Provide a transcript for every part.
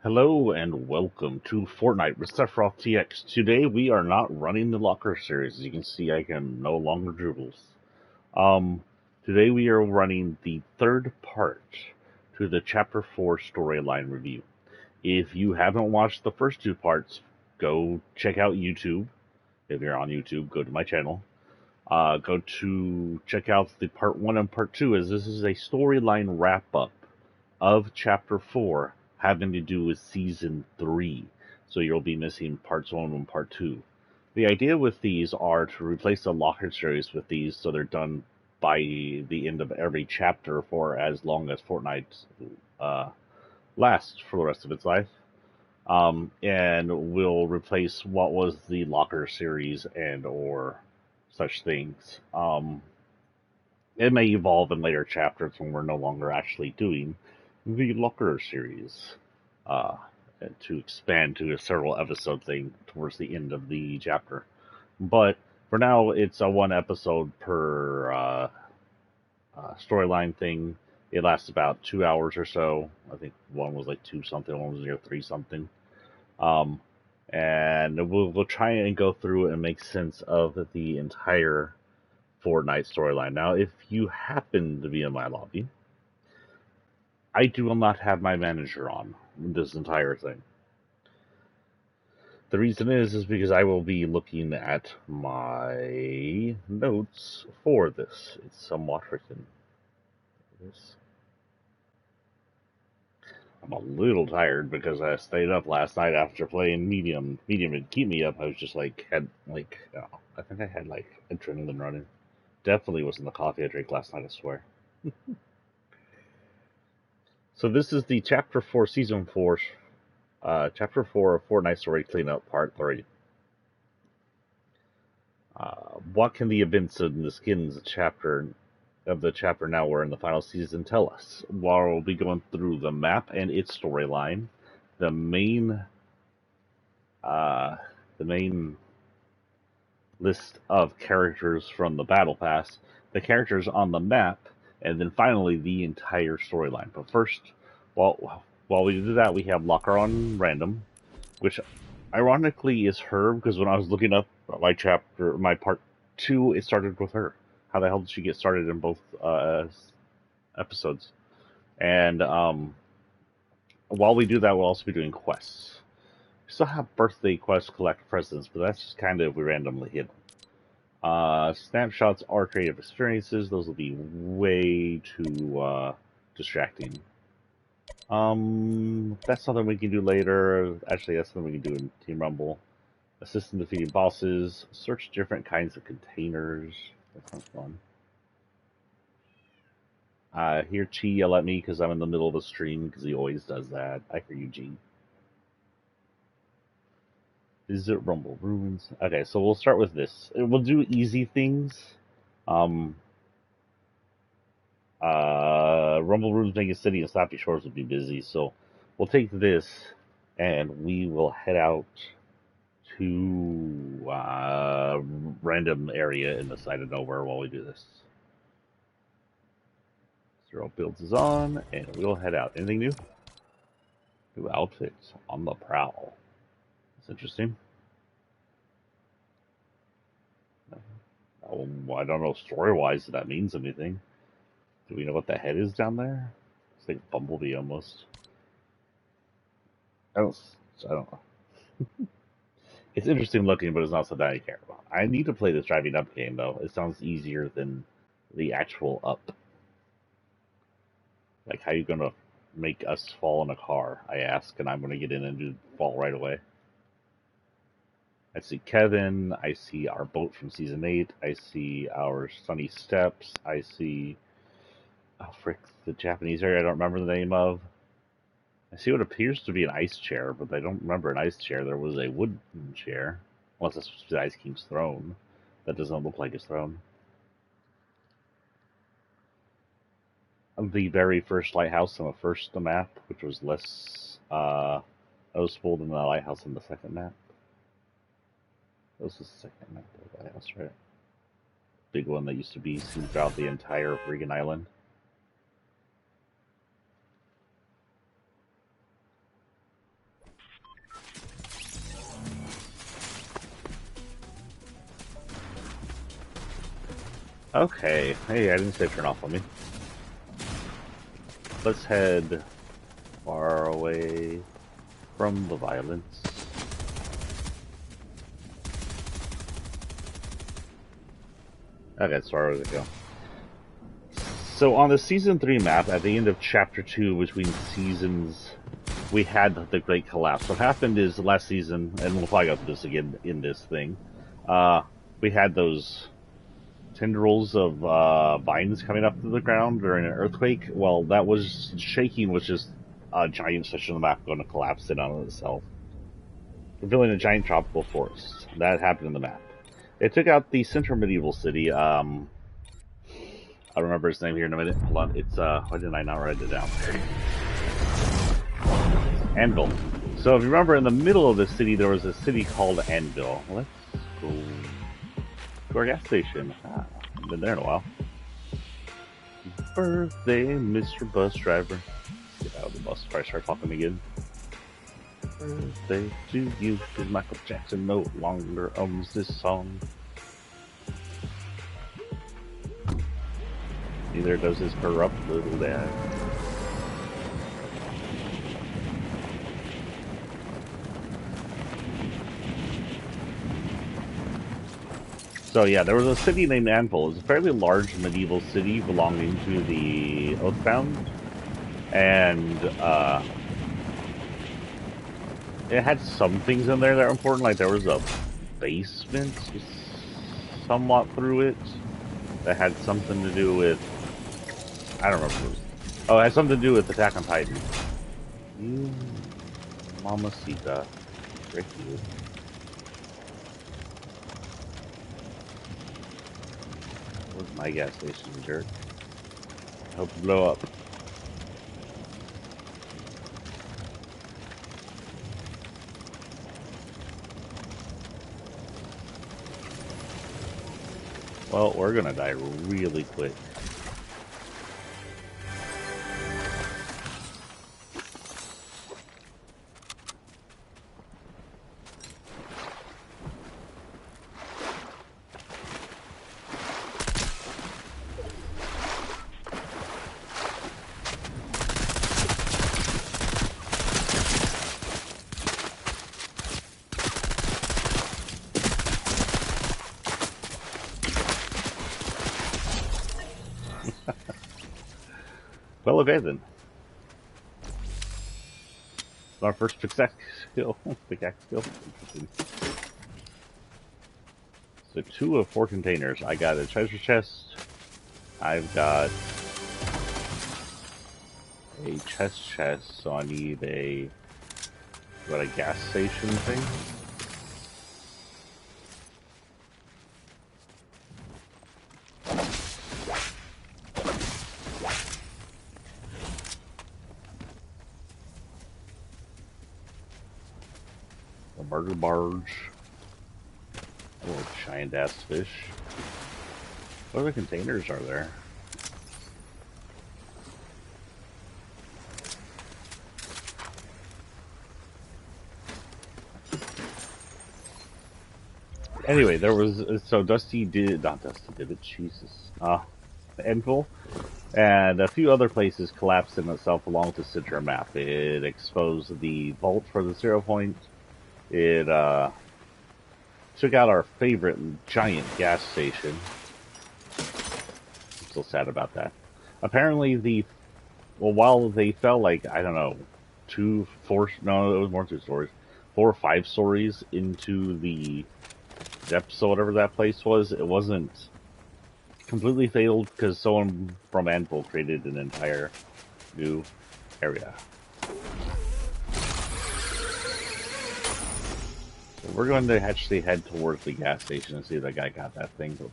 Hello and welcome to Fortnite with Sephiroth TX. Today we are not running the Locker series. As you can see, I can no longer dribbles. Um, Today we are running the third part to the Chapter 4 storyline review. If you haven't watched the first two parts, go check out YouTube. If you're on YouTube, go to my channel. Go to check out the part 1 and part 2, as this is a storyline wrap-up of Chapter 4 having to do with Season 3. So you'll be missing parts 1 and part 2. The idea with these are to replace the Locker series with these so they're done by the end of every chapter for as long as Fortnite lasts for the rest of its life. And will replace what was the Locker series and or such things. It may evolve in later chapters when we're no longer actually doing the Locker series uh, to expand to a several episode thing towards the end of the chapter. But for now, it's a one episode per storyline thing. It lasts about 2 hours or so. I think one was like 2 something, one was 3 something. Um, and we'll try and go through and make sense of the entire Fortnite storyline. Now, if you happen to be in my lobby, I do not have my manager on this entire thing. The reason is because I will be looking at my notes for this. It's somewhat written. I'm a little tired because I stayed up last night after playing medium. Medium would keep me up. I was just I think I had adrenaline running. Definitely wasn't the coffee I drank last night, I swear. So this is the Chapter 4, Season 4, Chapter 4 of Fortnite Story Cleanup, Part 3. What can the events in the skins chapter now we're in the final season tell us? While we'll be going through the map and its storyline, the main list of characters from the battle pass, the characters on the map, and then finally the entire storyline. But first, while we do that, we have Locker on random, which ironically is her, because when I was looking up my part 2, it started with her. How the hell did she get started in both episodes? And while we do that, we'll also be doing quests. We still have birthday quests, collect presents, but that's just kind of if we randomly hit them. Snapshots are creative experiences. Those will be way too distracting. That's something we can do later. Actually, that's something we can do in Team Rumble. Assist in defeating bosses. Search different kinds of containers. That sounds fun. Hear Chi yell at me because I'm in the middle of a stream, because he always does that. I hear you, G. Visit Rumble Ruins. Okay, so we'll start with this. We'll do easy things. Rumble Ruins Vegas City and Slappy Shores will be busy, so we'll take this and we will head out to random area in the side of nowhere while we do this. Zero builds is on, and we'll head out. Anything new? New outfits on the prowl. That's interesting. I don't know story-wise if that means anything. Do we know what the head is down there? It's like Bumblebee almost. I don't know. It's interesting looking, but it's not something I care about. I need to play this driving up game though. It sounds easier than the actual up. Like, how are you gonna make us fall in a car? I ask, and I'm gonna get in and do fall right away. I see Kevin. I see our boat from season 8. I see our sunny steps. I see, oh frick, the Japanese area I don't remember the name of. I see what appears to be an ice chair, but I don't remember an ice chair. There was a wooden chair. Unless this was the Ice King's throne. That doesn't look like his throne. The very first lighthouse on the first map, which was less noticeable than the lighthouse on the second map. That was the second map of the lighthouse, right? Big one that used to be seen throughout the entire Regan Island. Okay. Hey, I didn't say turn off on me. Let's head far away from the violence. Okay, as far as it go. So on the Season 3 map, at the end of Chapter 2, between seasons, we had the Great Collapse. What happened is last season, and we'll probably go through this again in this thing, we had those tendrils of vines coming up to the ground during an earthquake. Well, that was shaking, was just a giant section of the map going to collapse in on itself, revealing a giant tropical forest. That happened in the map. It took out the central medieval city. I'll remember his name here in a minute. Hold on. It's, why didn't I not write it down? Anvil. So if you remember, in the middle of the city, there was a city called Anvil. Let's go to our gas station. I've been there in a while. Birthday, Mr. Bus Driver. Let's get out of the bus before I start talking again. Birthday to you, because Michael Jackson no longer owns this song. Neither does his corrupt little dad. So yeah, there was a city named Anvil. It's a fairly large medieval city belonging to the Oathbound. And it had some things in there that were important, like there was a basement somewhat through it that had something to do with, I don't remember. Oh, it had something to do with Attack on Titan. You mamacita. Very cute. Where's my gas station, jerk? I hope you blow up. Well, we're gonna die really quick. Well, okay then. Our first pickaxe skill. Pickaxe skill. Interesting. So 2 of 4 containers. I got a treasure chest. I've got a chest, so I need a gas station thing. A murder barge. Oh, giant ass fish. What other containers are there? Anyway, there was, so Dusty did, not Dusty did it, Jesus. Envil and a few other places collapsed in itself along with the center map. It exposed the vault for the 0 point. It, took out our favorite giant gas station. I'm still sad about that. Apparently while they fell like, I don't know, 2, 4, no, it was more than 2 stories, 4 or 5 stories into the depths or whatever that place was, it wasn't completely failed because someone from Anvil created an entire new area. So we're going to actually head towards the gas station and see if that guy got that thing. But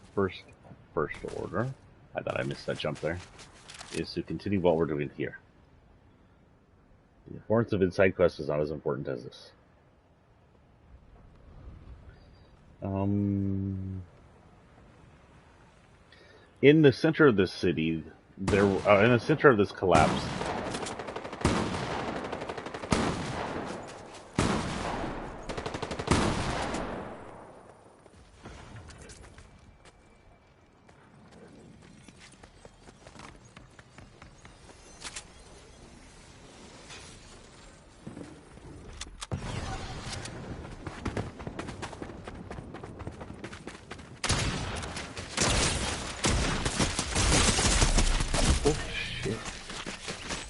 first order, I thought I missed that jump there, is to continue what we're doing here. The importance of inside quest is not as important as this. In the center of this city, in the center of this collapse,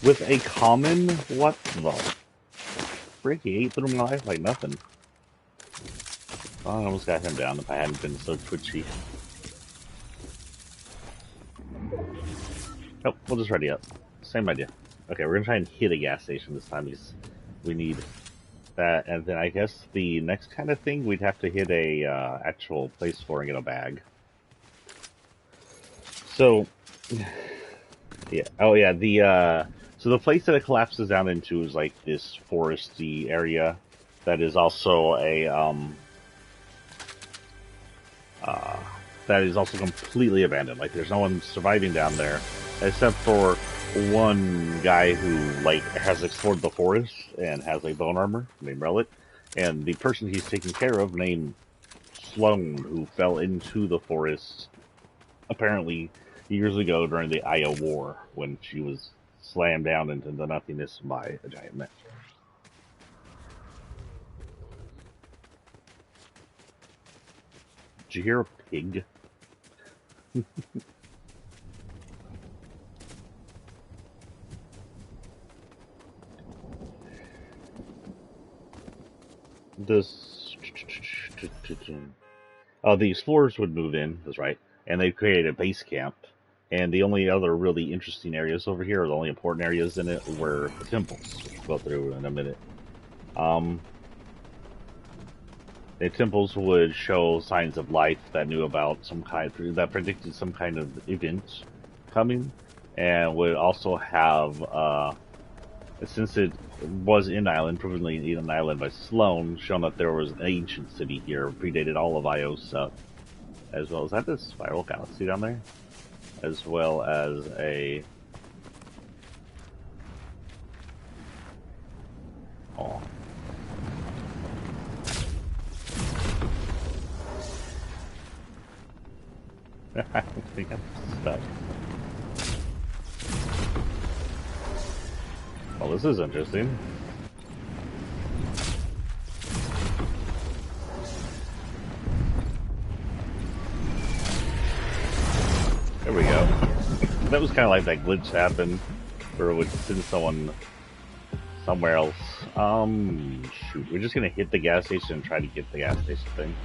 with a common, what the frick? He ate through my life like nothing. Oh, I almost got him down if I hadn't been so twitchy. Nope, we'll just ready up. Same idea. Okay, we're gonna try and hit a gas station this time because we need that, and then I guess the next kind of thing we'd have to hit a actual place for and get a bag. So, yeah. Oh yeah. So the place that it collapses down into is like this foresty area that is also a that is also completely abandoned. Like there's no one surviving down there except for one guy who like has explored the forest and has a bone armor named Relic, and the person he's taking care of named Sloan, who fell into the forest apparently years ago during the Aya War when she was slammed down into the nothingness by a giant mech. Did you hear a pig? The explorers would move in, that's right, and they'd create a base camp. And the only other really interesting areas over here, or the only important areas in it, were the temples, which we'll go through in a minute. The temples would show signs of life that knew about some kind, that predicted some kind of event coming, and would also have, since it was in Island, provenly in Island by Sloan, shown that there was an ancient city here, predated all of Io's stuff, as well as that this spiral galaxy down there, as well as a. Oh. I think I'm stuck. Well, this is interesting. There we go. That was kind of like that glitch happened, where it would send someone somewhere else. Shoot, we're just gonna hit the gas station and try to get the gas station thing.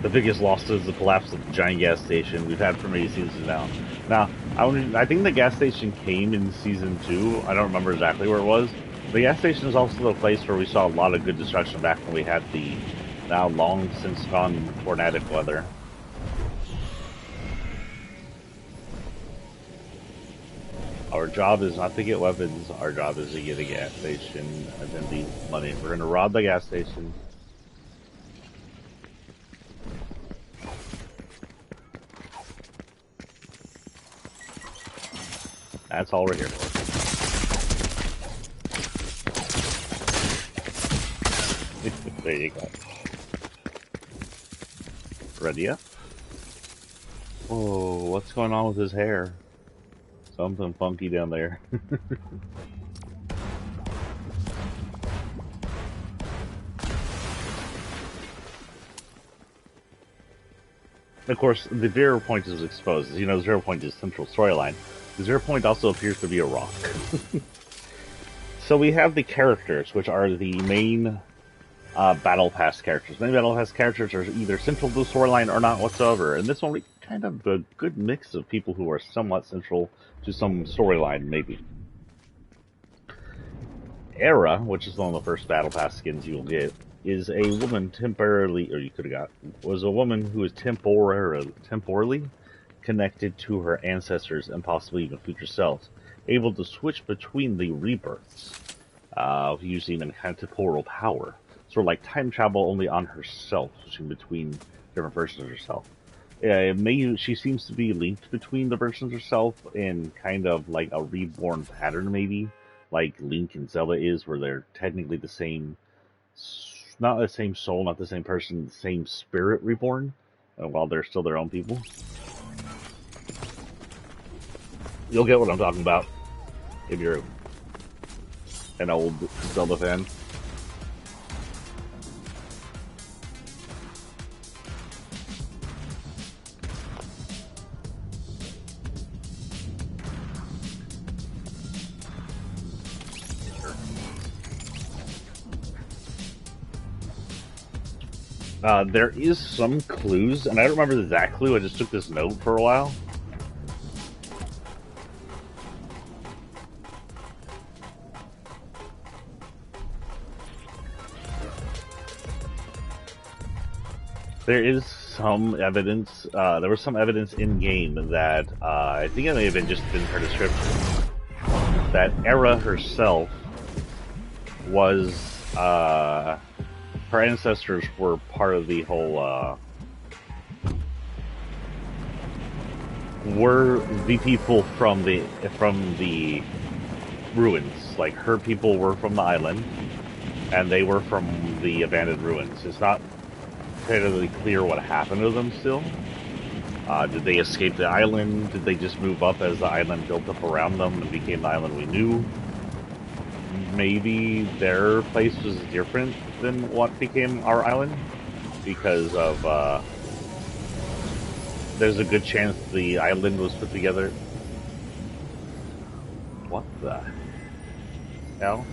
The biggest loss is the collapse of the giant gas station we've had for many seasons now. Now, I think the gas station came in season 2. I don't remember exactly where it was. The gas station is also the place where we saw a lot of good destruction back when we had the now long since gone tornadic weather. Our job is not to get weapons. Our job is to get a gas station and then the money. We're going to rob the gas station. That's all we're here for. There you go. Ready up? Oh, what's going on with his hair? Something funky down there. Of course, the 0 point is exposed. You know, 0 point is central storyline. The 0 point also appears to be a rock. So we have the characters, which are the main Battle Pass characters. Many Battle Pass characters are either central to the storyline or not whatsoever. And this one, we kind of a good mix of people who are somewhat central to some storyline, maybe. Era, which is one of the first Battle Pass skins you'll get, is a woman temporarily, or you could have got, was a woman who is temporally connected to her ancestors and possibly even future selves, able to switch between the rebirths, using a kind of temporal power. Sort of like time travel only on herself, switching between different versions of herself. She seems to be linked between the versions of herself in kind of like a reborn pattern, maybe, like Link and Zelda is, where they're technically the same, not the same soul, not the same person, the same spirit reborn, while they're still their own people. You'll get what I'm talking about if you're an old Zelda fan. There is some clues, and I don't remember the exact clue. I just took this note for a while. There is some evidence. There was some evidence in game that I think it may have been just in her description that Era herself was her ancestors were part of the whole. Were the people from the ruins? Like her people were from the island, and they were from the abandoned ruins. It's not entirely clear what happened to them still. Did they escape the island? Did they just move up as the island built up around them and became the island we knew? Maybe their place was different than what became our island because of there's a good chance the island was put together. What the hell?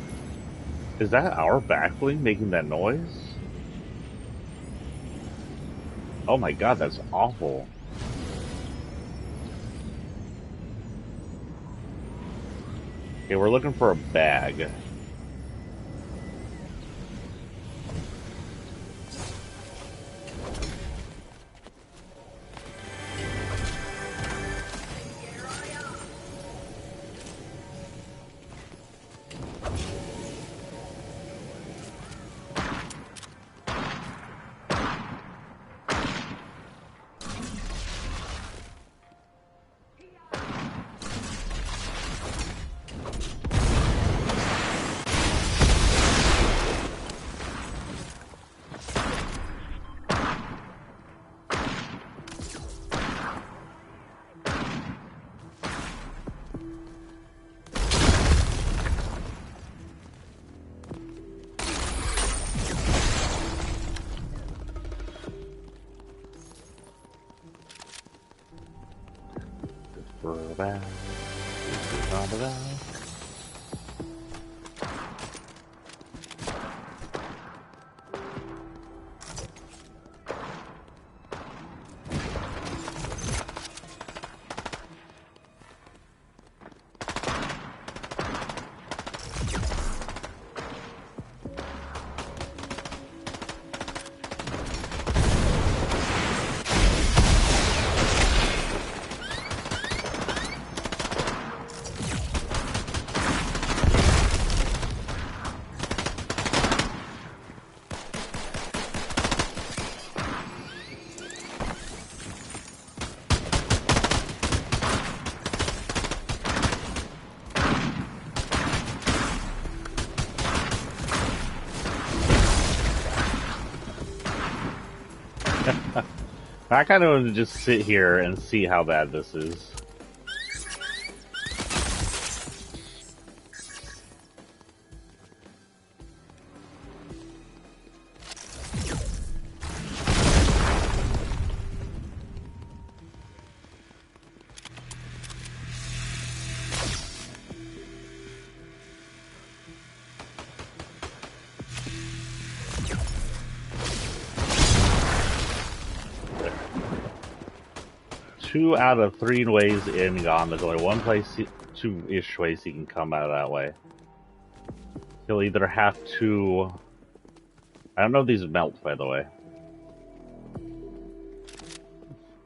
Is that our backbling making that noise? Oh my god, that's awful. Okay, we're looking for a bag. I kind of want to just sit here and see how bad this is. Two out of three ways in gone. There's only one place, two-ish ways he can come out of that way. He'll either have to... I don't know if these melt, by the way.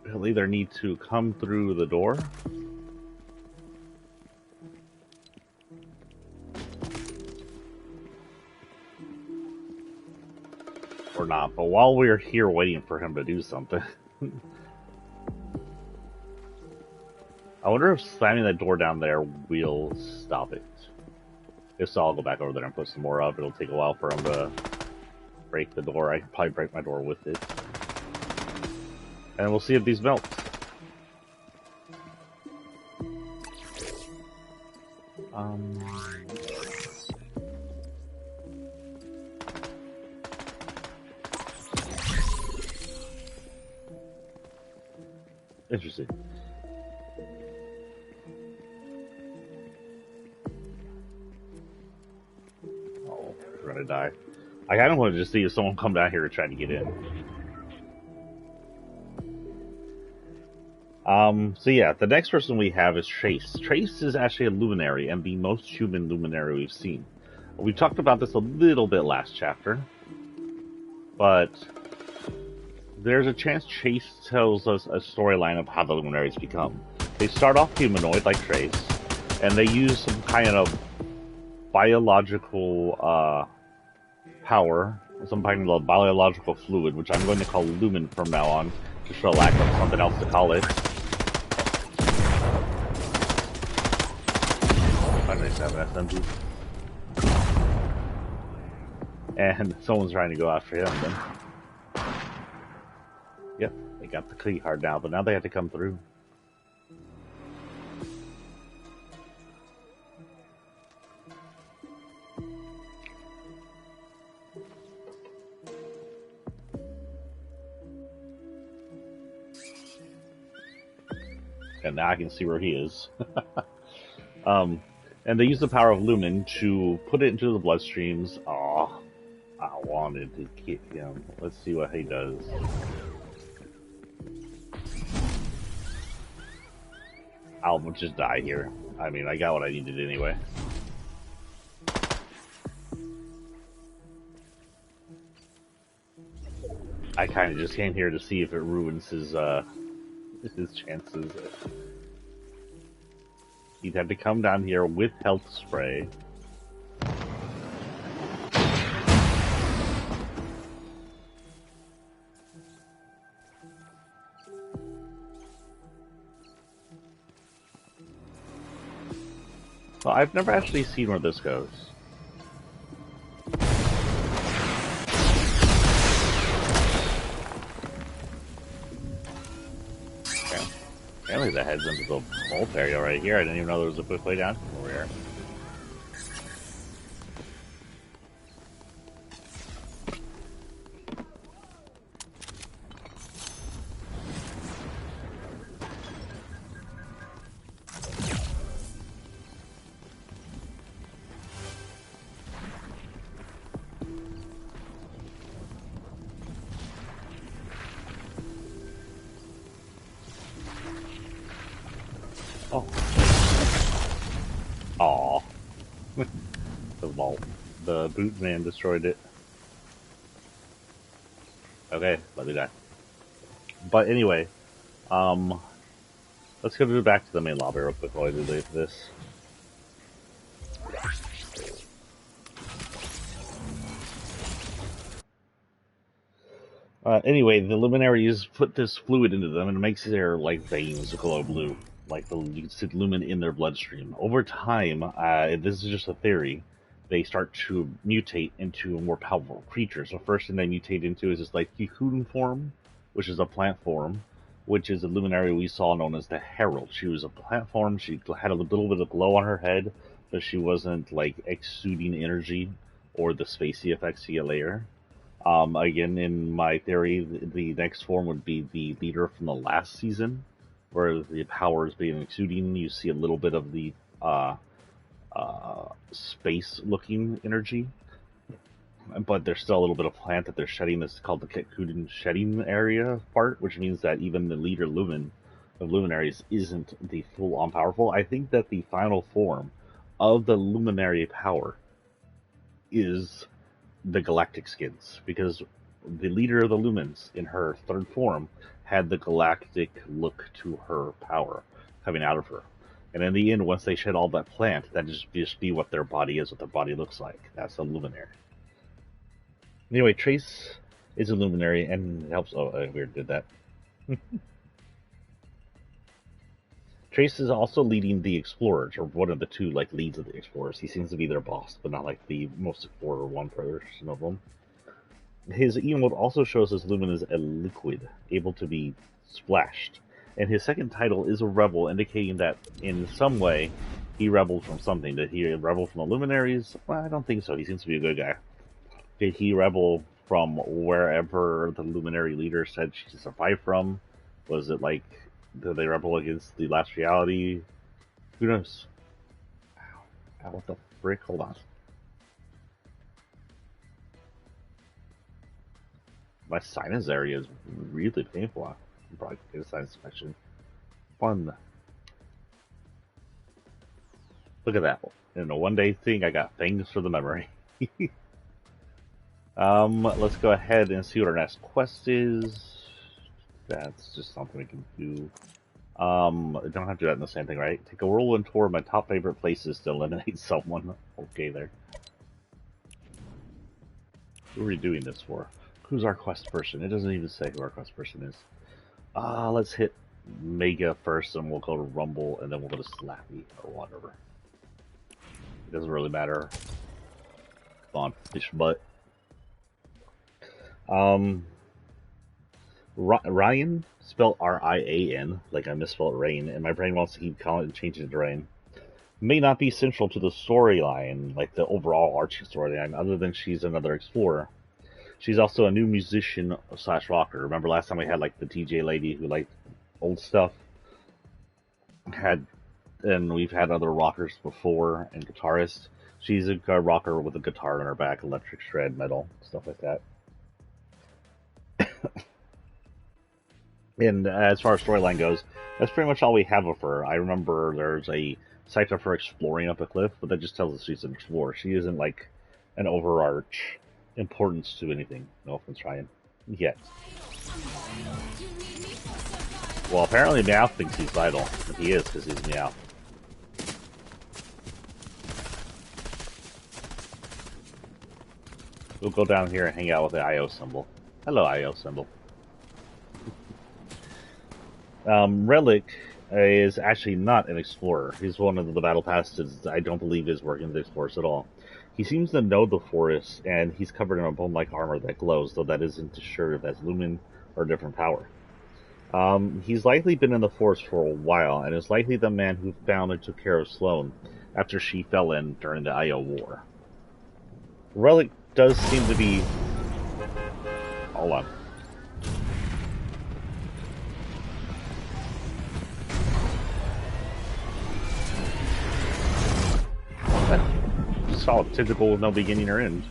He'll either need to come through the door. Or not. But while we're here waiting for him to do something... I wonder if slamming that door down there will stop it. If so, I'll go back over there and put some more up. It'll take a while for him to break the door. I can probably break my door with it. And we'll see if these melt. Interesting. Oh, we're gonna die. I kind of want to just see if someone come down here to try to get in. So yeah, the next person we have is Trace. Trace is actually a luminary and the most human luminary we've seen. We talked about this a little bit last chapter, but there's a chance Trace tells us a storyline of how the luminaries become. They start off humanoid like Trace, and they use some kind of biological power, some kind of biological fluid, which I'm going to call lumen from now on, just for lack of something else to call it. 197 SMG. And someone's trying to go after him then. Yep, they got the key card now, but now they have to come through. And now I can see where he is. And they use the power of Lumen to put it into the bloodstreams. Aw, I wanted to get him. Let's see what he does. I'll just die here. I mean, I got what I needed anyway. I kind of just came here to see if it ruins his chances. He'd have to come down here with health spray. Well, I've never actually seen where this goes. Okay. Apparently that heads into the vault area right here. I didn't even know there was a quick way down over here. Oh. Aw. The vault. The boot man destroyed it. Okay, let me die. But anyway, let's go back to the main lobby real quick while I do this. Anyway, the luminaries put this fluid into them and it makes their like veins glow blue. Like you can see lumen in their bloodstream. Over time, this is just a theory, they start to mutate into a more powerful creature. So first thing they mutate into is this like cocoon form, which is a plant form, which is a luminary we saw known as the Herald. She was a plant form, she had a little bit of glow on her head, but she wasn't like exuding energy or the spacey effects you get later. Again, in my theory, the next form would be the leader from the last season, where the power is being exuding. You see a little bit of the space-looking energy, but there's still a little bit of plant that they're shedding. This is called the cocoon shedding area part, which means that even the leader lumen of luminaries isn't the full-on powerful. I think that the final form of the luminary power is the galactic skins, because the leader of the lumens in her third form had the galactic look to her power coming out of her. And in the end, once they shed all that plant, that just be what their body is, what their body looks like. That's a luminary. Anyway, Trace is a luminary and helps. Oh, I weird did that. Trace is also leading the explorers, or one of the two like leads of the explorers. He seems to be their boss, but not like the most explorer one person of them. His emote also shows his lumen as a liquid, able to be splashed. And his second title is a rebel, indicating that in some way he rebelled from something. Did he rebel from the luminaries? Well, I don't think so. He seems to be a good guy. Did he rebel from wherever the luminary leader said she survived from? Was it like, did they rebel against the last reality? Who knows? Ow, what the frick? Hold on. My sinus area is really painful. I'm probably get a sinus infection. Fun. Look at that. In a one-day thing, I got things for the memory. Let's go ahead and see what our next quest is. That's just something we can do. I don't have to do that in the same thing, right? Take a whirlwind tour of my top favorite places to eliminate someone. Okay, there. Who are we doing this for? Who's our quest person? It doesn't even say who our quest person is. Let's hit Mega first, and we'll go to Rumble, and then we'll go to Slappy, or whatever. It doesn't really matter. Come on, fish butt. Ryan, spelled R-I-A-N, like I misspelled rain, and my brain wants to keep calling it and changing it to rain. May not be central to the storyline, like the overall arching storyline, other than she's another explorer. She's also a new musician / rocker. Remember last time we had like the TJ lady who liked old stuff? And we've had other rockers before and guitarists. She's a rocker with a guitar on her back, electric shred, metal, stuff like that. And as far as storyline goes, that's pretty much all we have of her. I remember there's a site of her exploring up a cliff, but that just tells us she's an explorer. She isn't like an overarch importance to anything. No offense, Ryan. Yet. Well, apparently Meowth thinks he's vital. He is, because he's Meowth. We'll go down here and hang out with the IO symbol. Hello, IO symbol. Relic is actually not an explorer. He's one of the battle passes I don't believe is working with explorers at all. He seems to know the forest, and he's covered in a bone-like armor that glows, though that isn't sure if that's lumen or a different power. He's likely been in the forest for a while, and is likely the man who found and took care of Sloane after she fell in during the IO War. Relic does seem to be... Hold on. Solid tentacle with no beginning or end.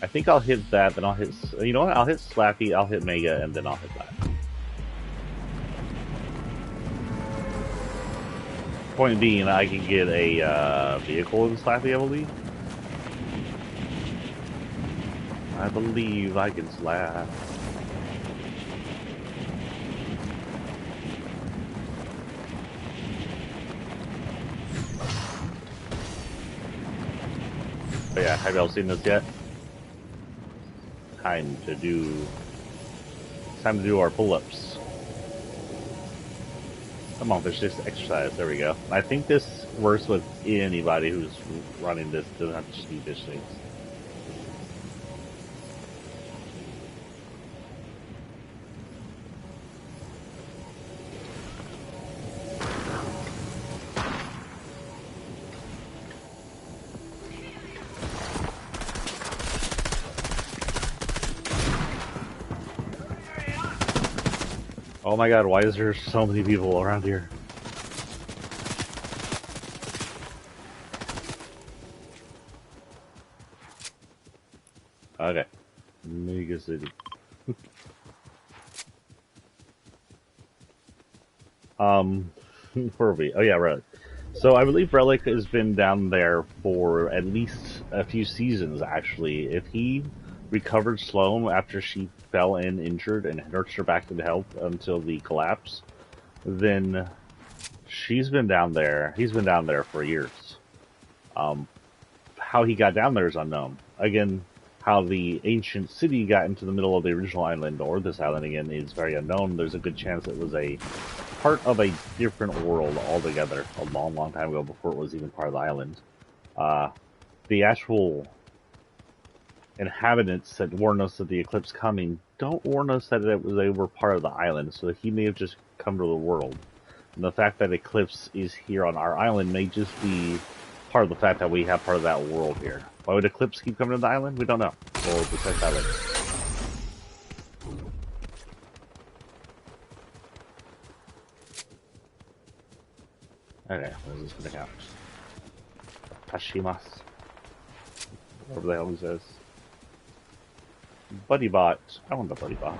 I think I'll hit that, then I'll hit... You know what? I'll hit Slappy, I'll hit Mega, and then I'll hit that. Point being, I can get a vehicle in Slappy, I believe. I believe I can slap. But yeah, have y'all seen this yet? Time to do our pull-ups. Come on, fish, just exercise. There we go. I think this works with anybody who's running this. Doesn't have to just be fish things. Oh my god, why is there so many people around here? Okay. Mega City. Where are we? Oh yeah, Relic. So I believe Relic has been down there for at least a few seasons, actually. If he recovered Sloane after she fell in injured and nursed her back to health until the collapse, then he's been down there for years. How he got down there is unknown. Again, how the ancient city got into the middle of the original island, or this island again, is very unknown. There's a good chance it was a part of a different world altogether a long, long time ago before it was even part of the island. The actual inhabitants that warn us of the eclipse coming don't warn us that they were part of the island, so he may have just come to the world. And the fact that Eclipse is here on our island may just be part of the fact that we have part of that world here. Why would Eclipse keep coming to the island? We don't know. We'll check that later. Okay, what is this gonna count? Tashimasu. Whatever the hell he says. Buddy bot. I want the buddy bot.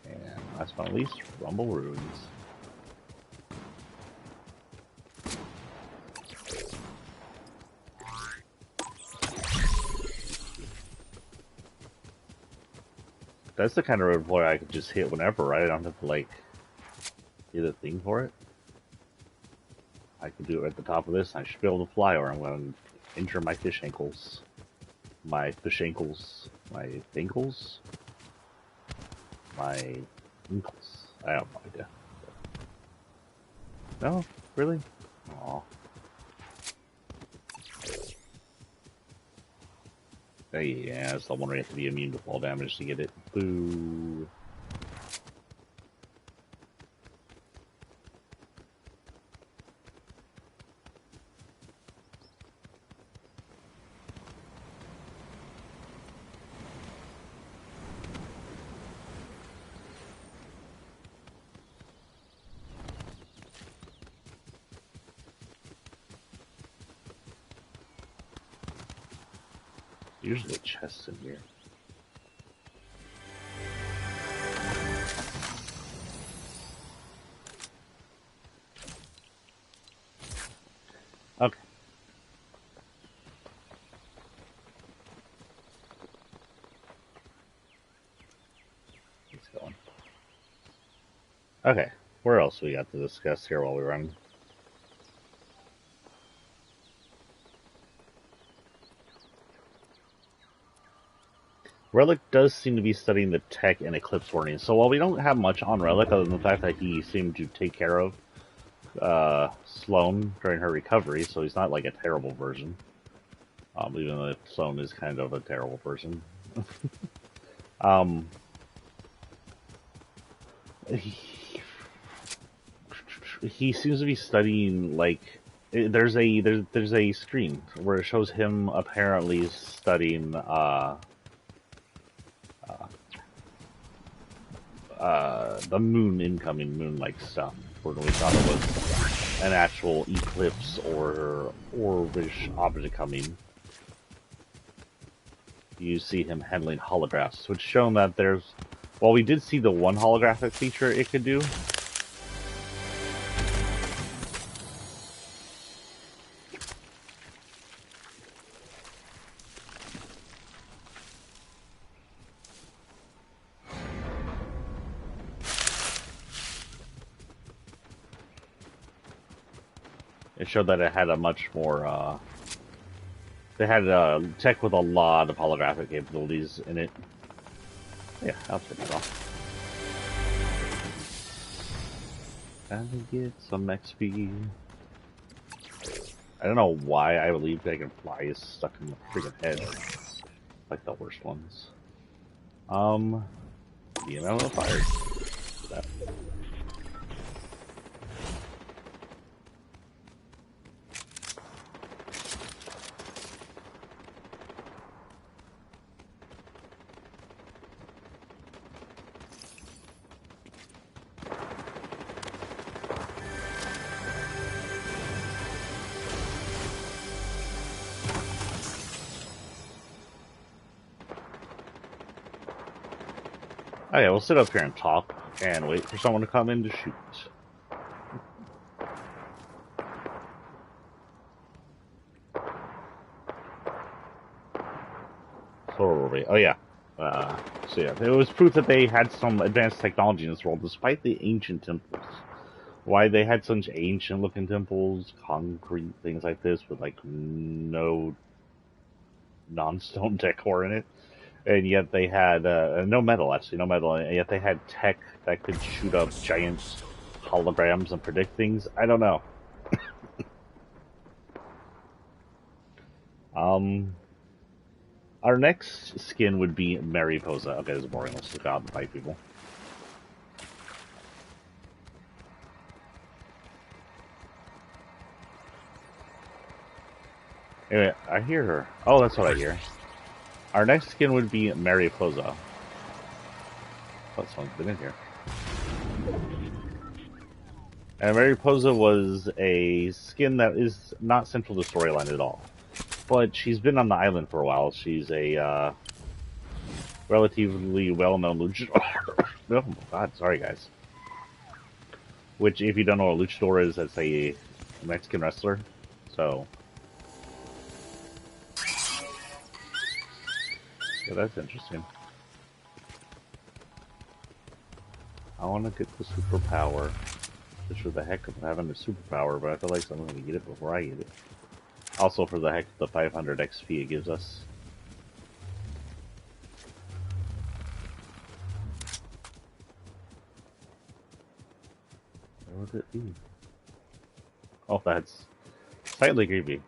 And last but not least, Rumble Ruins. That's the kind of road I could just hit whenever, right? I don't have to, like, get a thing for it. I can do it at the top of this, and I should be able to fly, or I'm going to injure my fish ankles. My fish ankles. My ankles? My ankles. I have no idea. No? Really? Aw. Yeah, it's the one where you have to be immune to fall damage to get it. Boo. Usually a chest in here. Okay. Let's go on. Okay. Where else we got to discuss here while we run? Relic does seem to be studying the tech and Eclipse warning. So while we don't have much on Relic, other than the fact that he seemed to take care of Sloane during her recovery, so he's not like a terrible version. Even though Sloane is kind of a terrible person. He seems to be studying, like, there's a screen where it shows him apparently studying the incoming moon-like stuff, where we thought it was an actual eclipse or orange object coming. You see him handling holographs, which shown that there's, well, we did see the one holographic feature it could do. It showed that it had a much more, they had tech with a lot of holographic capabilities in it. Yeah, I'll take it off. Time to get some XP. I don't know why I believe Dragonfly is stuck in the freaking head. Like the worst ones. The amount of fire. That. Okay, we'll sit up here and talk and wait for someone to come in to shoot. So where were we? Oh yeah. So yeah, it was proof that they had some advanced technology in this world, despite the ancient temples. Why they had such ancient-looking temples, concrete things like this, with like no non-stone decor in it. And yet they had, no metal, actually, no metal, and yet they had tech that could shoot up giant holograms and predict things. I don't know. Our next skin would be Mariposa. Okay, this is boring. Let's look out and fight people. Anyway, I hear her. Oh, that's what I hear. Our next skin would be Mariposa. Oh, someone's been in here. And Mariposa was a skin that is not central to storyline at all. But she's been on the island for a while. She's a relatively well-known luchador. Oh, God, sorry, guys. Which, if you don't know what a luchador is, that's a Mexican wrestler. So, yeah, that's interesting. I want to get the superpower. Just for the heck of having a superpower, but I feel like someone's going to get it before I get it. Also, for the heck of the 500 XP it gives us. Where would it be? Oh, that's slightly creepy.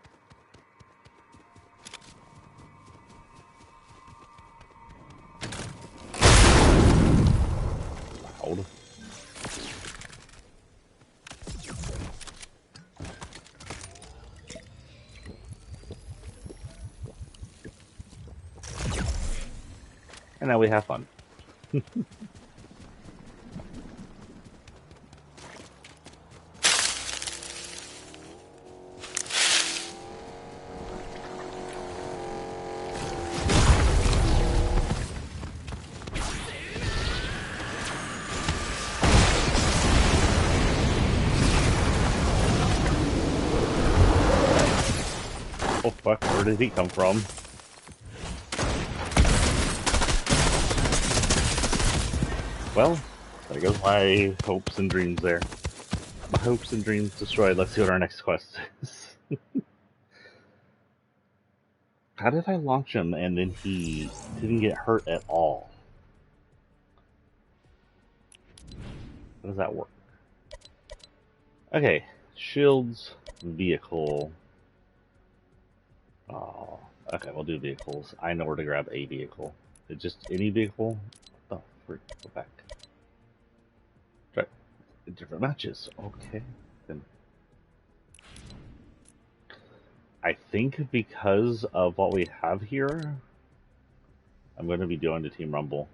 Loud. And now we have fun. Oh fuck, where did he come from? Well, there goes my hopes and dreams there. My hopes and dreams destroyed. Let's see what our next quest is. How did I launch him and then he didn't get hurt at all? How does that work? Okay, shields, vehicle. Oh, okay, we'll do vehicles. I know where to grab a vehicle. It's just any vehicle? Oh, freak, go back. Try different matches. Okay, then. I think because of what we have here, I'm going to be doing the Team Rumble.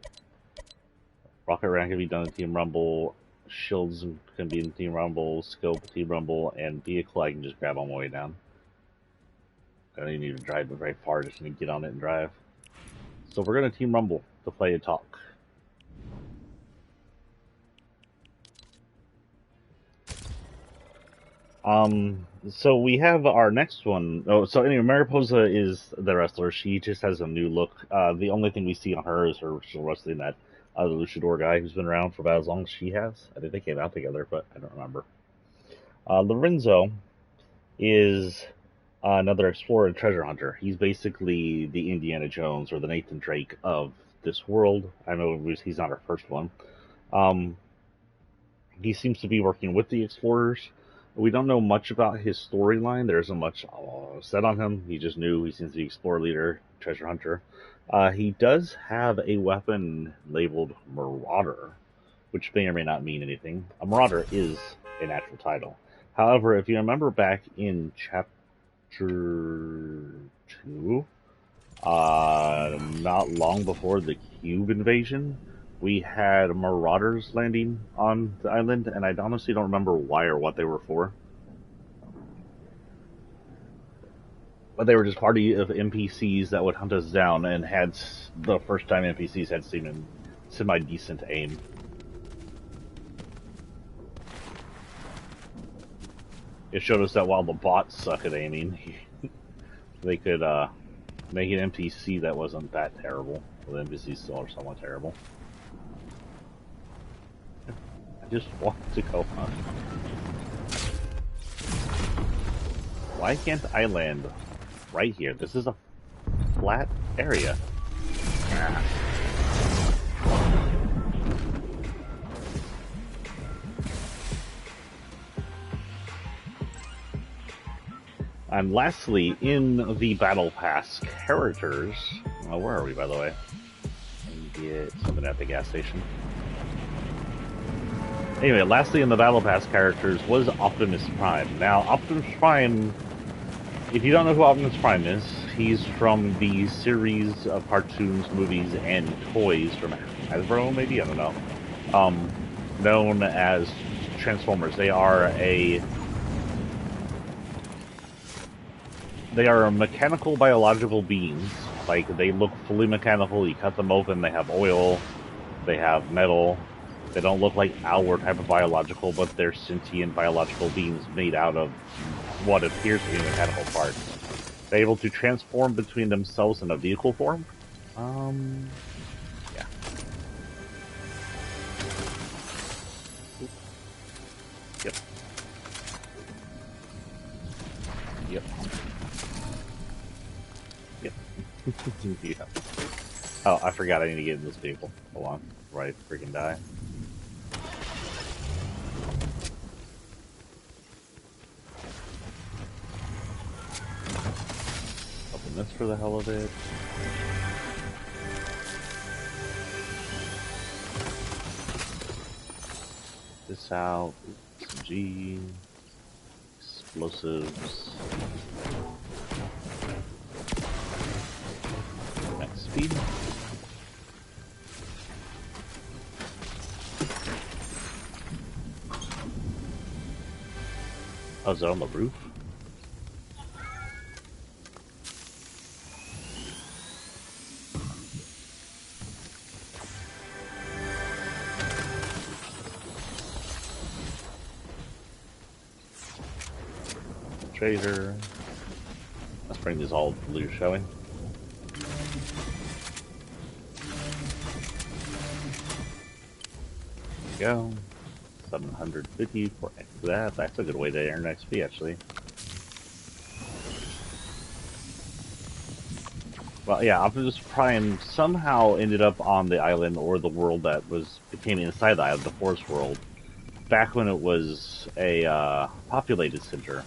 Rocket Rank can be done in Team Rumble. Shields can be in Team Rumble. Scope, Team Rumble, and vehicle I can just grab on my way down. I don't even need to drive it very far, just need to get on it and drive. So we're going to Team Rumble to play and talk. So we have our next one. Oh, so anyway, Mariposa is the wrestler. She just has a new look. The only thing we see on her is her still wrestling that other luchador guy who's been around for about as long as she has. I think they came out together, but I don't remember. Lorenzo is another explorer and treasure hunter. He's basically the Indiana Jones or the Nathan Drake of this world. I know he's not our first one. He seems to be working with the explorers. We don't know much about his storyline. There isn't much said on him. He just knew he seems to be explorer leader, treasure hunter. He does have a weapon labeled Marauder, which may or may not mean anything. A Marauder is an actual title. However, if you remember back in chapter 2, not long before the Cube invasion, we had Marauders landing on the island, and I honestly don't remember why or what they were for. But they were just party of NPCs that would hunt us down, and had the first time NPCs had semi-decent aim. It showed us that while the bots suck at aiming, they could make an NPC that wasn't that terrible. Well, the NPCs still are somewhat terrible. I just want to go hunt. Why can't I land right here? This is a flat area. Ah. And lastly, in the Battle Pass characters... where are we, by the way? Get something at the gas station. Anyway, lastly in the Battle Pass characters was Optimus Prime. Now, Optimus Prime, if you don't know who Optimus Prime is, he's from the series of cartoons, movies, and toys from Hasbro, maybe? I don't know. Known as Transformers. They are a mechanical biological beings. Like, they look fully mechanical. You cut them open, they have oil, they have metal. They don't look like our type of biological, but they're sentient biological beings made out of what appears to be mechanical parts. They're able to transform between themselves in a vehicle form. Yeah. Yep. Yep. Yep. Yeah. Oh, I forgot I need to get in this vehicle. Hold on, before I freaking die. Open this for the hell of it. This out. SMG. Explosives. Max speed. Oh, is that on the roof? Trader. Let's bring these all blue, shall we? There we go. 750 for that. That's a good way to earn XP, actually. Well, yeah, Optimus Prime somehow ended up on the island, or the world that became inside the island, the Forest World, back when it was a populated center.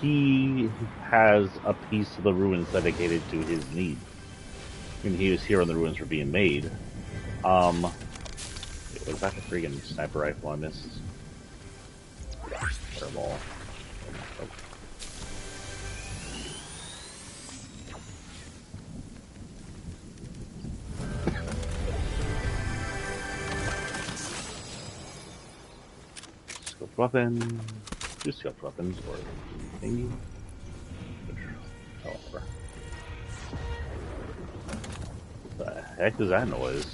He has a piece of the ruins dedicated to his needs. And he was here when the ruins were being made. Was that a friggin' sniper rifle I missed? Fireball. Oh. Scoped weapon. Two scoped weapons or thingy. However. What the heck is that noise?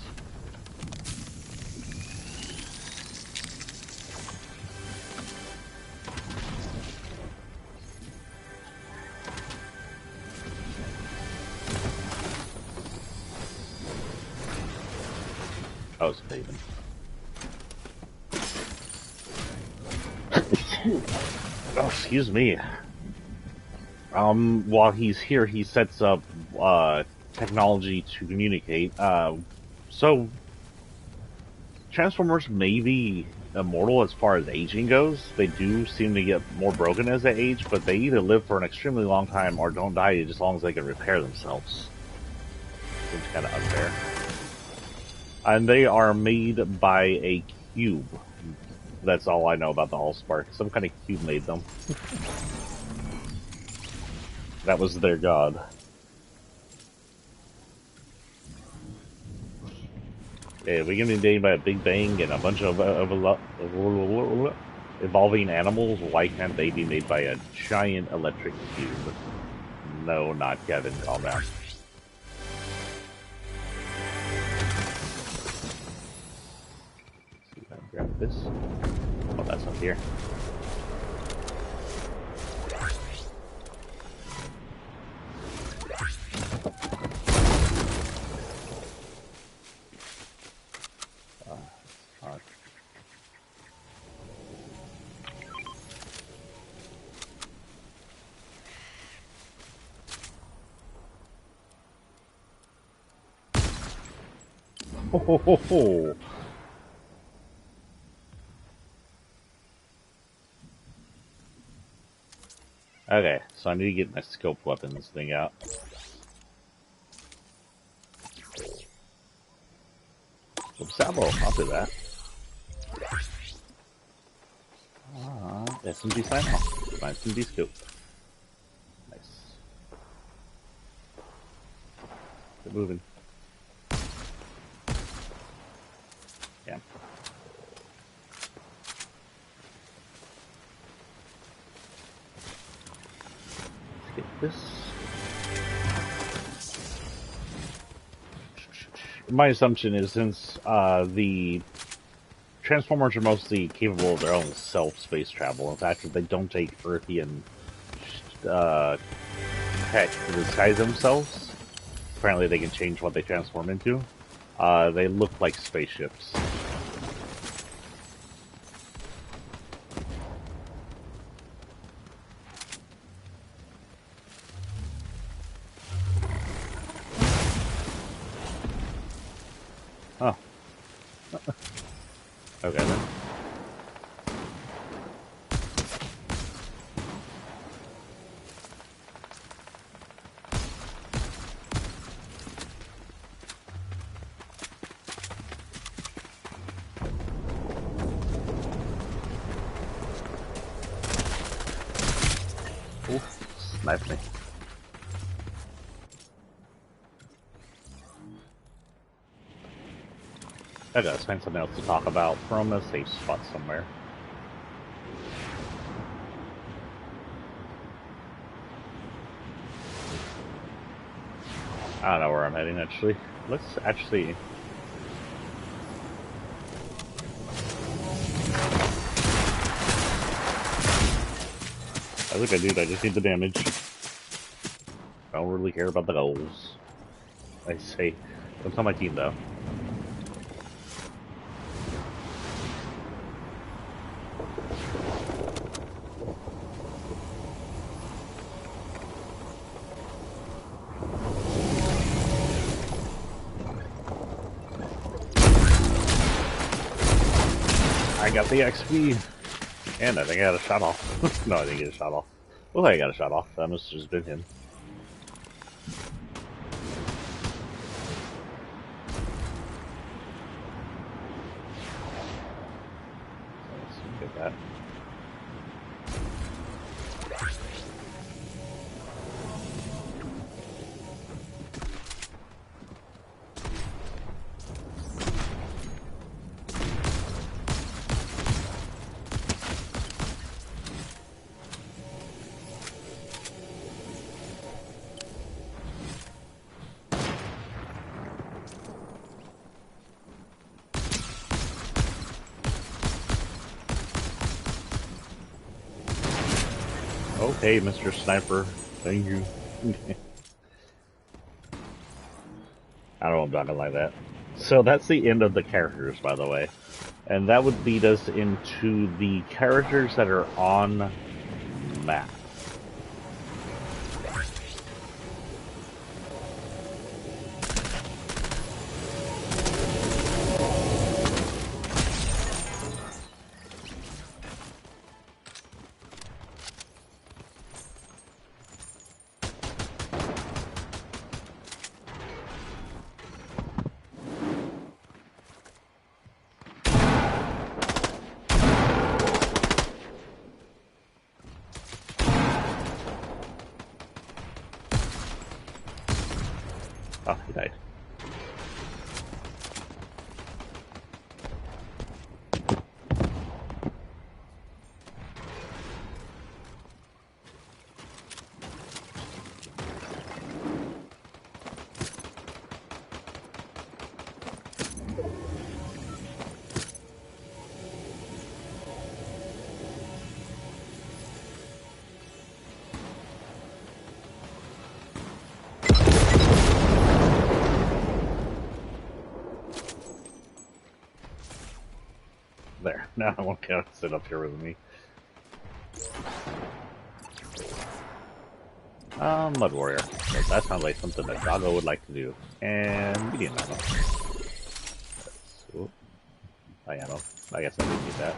Oh, it's paving. Oh, excuse me. While he's here, he sets up technology to communicate. So Transformers may be immortal as far as aging goes. They do seem to get more broken as they age, but they either live for an extremely long time or don't die as long as they can repair themselves. Seems kind of unfair. And they are made by a cube. That's all I know about the Allspark. Some kind of cube made them. That was their god. Yeah, we can be made by a Big Bang and a bunch of evolving animals. Why can't they be made by a giant electric cube? No, not Kevin. Calm down. Grab this. Oh, that's up here. Ho ho ho ho! Okay, so I need to get my scope weapons thing out. Sabo, I'll do that. SMG sign off. Find SMG scope. Nice. Keep moving. Yeah. this. My assumption is since the Transformers are mostly capable of their own self-space travel. In fact, if they don't take Earthian tech to disguise themselves, apparently they can change what they transform into. They look like spaceships. Oh. Okay then. Oof, sniped me. I gotta find something else to talk about from a safe spot somewhere. I don't know where I'm heading actually. Let's actually. I think I do. I just need the damage. I don't really care about the goals. I say, don't tell my team though. I got the XP, and I think I got a shot off. No, I didn't get a shot off. Well, I got a shot off. That must have just been him. Let's get that. Okay, Mr. Sniper. Thank you. I don't know, I'm talking like that. So that's the end of the characters, by the way. And that would lead us into the characters that are on map. Oh, he died. There. Now I won't sit up here with me. Mud Warrior. Well, that sounds like something that Doggo would like to do. And medium ammo. Ooh. High ammo. I guess I didn't need that.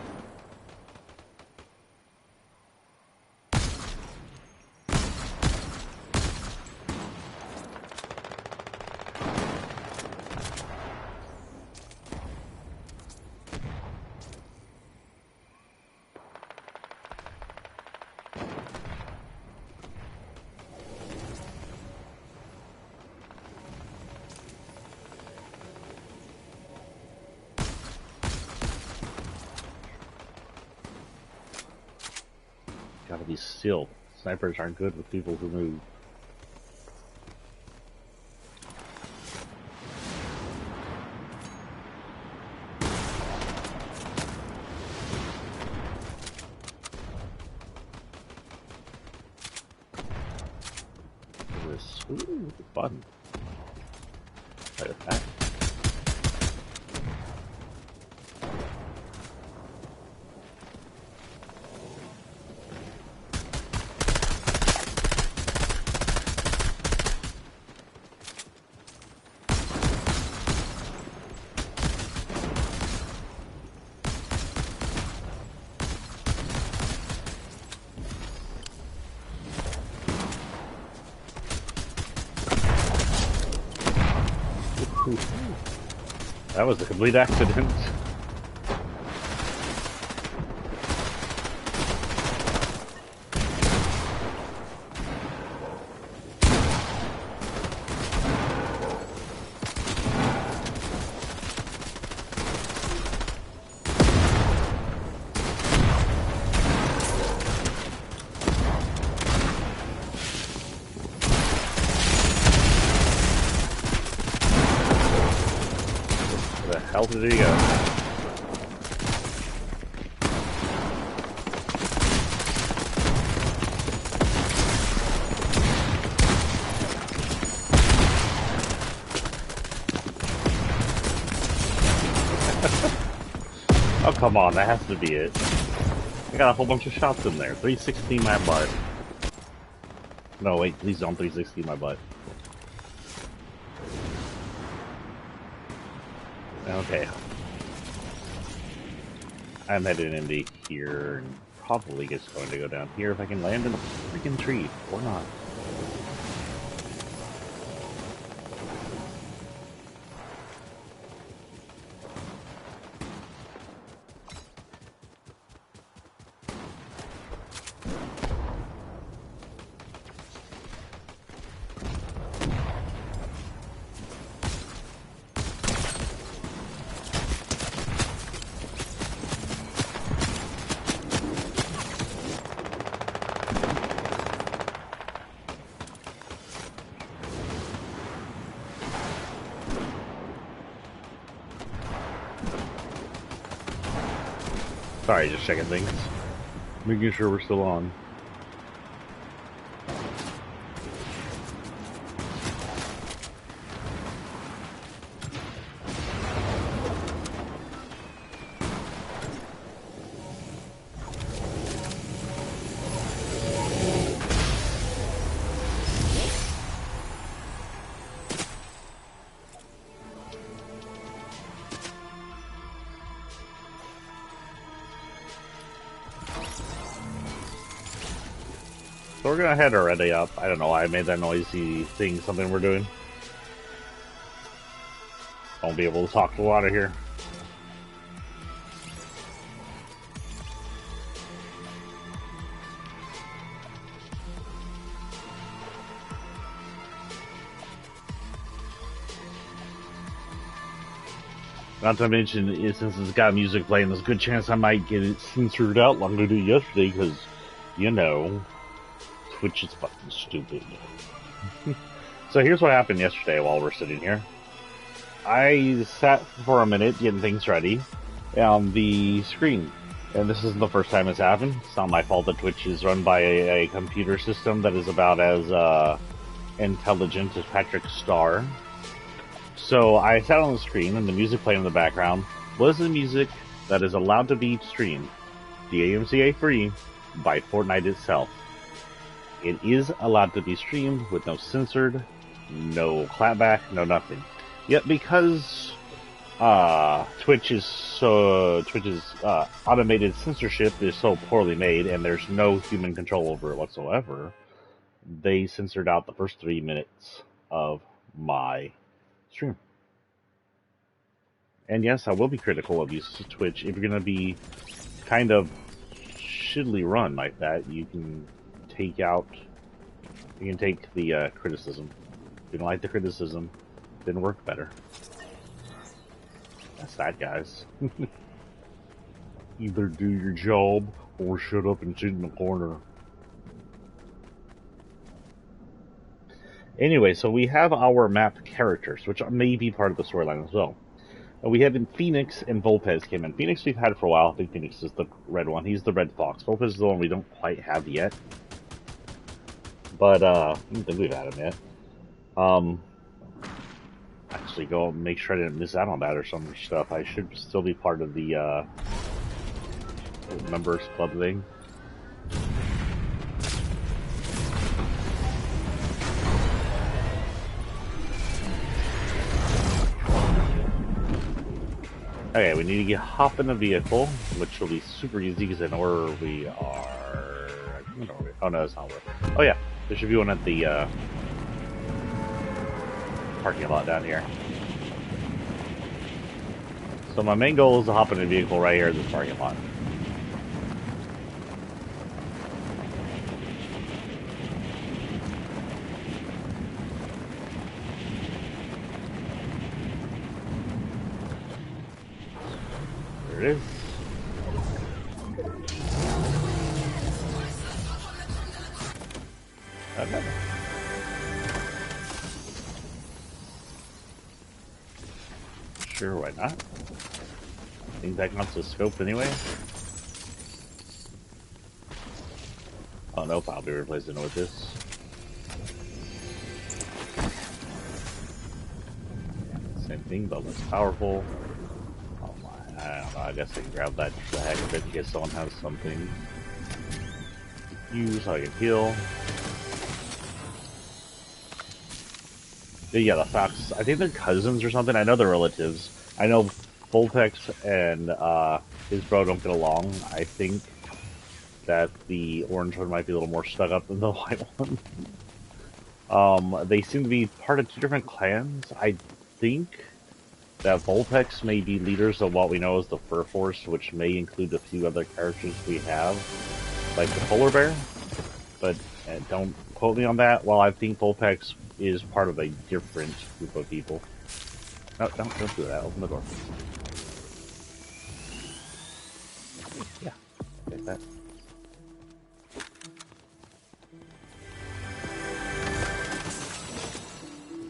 Gotta be still. Snipers aren't good with people who move. Button. Right attack. That was a complete accident. Where the hell did he go? Oh, come on, that has to be it. I got a whole bunch of shots in there. 360 my butt. No, wait, please don't 360 my butt. Okay. I'm headed into here, and probably just going to go down here if I can land in a freaking tree, or not. Sorry, just checking things. Making sure we're still on. So we're gonna head already up. I don't know why I made that noisy thing, something we're doing. Won't be able to talk to a lot of here. Not to mention, since it's got music playing, there's a good chance I might get it censored out like I did yesterday, because, you know, Twitch is fucking stupid. So here's what happened yesterday while we're sitting here. I sat for a minute getting things ready on the screen. And this isn't the first time it's happened. It's not my fault that Twitch is run by a computer system that is about as intelligent as Patrick Starr. So I sat on the screen, and the music playing in the background was the music that is allowed to be streamed, the AMCA free, by Fortnite itself. It is allowed to be streamed with no censored, no clapback, no nothing. Yet because Twitch's automated censorship is so poorly made, and there's no human control over it whatsoever, they censored out the first 3 minutes of my stream. And yes, I will be critical of use of Twitch. If you're going to be kind of shittily run like that, you can take the criticism. If you don't like the criticism, then work better. That's that, guys. Either do your job or shut up and sit in the corner. Anyway, so we have our map characters, which may be part of the storyline as well. We have in Phoenix and Volpez came in. Phoenix we've had for a while. I think Phoenix is the red one. He's the red fox. Volpez is the one we don't quite have yet. But, I don't think we've had him yet. Um, actually, go make sure I didn't miss out on that or some stuff. I should still be part of the members club thing. Okay, we need to hop in the vehicle, which will be super easy because I know where we are. Oh no, that's not where. Oh yeah, there should be one at the parking lot down here. So my main goal is to hop in a vehicle right here in this parking lot. There it is. Okay. Sure, why not? I think that counts as scope anyway. Oh nope, I'll be replacing it with this. Same thing, but less powerful. Oh my, I don't know, I guess I can grab that for the heck of it in case someone has something to use so I can heal. Yeah, the Fox, I think they're cousins or something. I know they're relatives. I know Voltex and his bro don't get along. I think that the orange one might be a little more stuck up than the white one. They seem to be part of two different clans. I think that Voltex may be leaders of what we know as the Fur Force, which may include a few other characters we have, like the Polar Bear. But don't quote me on that. While I think Voltex is part of a different group of people. No, don't do that. Open the door. Yeah, take that.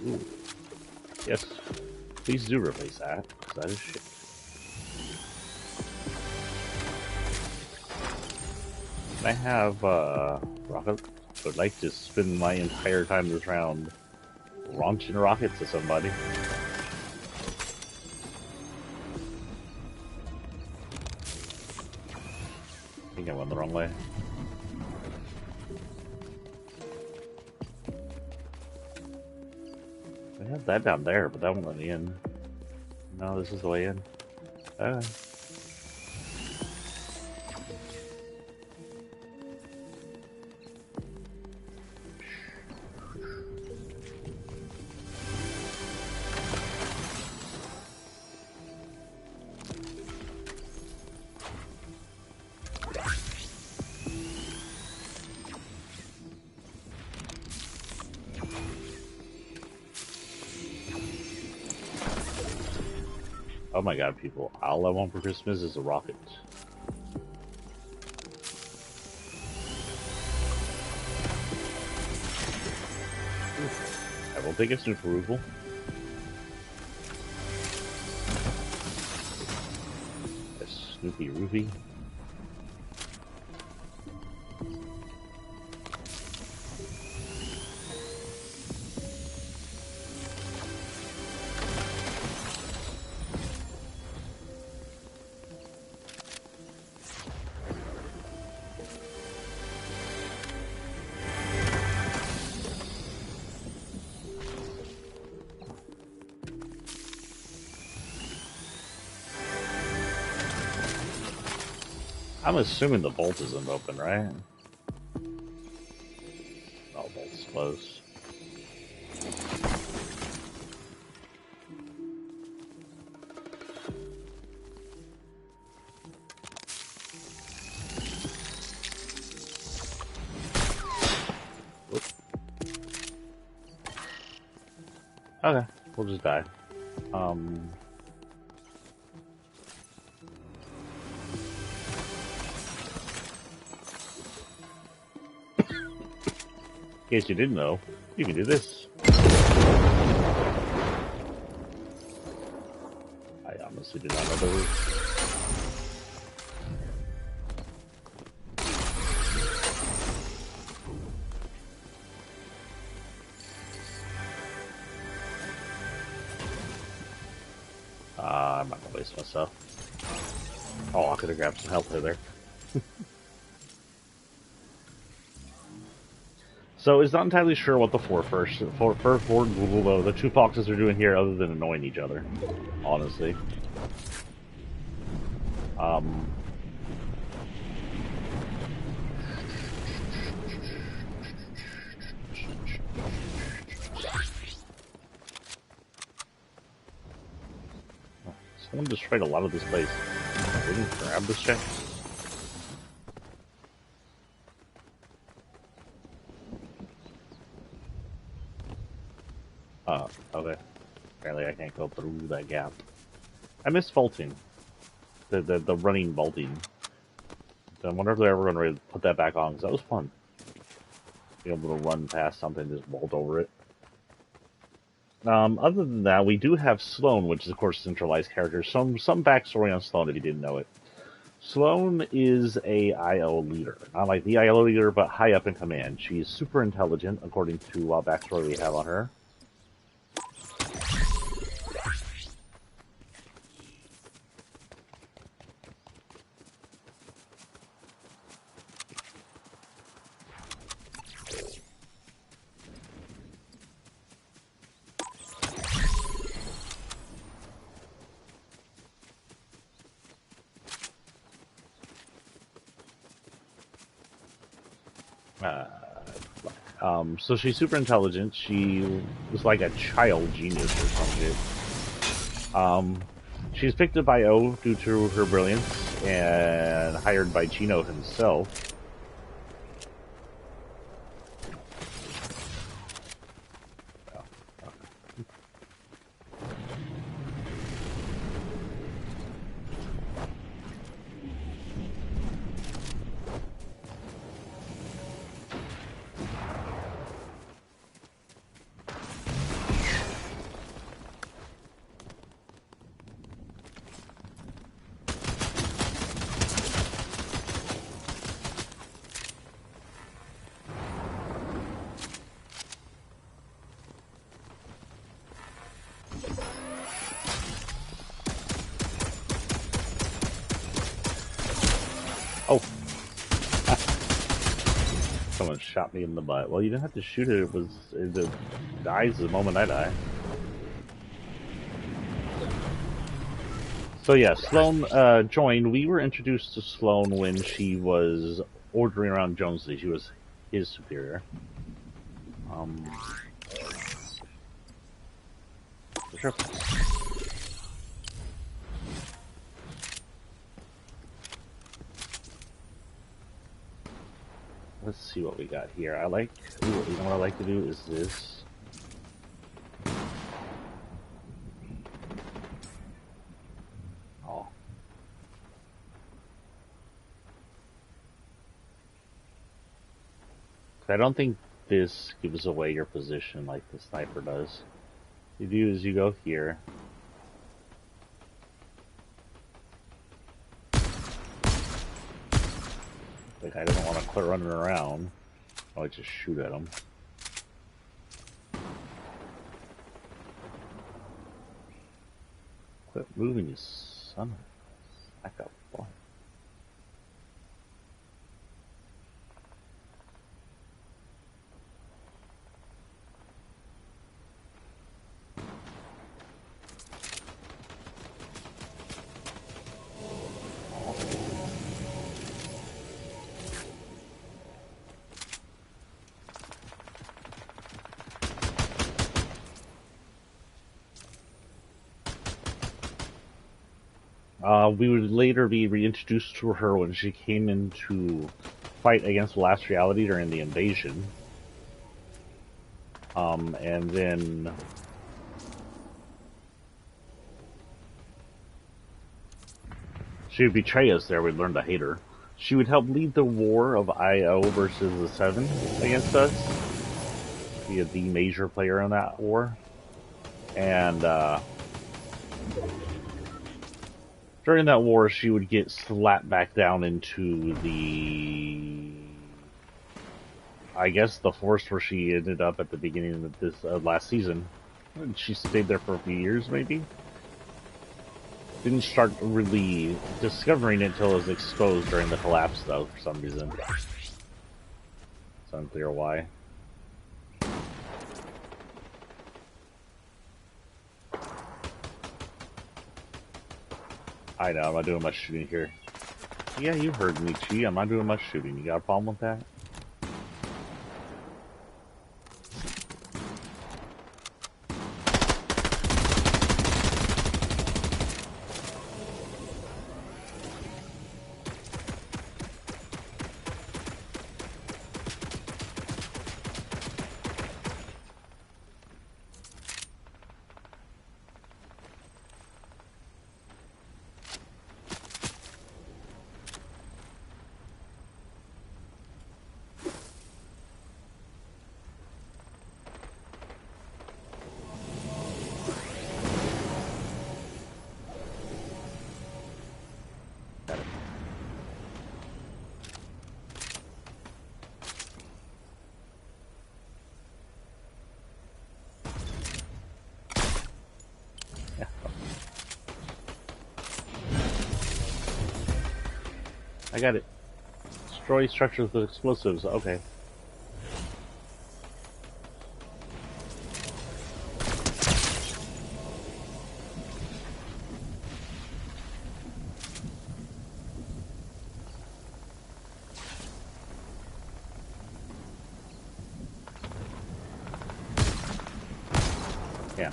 Ooh. Yes, please do replace that, because that is shit. I have, rocket. I would like to spend my entire time this round launching rockets to somebody. I think I went the wrong way. I have that down there, but that won't let me in. No, this is the way in. Okay. Oh my god, people. All I want for Christmas is a rocket. I will take a snoop approval. A Snoopy Roofy. I'm assuming the bolt isn't open, right? Oh, bolt's closed. Whoop. Okay, we'll just die. In case you didn't know, you can do this. I honestly did not know there was. stuff. Oh, I could have grabbed some health there. So it's not entirely sure what the the two foxes are doing here other than annoying each other, honestly. Someone destroyed a lot of this place. They didn't grab this check. Oh, okay. Apparently I can't go through that gap. I miss vaulting. The running vaulting. I wonder if they're ever going to put that back on, because that was fun. Being able to run past something and just vault over it. Other than that, we do have Sloan, which is, of course, centralized character. Some backstory on Sloan if you didn't know it. Sloan is a IO leader. Not like the IO leader, but high up in command. She's super intelligent, according to backstory we have on her. So she's super intelligent. She was like a child genius or some shit. She's picked up by O due to her brilliance and hired by Chino himself. Oh. Someone shot me in the butt. Well, you didn't have to shoot it. It dies the moment I die. So yeah, Sloan joined. We were introduced to Sloan when she was ordering around Jonesley. She was his superior. Sure. Let's see what we got here. You know what I like to do is this. Oh. I don't think this gives away your position like the sniper does. What you do is you go here. Like, I don't want to quit running around. I'll just shoot at him. Quit moving, you son of a sack of butt. We would later be reintroduced to her when she came in to fight against the Last Reality during the invasion. And then she would betray us there. We'd learn to hate her. She would help lead the war of IO versus the Seven against us. Be the major player in that war. And, during that war, she would get slapped back down into I guess the force where she ended up at the beginning of this last season. And she stayed there for a few years, maybe? Didn't start really discovering it until it was exposed during the collapse, though, for some reason. It's unclear why. I know, I'm not doing much shooting here. Yeah, you heard me, Chi. I'm not doing much shooting. You got a problem with that? I got it. Destroy structures with explosives. Okay. Yeah.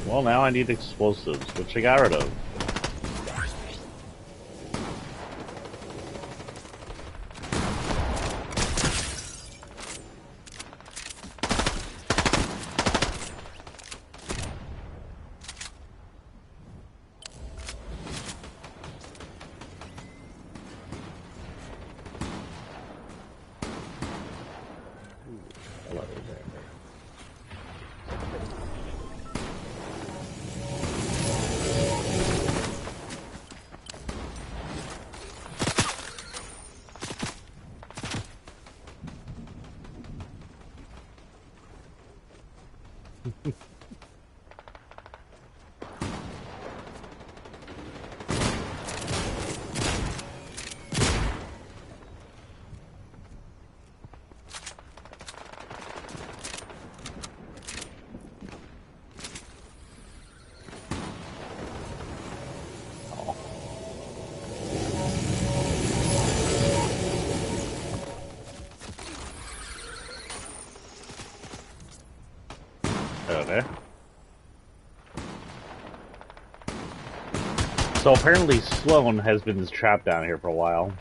Well, now I need explosives, which I got rid of. Okay. So apparently Sloan has been trapped down here for a while.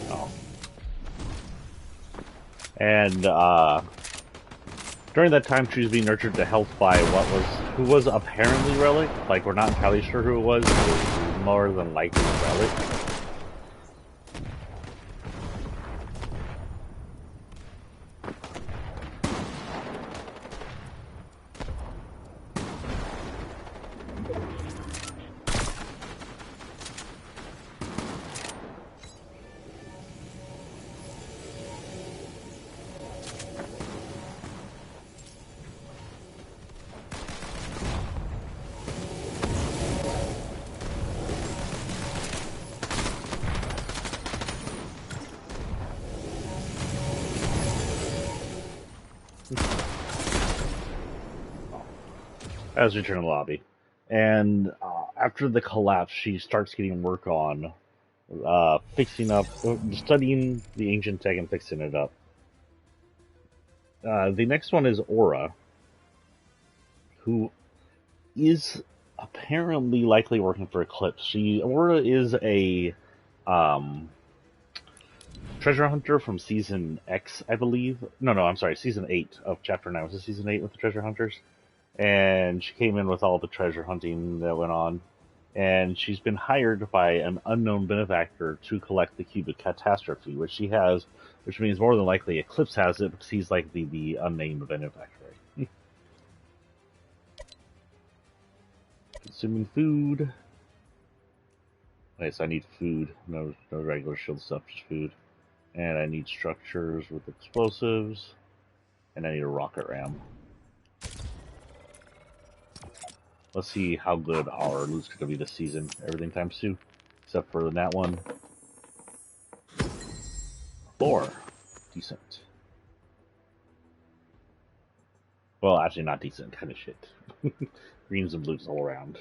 Oh. And during that time she was being nurtured to health by who was apparently Relic. Like, we're not entirely sure who it was. It was more than likely Relic. As we return to the lobby. And after the collapse, she starts getting work on fixing up, studying the ancient tech and fixing it up. The next one is Aura, who is apparently likely working for Eclipse. Aura is a treasure hunter from season X, I believe. No, I'm sorry, season 8 of chapter 9. Was it season 8 with the treasure hunters? And she came in with all the treasure hunting that went on. And she's been hired by an unknown benefactor to collect the cubic catastrophe, which she has, which means more than likely Eclipse has it because he's like the unnamed benefactor. consuming food. Okay, so I need food. No regular shield stuff, just food. And I need structures with explosives. And I need a rocket ram. Let's see how good our loot's going to be this season. Everything times 2. Except for that one. 4. Decent. Well, actually not decent. Kind of shit. Greens and blues all around.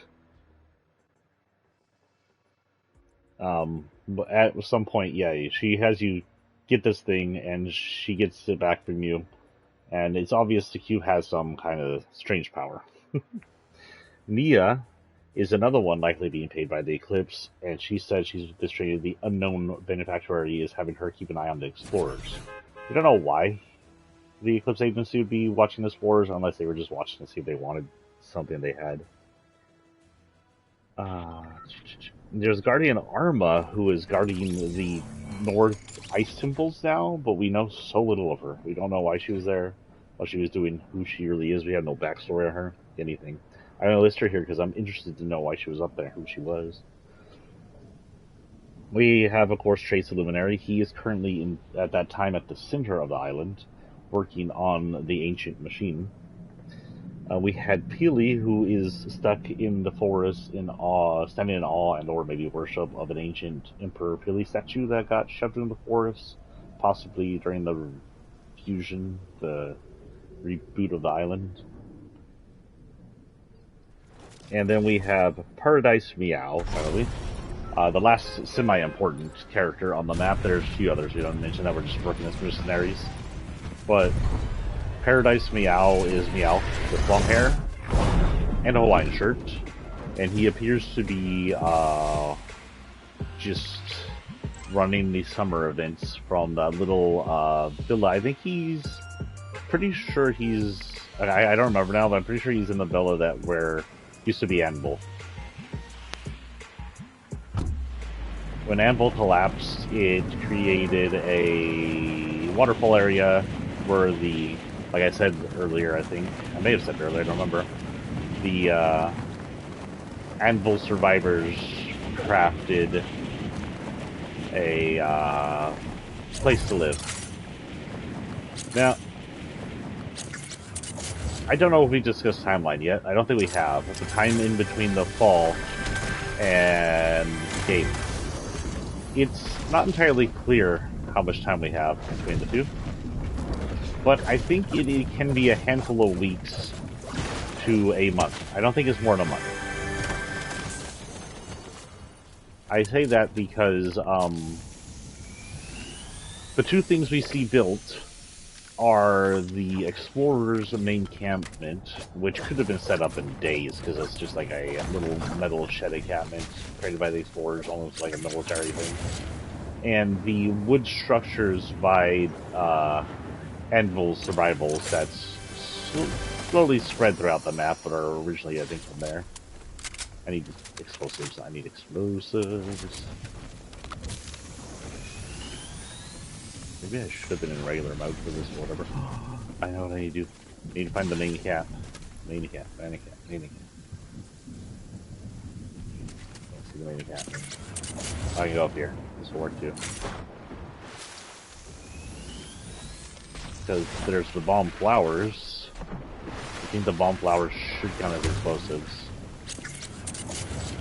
But at some point, yeah, she has you get this thing, and she gets it back from you. And it's obvious the Q has some kind of strange power. Nia is another one likely being paid by the Eclipse, and she said she's distributed the unknown benefactor is having her keep an eye on the explorers. We don't know why the Eclipse agency would be watching the explorers, unless they were just watching to see if they wanted something they had. There's Guardian Arma, who is guarding the North Ice Temples now, but we know so little of her. We don't know why she was there, what she was doing, who she really is. We have no backstory on her, anything. I'm going to list her here because I'm interested to know why she was up there, who she was. We have, of course, Trace the Luminary. He is currently, at that time, at the center of the island, working on the ancient machine. We had Peely, who is stuck in the forest in awe, standing in awe and or maybe worship of an ancient Emperor Peely statue that got shoved in the forest, possibly during the fusion, the reboot of the island. And then we have Paradise Meow, finally. The last semi-important character on the map. There's a few others we don't mention that we're just working as mercenaries. But Paradise Meow is Meow with long hair and a Hawaiian shirt. And he appears to be just running the summer events from that little villa. I think he's pretty sure he's... I don't remember now, but I'm pretty sure he's in the villa that where used to be Anvil. When Anvil collapsed, it created a waterfall area where the, like I said earlier, I think, I may have said earlier, I don't remember, the Anvil survivors crafted a place to live. Now, I don't know if we discussed timeline yet. I don't think we have. The time in between the fall and game. It's not entirely clear how much time we have between the two. But I think it can be a handful of weeks to a month. I don't think it's more than a month. I say that because the two things we see built are the explorers' main encampment, which could have been set up in days because it's just like a little metal shed encampment created by the explorers, almost like a military thing. And the wood structures by Anvil's survivals that's slowly spread throughout the map, but are originally, I think, from there. I need explosives. I need explosives. Maybe I should have been in regular mode for this or whatever. I know what I need to do. I need to find the main cat. Main cat. Main cat. Main cat. Let's see the main cat. I can go up here. This will work too. Because there's the bomb flowers. I think the bomb flowers should count as explosives.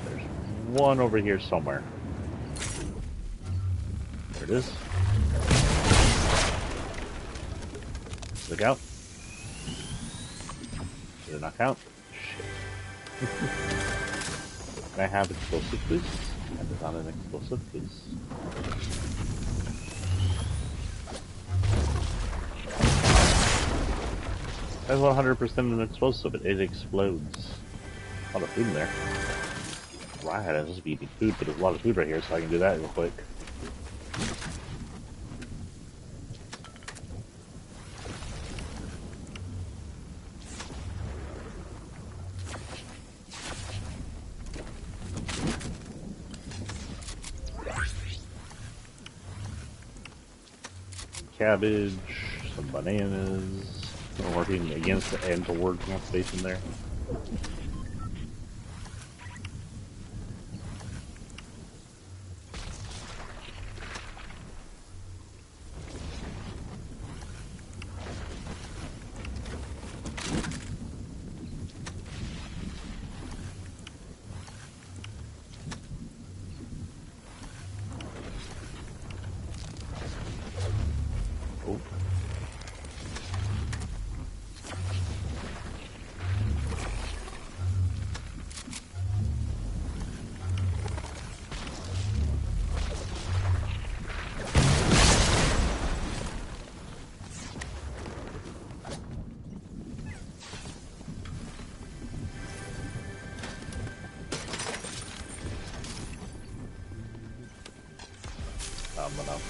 There's one over here somewhere. There it is. Look out. Did it not count? Shit. Can I have explosive, please? That is not an explosive, please. That's 100% an explosive, but it explodes. A lot of food in there. Right, I'm supposed to be eating food, but there's a lot of food right here, so I can do that real quick. Cabbage, some bananas. We're working against and towards enough space in there. phenomenon.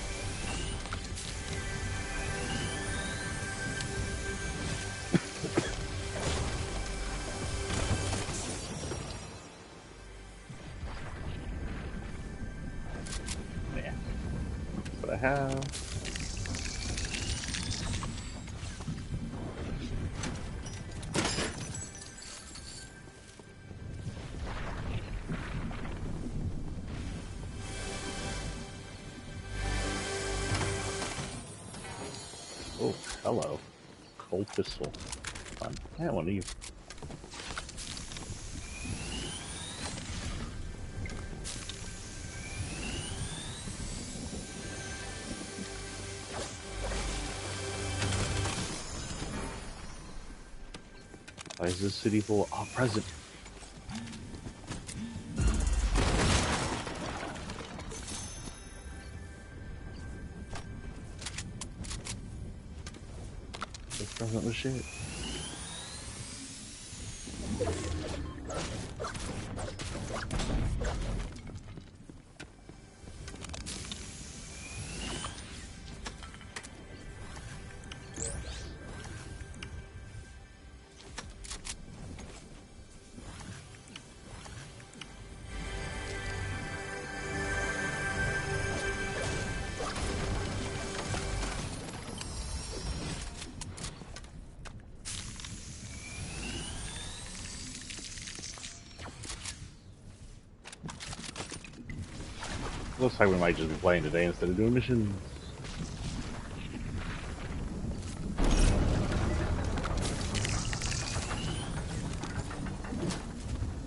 Yeah. That's what I have. Oh, hello. Cold pistol. Fun. Yeah, one of you. Why is this city full? Oh, present. This present was shit. Looks like we might just be playing today instead of doing missions.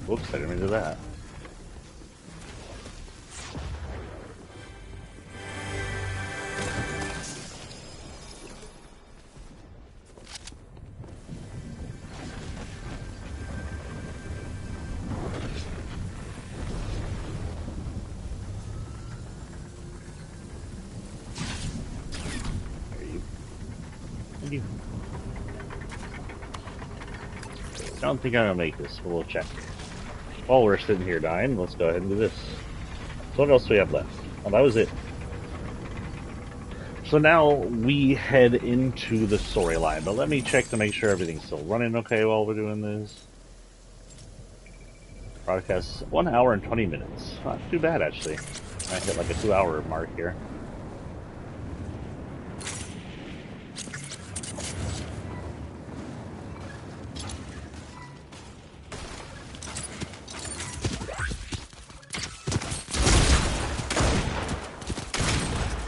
Whoops, I didn't mean to do that. Thank you. I don't think I'm gonna make this, but we'll check. While we're sitting here dying, let's go ahead and do this. So what else do we have left? Oh, that was it. So now we head into the storyline, but let me check to make sure everything's still running okay while we're doing this. Broadcast 1 hour and 20 minutes. Not too bad, actually. I hit like a 2-hour mark here.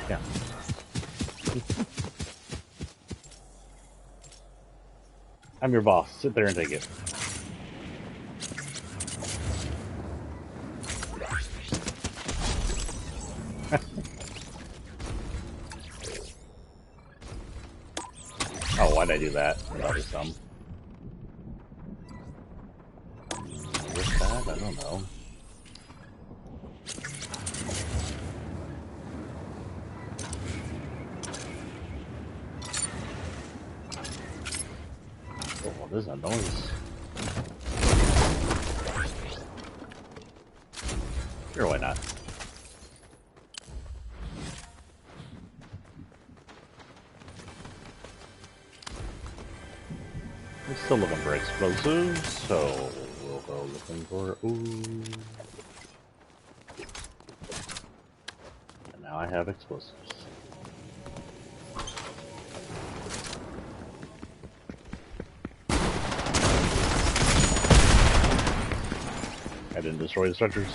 Yeah. I'm your boss. Sit there and take it. Oh, why'd I do that? Probably some. With that? I don't know. Oh, there's a noise. Sure, why not? I'm still looking for explosives, so we'll go looking for. Ooh. And now I have explosives. I didn't destroy the structures.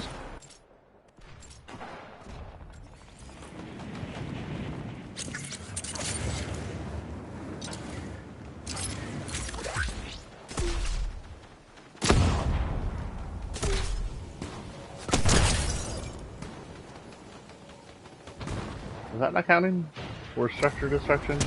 Is that not counting for structure destruction?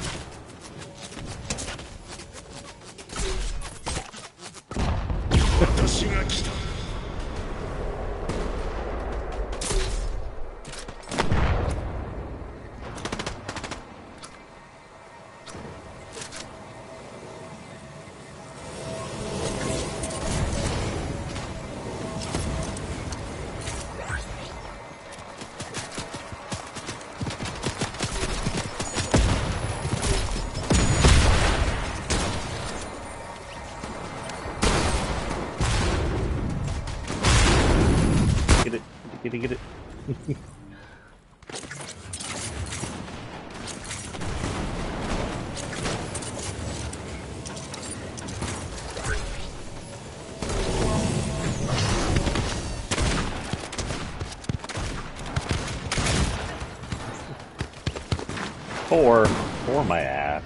For my ass.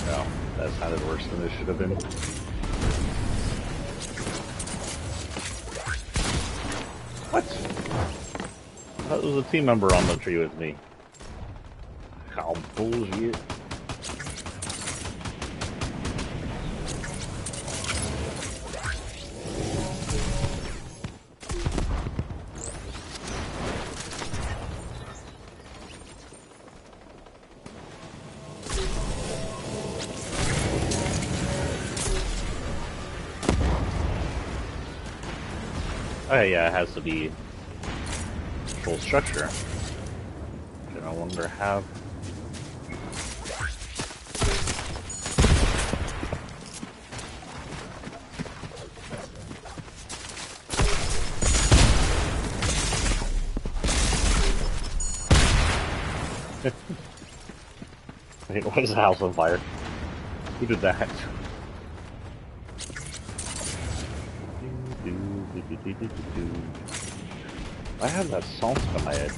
No, that sounded worse than it should have been. What? I thought there was a team member on the tree with me. How bullshit. Oh yeah, it has to be full structure. I no longer have. Wait, why is the house on fire? Who did that? I have that song in my head.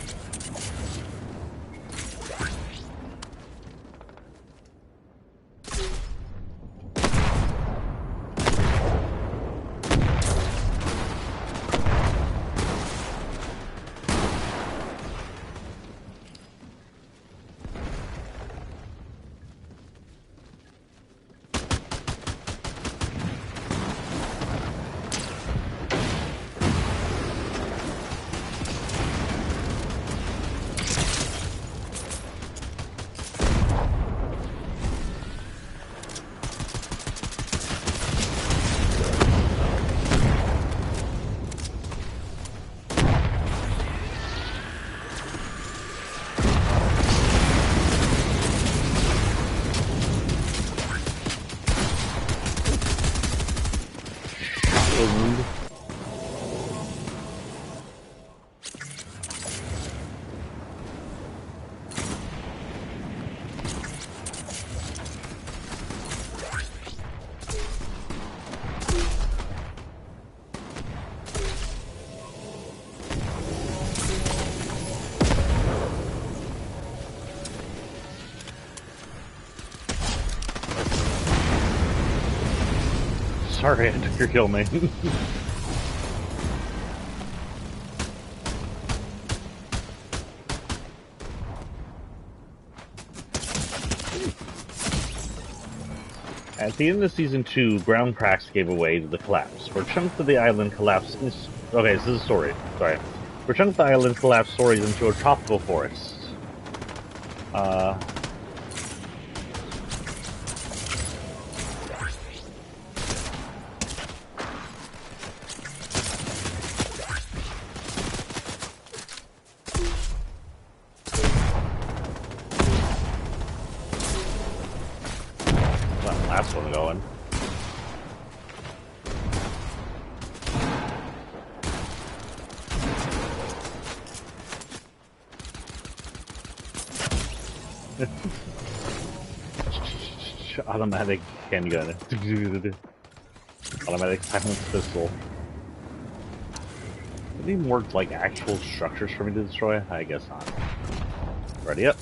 Sorry, I took your kill, man. At the end of Season 2, ground cracks gave way to the collapse, where chunks of the island collapsed. Okay, this is a story. Sorry. Where chunks of the island collapsed stories into a tropical forest. Last one going. Automatic handgun. Automatic silence pistol. Are these more like actual structures for me to destroy? I guess not. Ready up.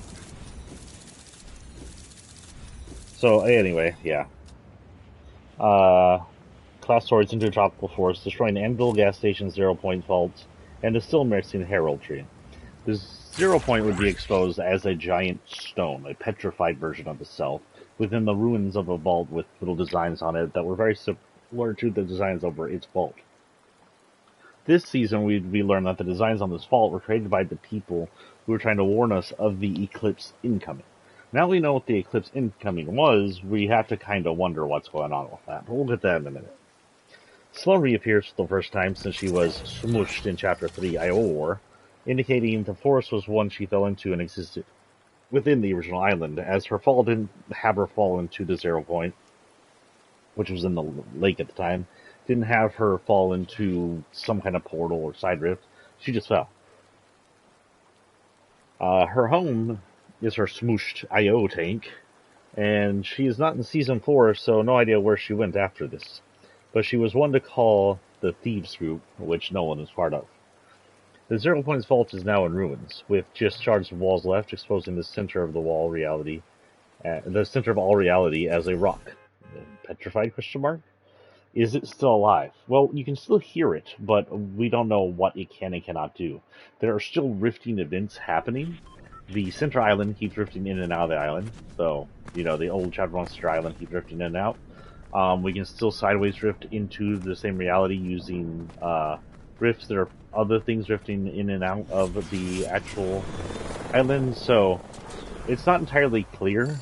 So anyway, yeah. Class swords into a tropical forest, destroying Anvil gas station 0 point vaults, and the still missing heraldry. The 0 point would be exposed as a giant stone, a petrified version of itself, within the ruins of a vault with little designs on it that were very similar to the designs over its vault. This season, we learned that the designs on this vault were created by the people who were trying to warn us of the Eclipse incoming. Now we know what the Eclipse incoming was, we have to kind of wonder what's going on with that, but we'll get that in a minute. Slow reappears for the first time since she was smooshed in Chapter 3, Ior, indicating the forest was one she fell into and existed within the original island, as her fall didn't have her fall into the 0 point, which was in the lake at the time, didn't have her fall into some kind of portal or side rift. She just fell. Her home is her smooshed IO tank, and she is not in Season 4, so no idea where she went after this. But she was one to call the Thieves Group, which no one is part of. The 0 Points Vault is now in ruins, with just shards of walls left, exposing the center of all reality as a rock. Petrified? Question mark? Is it still alive? Well, you can still hear it, but we don't know what it can and cannot do. There are still rifting events happening. The center island keeps drifting in and out of the island, so, the old Chapter Monster Island keeps drifting in and out. We can still sideways drift into the same reality using rifts. There are other things drifting in and out of the actual island, so it's not entirely clear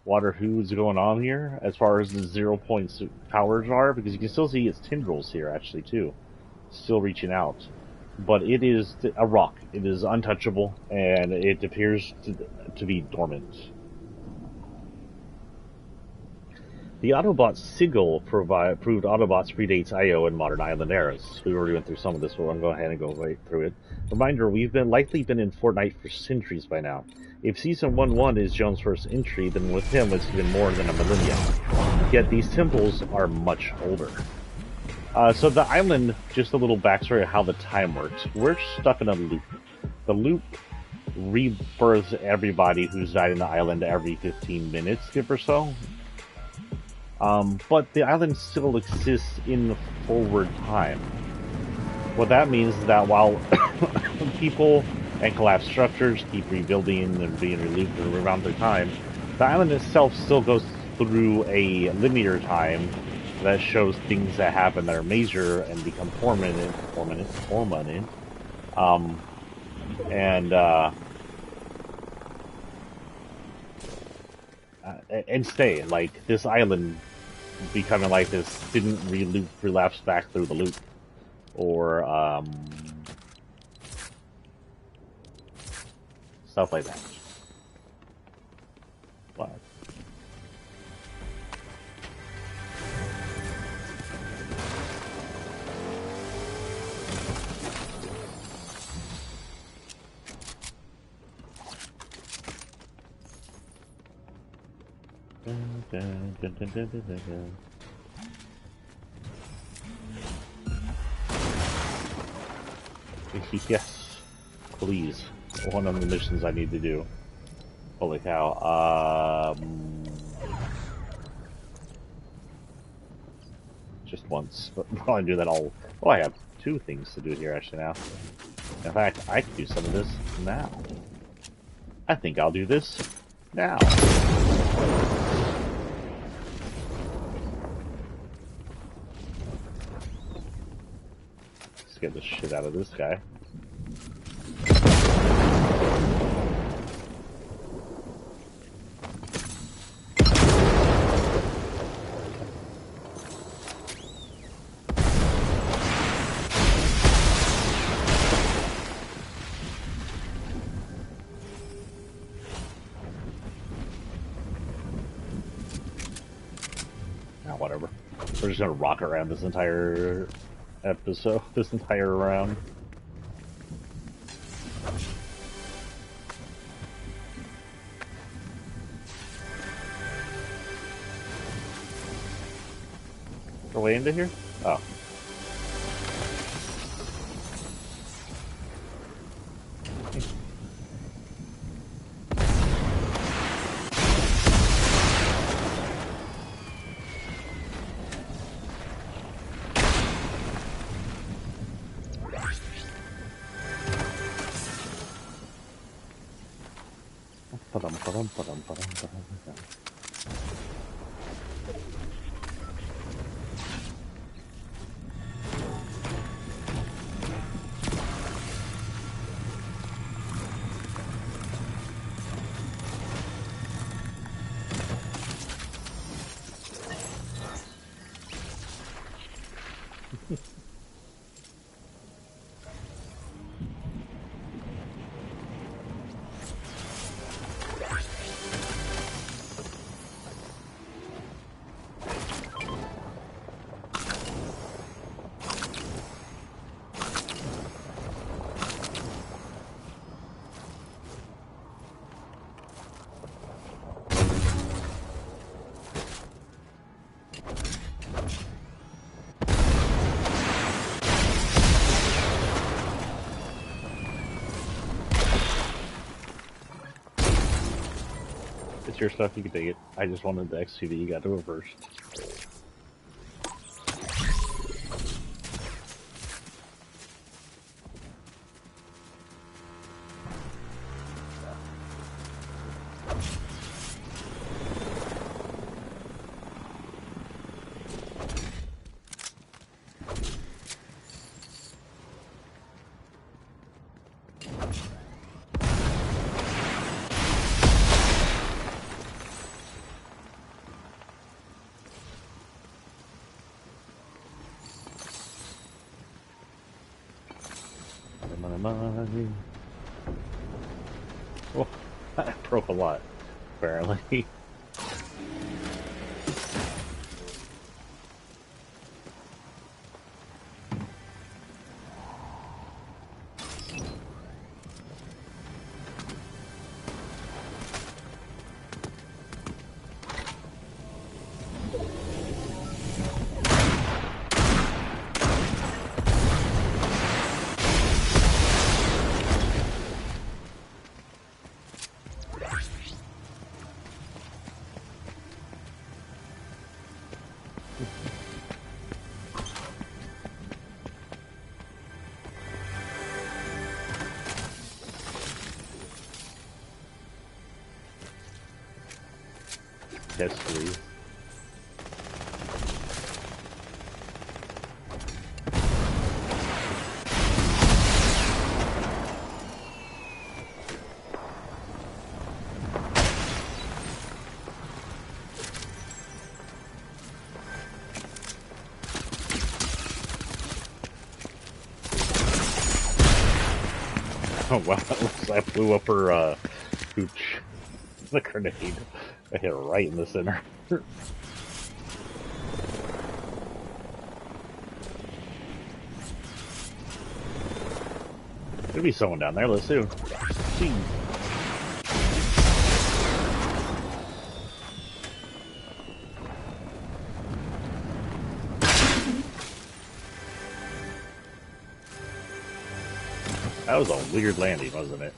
what or who's going on here as far as the 0 Points powers are, because you can still see its tendrils here actually too, still reaching out. But it is a rock. It is untouchable, and it appears to be dormant. The Autobot sigil proved Autobots predates IO and modern island eras. We already went through some of this, but I'm going to go ahead and go right through it. Reminder, we've likely been in Fortnite for centuries by now. If Season 1-1 is Jones' first entry, then with him it's been more than a millennium. Yet these temples are much older. So the island, just a little backstory of how the time works. We're stuck in a loop. The loop rebirths everybody who's died in the island every 15 minutes, give or so. But the island still exists in forward time. What that means is that while people and collapsed structures keep rebuilding and being relieved around their time, the island itself still goes through a linear time that shows things that happen that are major and become permanent, and stay. Like, this island becoming like this didn't relapse back through the loop, or stuff like that. What? Yes, please. One of the missions I need to do. Holy cow. Just once, but while I do that, Oh, I have two things to do here actually now. In fact, I can do some of this now. I think I'll do this now. Let's get the shit out of this guy. Whatever. We're just gonna rock around this entire episode, this entire round. We're way into here? Oh. It's your stuff, you can take it. I just wanted to execute it, you got to it first. Money. Oh, I broke a lot, apparently. Yes, please. Oh wow, that blew up her hooch. The grenade. I hit it right in the center. There'll be someone down there, let's see. That was a weird landing, wasn't it?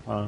Huh.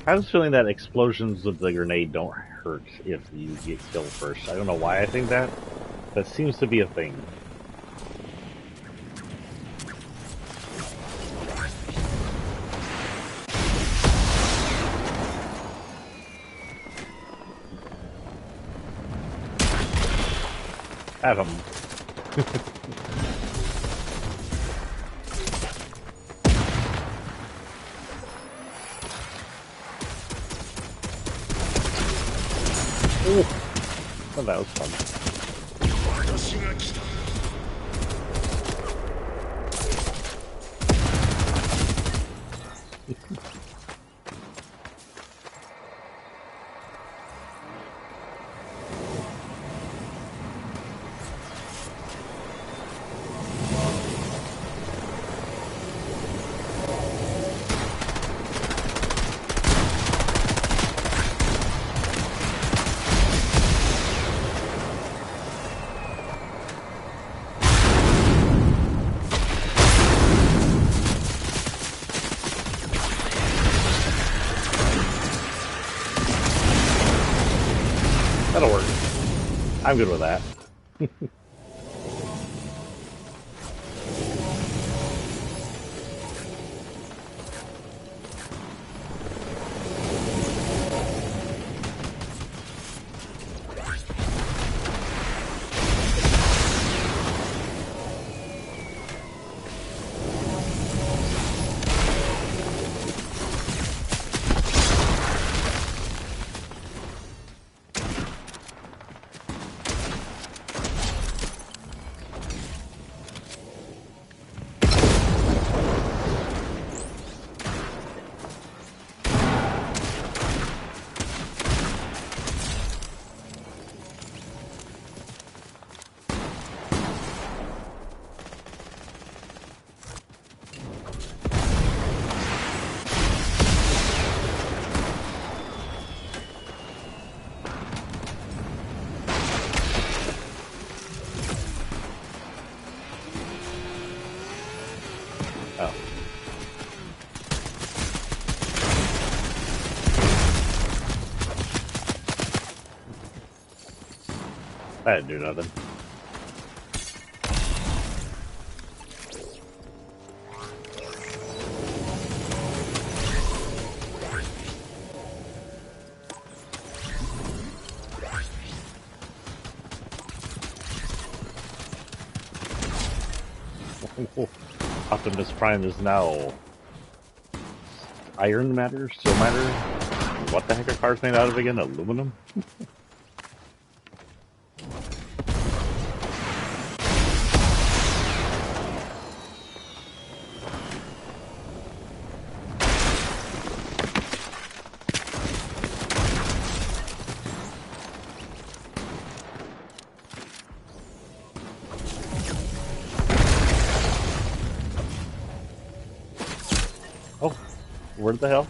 I was feeling that explosions with the grenade don't hurt if you get killed first. I don't know why I think that. That seems to be a thing. Have him. Ooh. Oh, that was fun. I'm good with that. Oh. That didn't do nothing. Optimus Prime is now iron matter, steel matter. What the heck are cars made out of again? Aluminum? Oh, where the hell?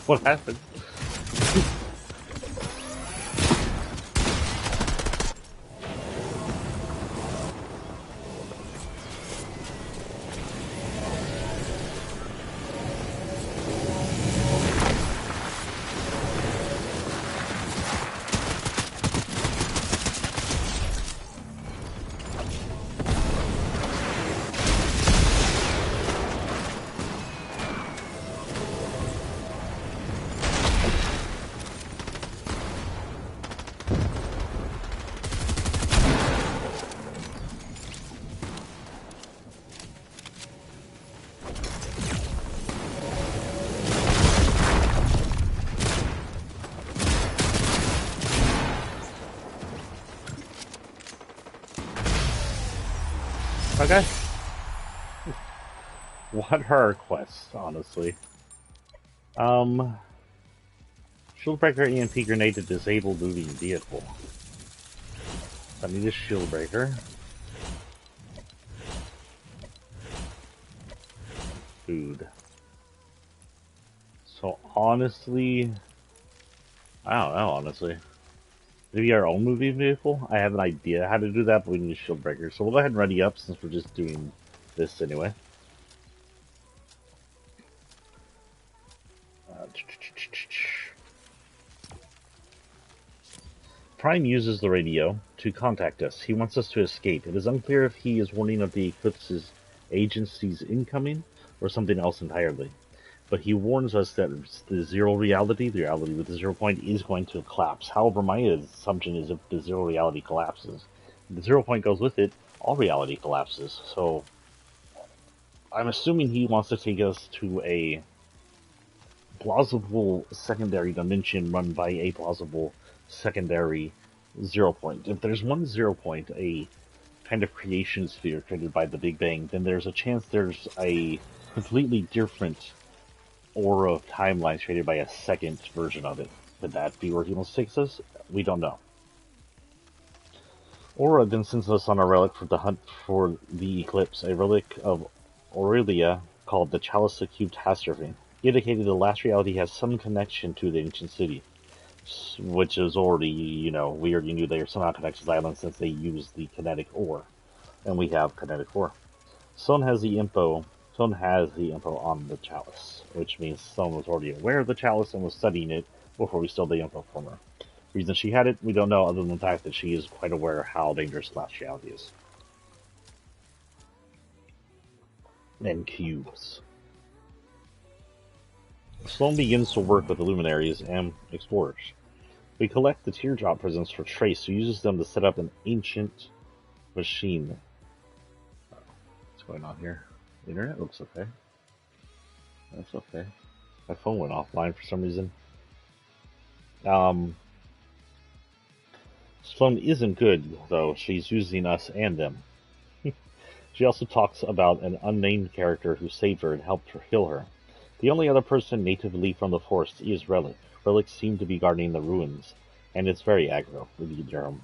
What happened? Okay. What are our quests, honestly? Shieldbreaker EMP grenade to disable moving vehicle. I need a shieldbreaker. Food. So honestly, I don't know, honestly. Maybe our own moving vehicle? I have an idea how to do that, but we need a shieldbreaker. So we'll go ahead and ready up since we're just doing this anyway. Prime uses the radio to contact us. He wants us to escape. It is unclear if he is warning of the Eclipse's agency's incoming or something else entirely. But he warns us that the zero reality, the reality with the 0 point, is going to collapse. However, my assumption is if the zero reality collapses, the 0 point goes with it, all reality collapses. So I'm assuming he wants to take us to a plausible secondary dimension run by a plausible secondary 0 point. If there's one 0 point, a kind of creation sphere created by the Big Bang, then there's a chance there's a completely different aura of timeline created by a second version of it. Could that be where he wants to take us? We don't know. Aura then sends us on a relic for the hunt for the Eclipse, a relic of Aurelia called the Chalice of Catastrophe, indicating the last reality has some connection to the ancient city, which is already, we already knew they were somehow connected to the island since they use the kinetic ore, and we have kinetic ore. Sloan has the info. Sloan has the info on the Chalice, which means Sloan was already aware of the Chalice and was studying it before we stole the info from her. The reason she had it, we don't know, other than the fact that she is quite aware how dangerous last reality is. And cubes. Sloan begins to work with the luminaries and explorers. We collect the teardrop prisms for Trace, who uses them to set up an ancient machine. What's going on here? The internet looks okay. That's okay. My phone went offline for some reason. Sloan isn't good, though. She's using us and them. She also talks about an unnamed character who saved her and helped her heal her. The only other person natively from the forest is Relic. Relic seemed to be guarding the ruins, and it's very aggro with the Durham.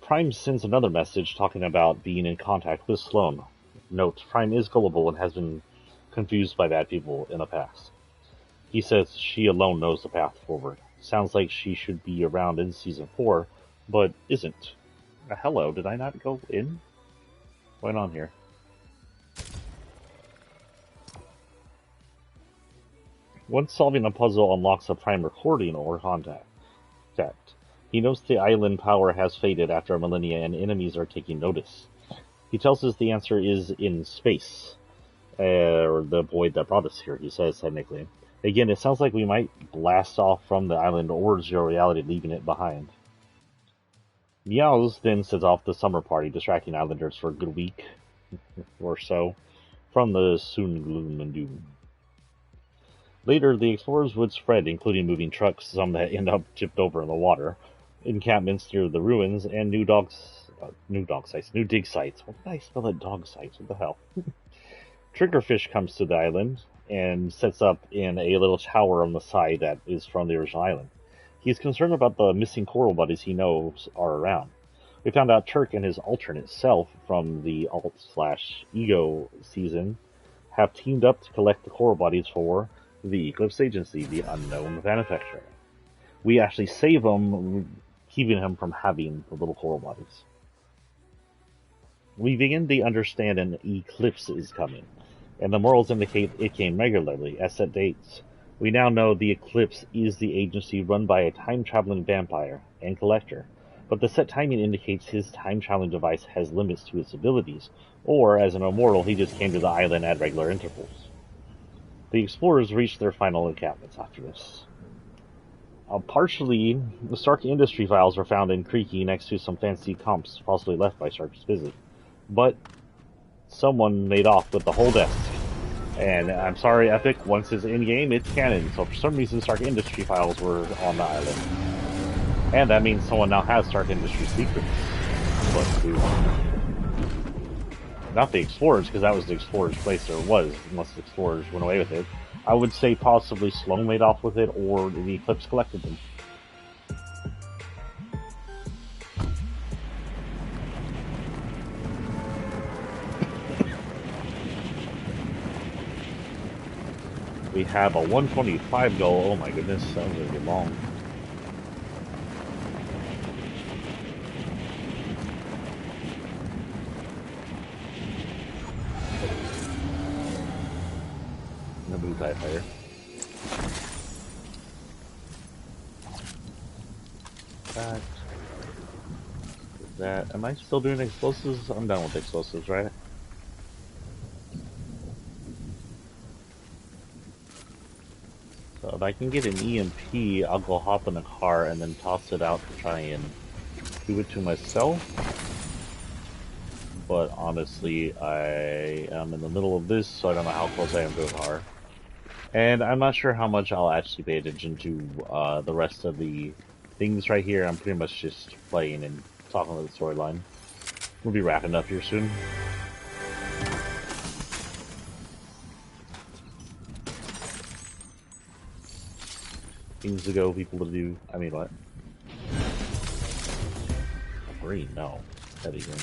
Prime sends another message talking about being in contact with Sloan. Note, Prime is gullible and has been confused by bad people in the past. He says she alone knows the path forward. Sounds like she should be around in Season 4, but isn't. Hello, did I not go in? What's going on here? Once solving a puzzle unlocks a Prime recording or contact. He knows the island power has faded after a millennia and enemies are taking notice. He tells us the answer is in space. Or the void that brought us here, he says technically. Again, it sounds like we might blast off from the island or zero reality, leaving it behind. Meows then sets off the summer party, distracting islanders for a good week or so from the soon gloom and doom. Later, the explorers would spread, including moving trucks, some that end up tipped over in the water, encampments near the ruins, and new dig sites. What did I spell it? Dog sites? What the hell? Triggerfish comes to the island and sets up in a little tower on the side that is from the original island. He's concerned about the missing coral buddies he knows are around. We found out Turk and his alternate self from the alt/ego season have teamed up to collect the coral bodies for the Eclipse Agency, the unknown manufacturer. We actually save him, keeping him from having the little coral bodies. We begin to understand an eclipse is coming, and the morals indicate it came regularly, at set dates. We now know the Eclipse is the agency run by a time-traveling vampire and collector, but the set timing indicates his time-traveling device has limits to its abilities, or, as an immortal, he just came to the island at regular intervals. The explorers reached their final encampments after this. Partially, the Stark Industry files were found in Creaky next to some fancy comps, possibly left by Stark's Busy. But someone made off with the whole desk. And I'm sorry, Epic, once it's in-game, it's canon. So for some reason, Stark Industry files were on the island. And that means someone now has Stark Industry secrets. Not the Explorers, because that was the Explorers' place, or it was, unless the Explorers went away with it. I would say possibly Sloan made off with it, or the Eclipse collected them. We have a 125 goal. Oh my goodness, that was going to be long. No blue TIE Fighter. That. Am I still doing explosives? I'm done with explosives, right? So if I can get an EMP, I'll go hop in the car and then toss it out to try and do it to myself. But honestly, I am in the middle of this, so I don't know how close I am to a car. And I'm not sure how much I'll actually pay attention to the rest of the things right here. I'm pretty much just playing and talking about the storyline. We'll be wrapping up here soon. Things to go, people to do. I mean, what? Green, no. Heavy green.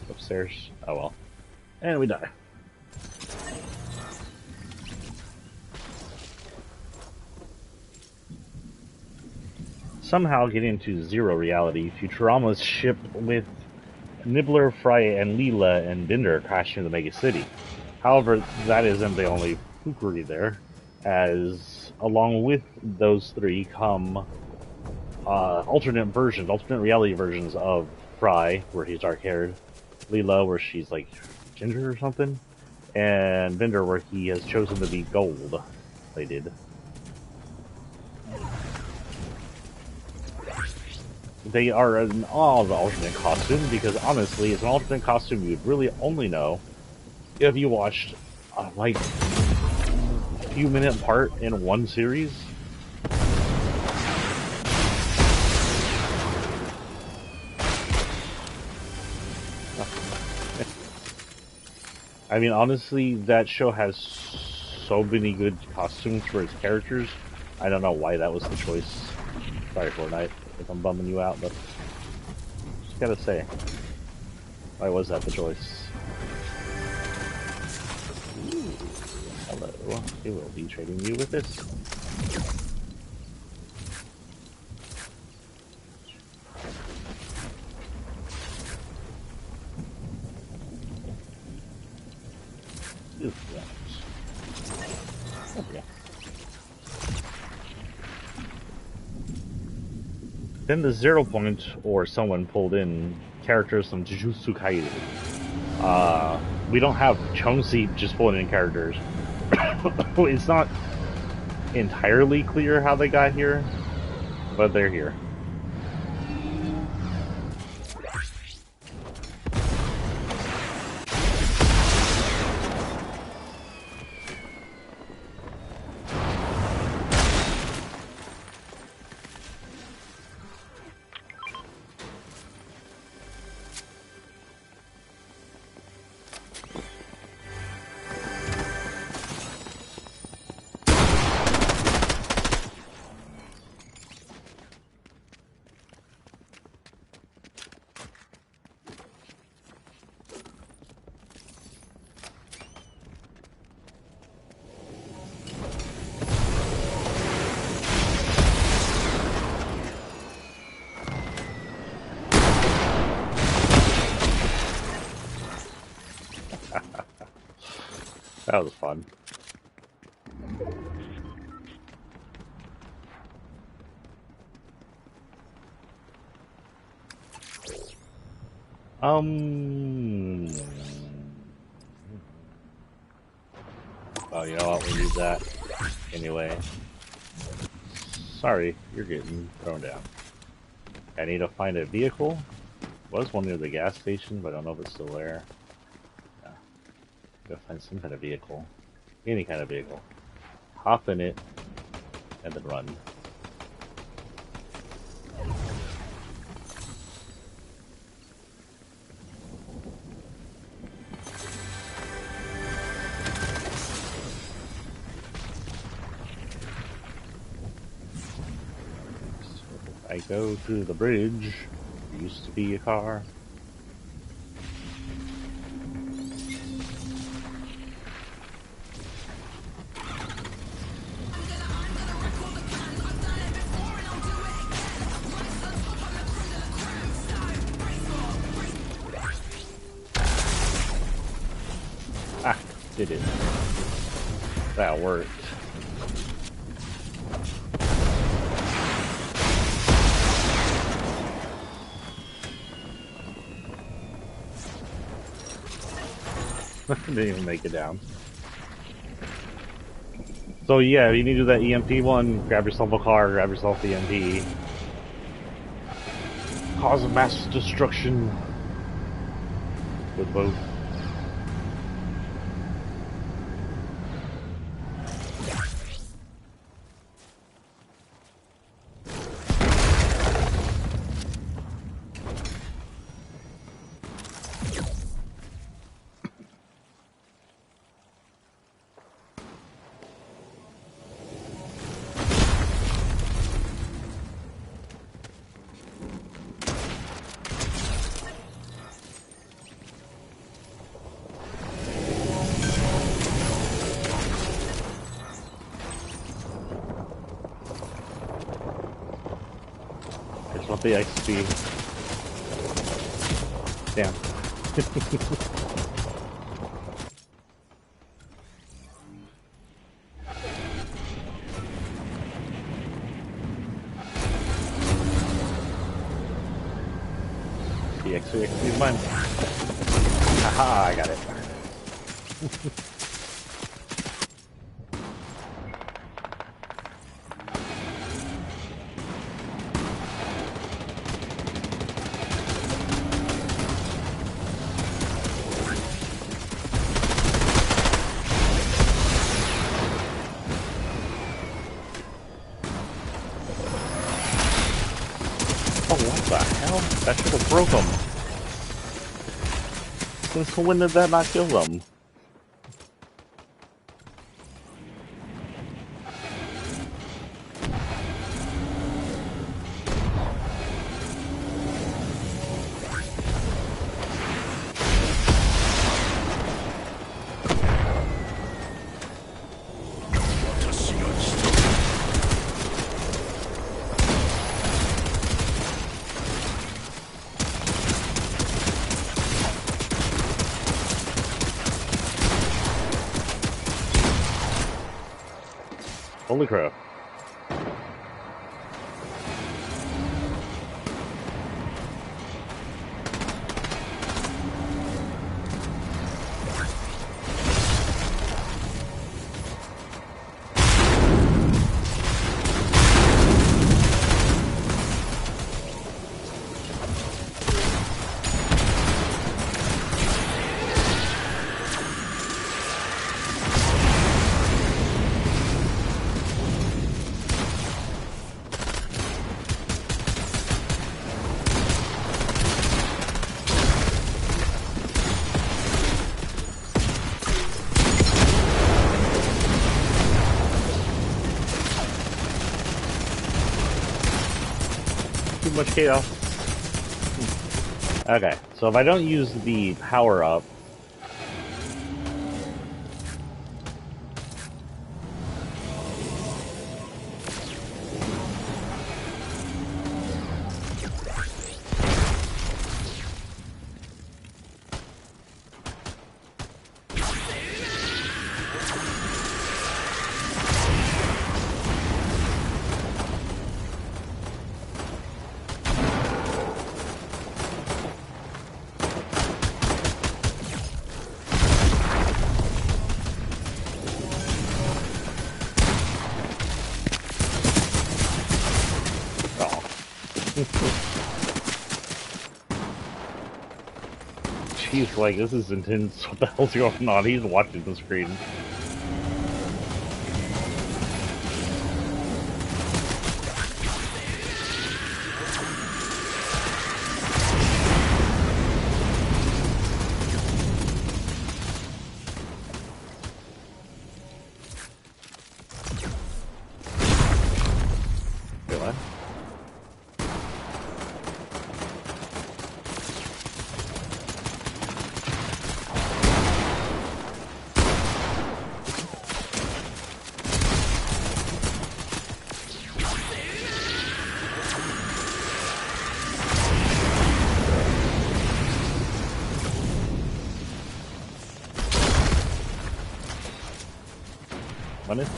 Upstairs. Oh well. And we die. Somehow getting to zero reality, Futurama's ship with Nibbler, Fry, and Leela and Bender crash into the mega city. However, that isn't the only fookery there, as along with those three come alternate reality versions of Fry, where he's dark-haired, Leela, where she's like ginger or something, and Bender, where he has chosen to be gold-plated. They are an alternate costume, because honestly, it's an alternate costume you'd really only know if you watched like a few minute part in one series. I mean, honestly, that show has so many good costumes for its characters. I don't know why that was the choice. Sorry, Fortnite, if I'm bumming you out, but just gotta say, why was that the choice? Ooh, hello. We will be trading you with this. Ooh, yeah. Oh, yeah. Then the 0 point, or someone pulled in characters from Jujutsu Kaisen. We don't have Chonsi just pulling in characters. It's not entirely clear how they got here, but they're here. That was fun. Oh, you know what? We'll use that anyway. Sorry, you're getting thrown down. I need to find a vehicle. Was one near the gas station, but I don't know if it's still there. Yeah. Gotta find some kind of vehicle. Any kind of vehicle. Hop in it, and then run. I go to the bridge. There used to be a car. Ah, did it. That worked. Didn't even make it down. So yeah, you need to do that EMP one. Grab yourself a car. Grab yourself the EMP. Cause of mass destruction with both. Just want the XP. Damn. The XP is mine. Haha, I got it. Oh, what the hell? That should have broke them. Since when did that not kill them? Holy crap. Too much chaos. Okay, so if I don't use the power up, jeez, like, this is intense. What the hell's going on? He's watching the screen. Wait, what? What is it?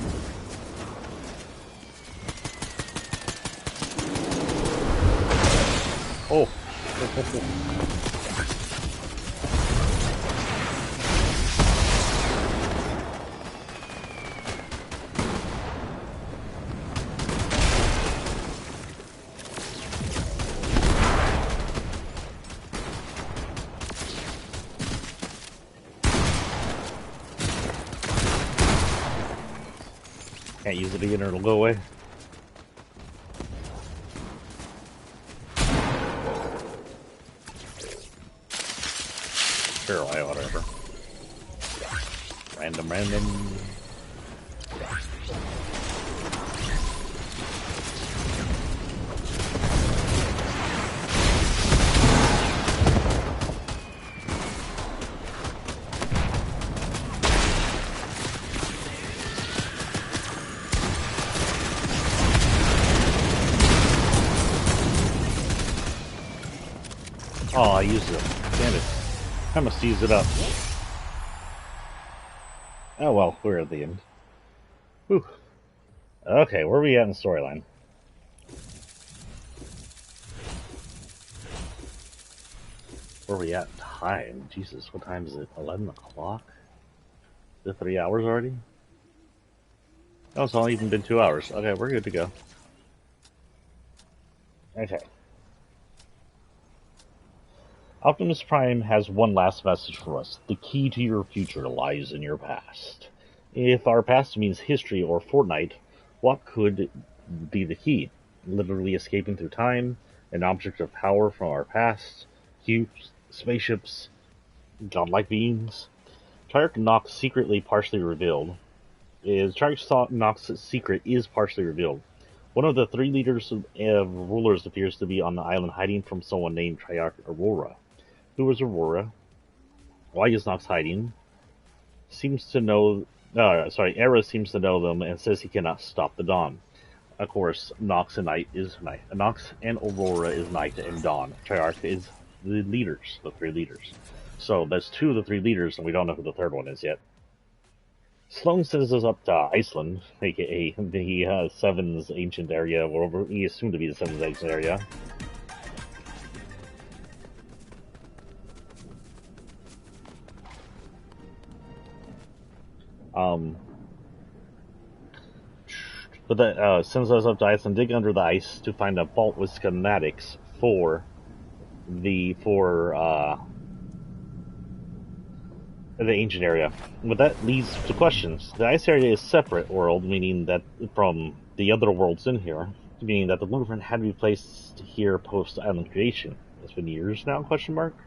Oh. Can't use it again or it'll go away. Sure, whatever. Random. Oh, I used it. Damn it. I must use it up. Oh well, we're at the end. Whew. Okay, where are we at in the storyline? Where are we at in time? Jesus, what time is it? 11 o'clock? Is it 3 hours already? Oh, it's only even been 2 hours. Okay, we're good to go. Okay. Optimus Prime has one last message for us. The key to your future lies in your past. If our past means history or Fortnite, what could be the key? Literally escaping through time, an object of power from our past, cubes, spaceships, godlike beings. Triarch Nox secretly partially revealed. Triarch Nox's secret is partially revealed. One of the three leaders of rulers appears to be on the island hiding from someone named Triarch Aurora. Who is Aurora? Why is Nox hiding? Era seems to know them and says he cannot stop the dawn. Of course, Nox and Aurora is night and dawn. Triarch is the three leaders. So there's two of the three leaders, and we don't know who the third one is yet. Sloan sends us up to Iceland, aka the Seven's ancient area, wherever he assumed to be the Seven's ancient area. But that sends us up to ice and dig under the ice to find a vault with schematics for the ancient area. But that leads to questions. The ice area is separate world, meaning that from the other worlds in here, meaning that the blueprint had to be placed here post island creation. It's been years now? Question mark.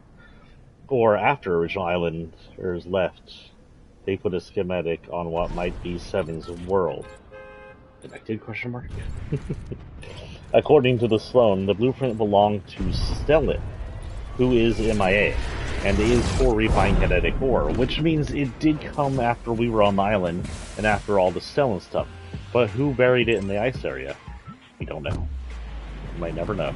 Or after original islanders left, they put a schematic on what might be Seven's world. Connected? Question mark. According to the Sloan, the blueprint belonged to Stellan, who is MIA, and is for refined kinetic ore, which means it did come after we were on the island and after all the Stellan stuff. But who buried it in the ice area? We don't know. We might never know.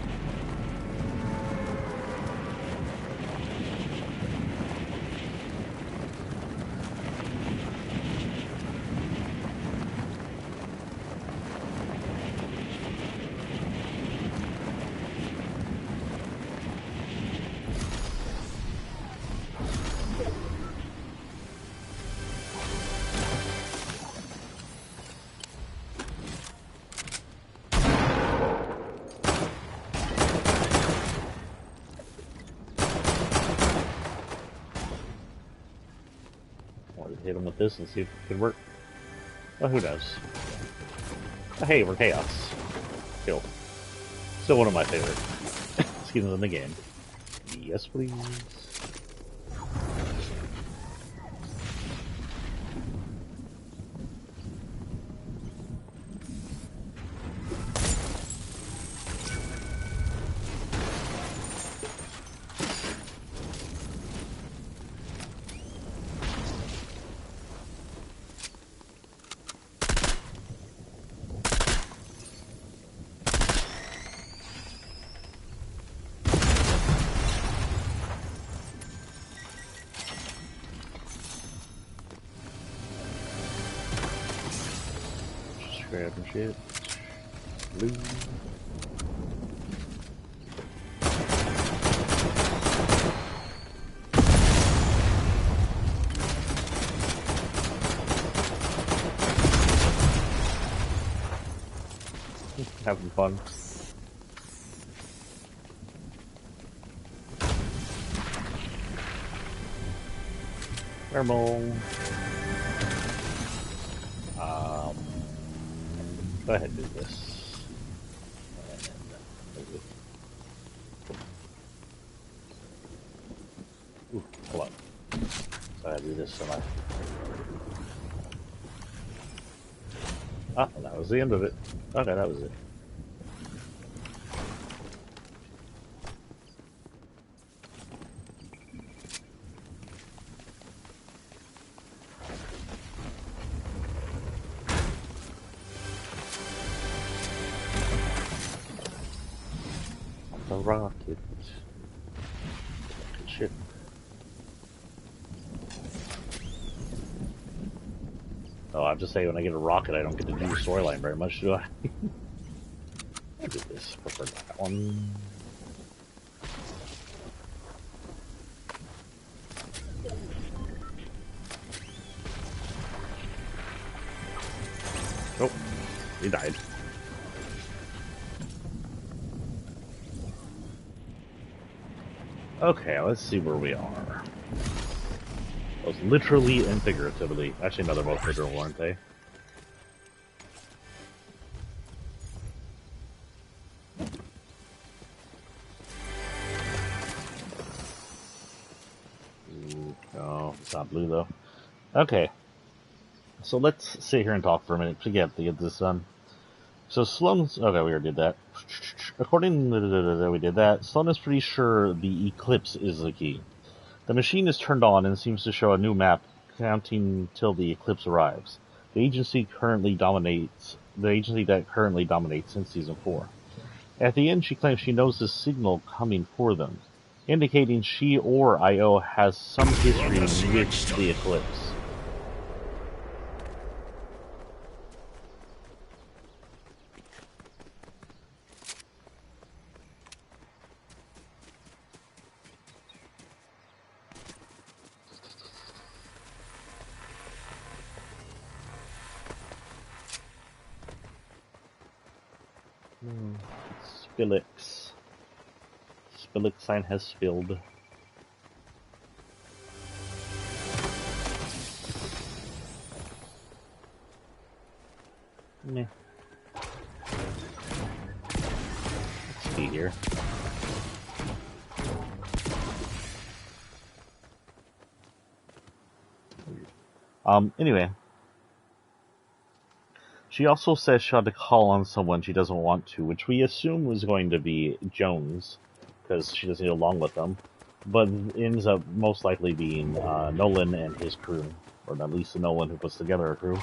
Hit him with this and see if it can work. Well, who knows? Oh, hey, we're Chaos. Cool. Still one of my favorite skins in the game. Yes, please. Grab and shit. Blue. Having fun. Thermal. Go ahead and do this. Ooh, hold on. So I do this so much. Ah, that was the end of it. Okay, that was it. The rocket. Shit. Oh, I'm just saying when I get a rocket, I don't get to do the storyline very much, do I? I'll do this. Prefer that one. Oh, he died. Okay, let's see where we are. Both literally and figuratively. Actually, no, they're both literal, aren't they? Ooh, no, it's not blue though. Okay, so let's sit here and talk for a minute to get this done. So Sloan's... Okay, we already did that. According to we did that, Sloan is pretty sure the Eclipse is the key. The machine is turned on and seems to show a new map counting till the Eclipse arrives. The agency that currently dominates in Season 4. At the end, she claims she knows the signal coming for them, indicating she or IO has some history with the Eclipse. Spillix. Spillix sign has spilled. Meh. Let's see here. Anyway. She also says she had to call on someone she doesn't want to, which we assume was going to be Jones, because she doesn't get along with them, but ends up most likely being Nolan and his crew, or at least the Nolan who puts together a crew.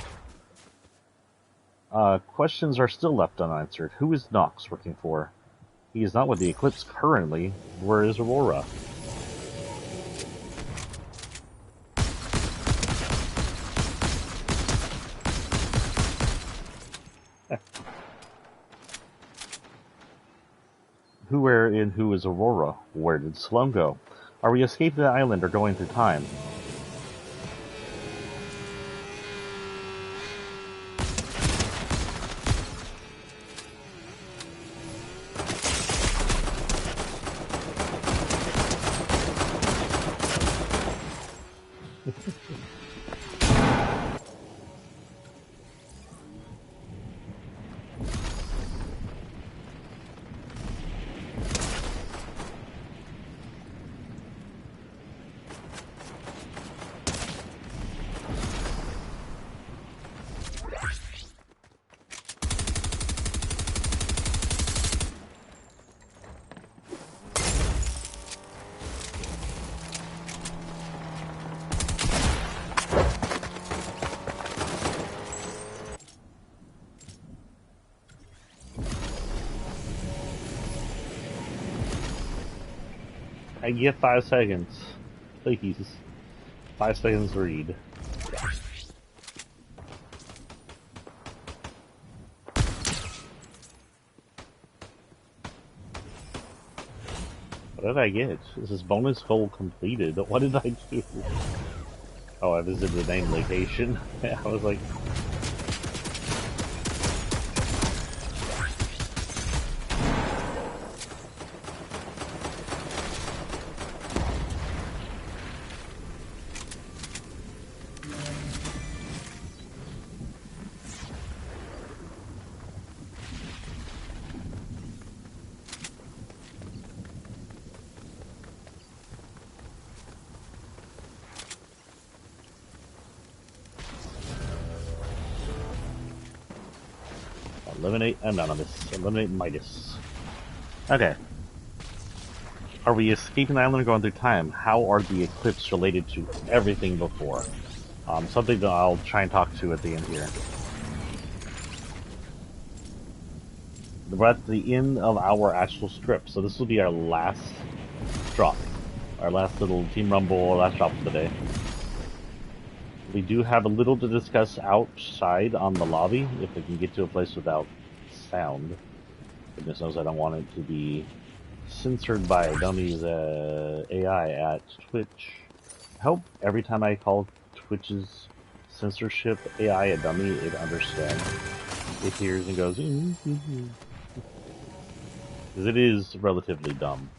Questions are still left unanswered. Who is Nox working for? He is not with the Eclipse currently. Where is Aurora? Who is Aurora? Where did Sloan go? Are we escaping the island or going through time? I get 5 seconds. Please. 5 seconds to read. What did I get? This is bonus goal completed. What did I do? Oh, I visited the named location. I was like... Eliminate Anonymous. Eliminate Midas. Okay. Are we escaping the island or going through time? How are the Eclipse related to everything before? Something that I'll try and talk to at the end here. We're at the end of our actual strip, so this will be our last drop. Our last little Team Rumble, last drop for the day. We do have a little to discuss outside on the lobby, if we can get to a place without sound. Goodness knows I don't want it to be censored by Dummies AI at Twitch. I hope every time I call Twitch's censorship AI a dummy, it understands. It hears and goes, because it is relatively dumb.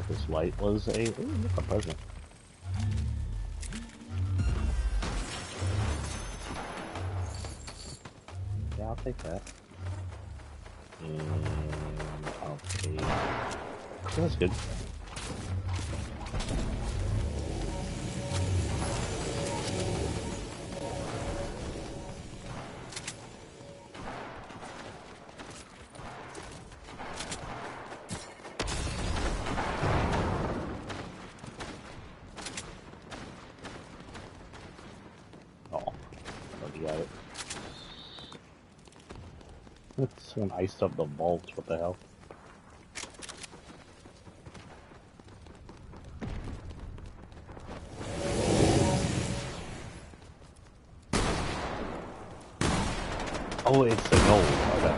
This light was a... Ooh, look, a present. Yeah, I'll take that. And I'll take... Oh, that's good. Someone iced up the vault, what the hell? Oh, it's the gold. Okay.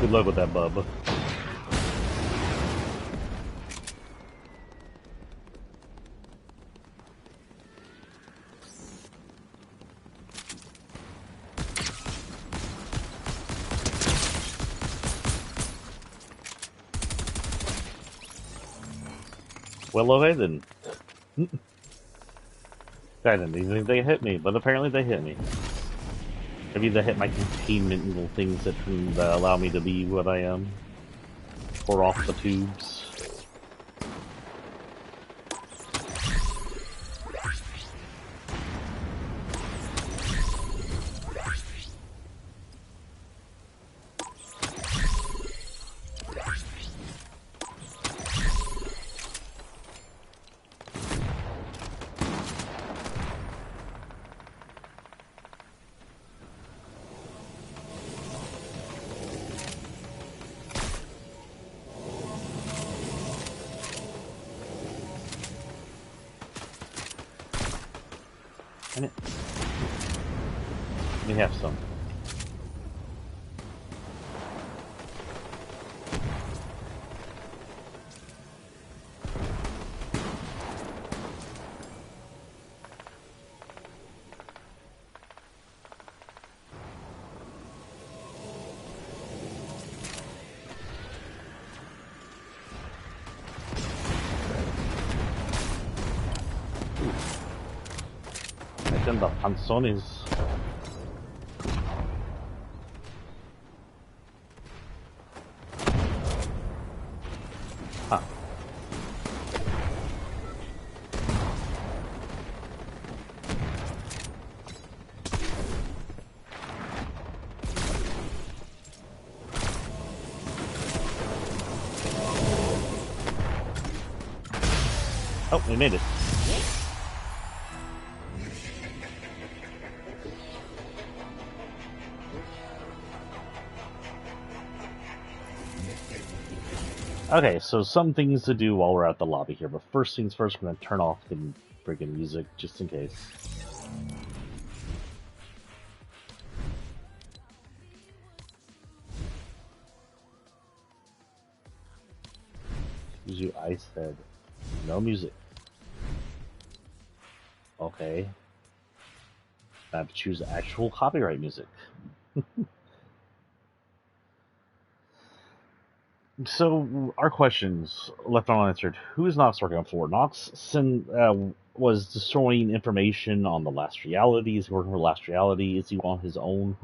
Good luck with that, bub. Well, okay then. I didn't even think they hit me, but apparently they hit me. Maybe they hit my containment little things that allow me to be what I am. Pour off the tubes. Let me have some. And the panzones. Huh. Oh, we made it. Okay, so some things to do while we're at the lobby here, but first things first, I'm gonna turn off the freaking music just in case. Excuse you, I said no music. Okay. I have to choose actual copyright music. So, our questions left unanswered. Who is Nox working for? Nox was destroying information on the last reality. Is he working for last reality? Is he on his own?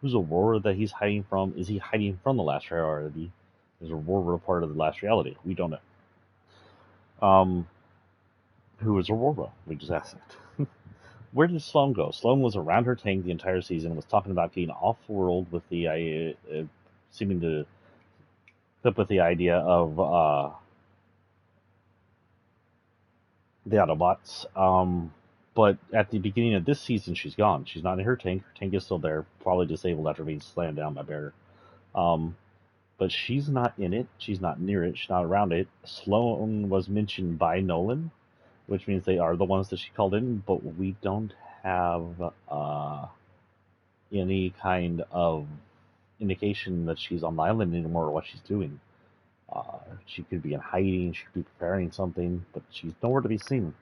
Who's Aurora that he's hiding from? Is he hiding from the last reality? Is Aurora part of the last reality? We don't know. Who is Aurora? We just asked it. Where did Sloan go? Sloan was around her tank the entire season and was talking about getting off-world with the seeming to flip with the idea of the Autobots. But at the beginning of this season, she's gone. She's not in her tank. Her tank is still there, probably disabled after being slammed down by Bear. But she's not in it. She's not near it. She's not around it. Sloan was mentioned by Nolan, which means they are the ones that she called in, but we don't have any kind of indication that she's on the island anymore or what she's doing. She could be in hiding, she could be preparing something, but she's nowhere to be seen.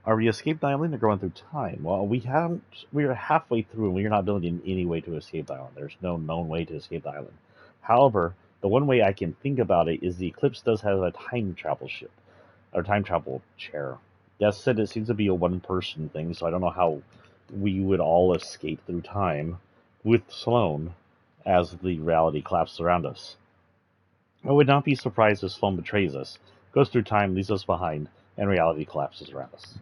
Are we escaped the island or going through time? Well, we are halfway through and we are not building any way to escape the island. There's no known way to escape the island. However, the one way I can think about it is the Eclipse does have a time travel ship, or time travel chair. That said, it seems to be a one-person thing, so I don't know how we would all escape through time with Sloan as the reality collapses around us. I would not be surprised if Sloan betrays us, goes through time, leaves us behind, and reality collapses around us.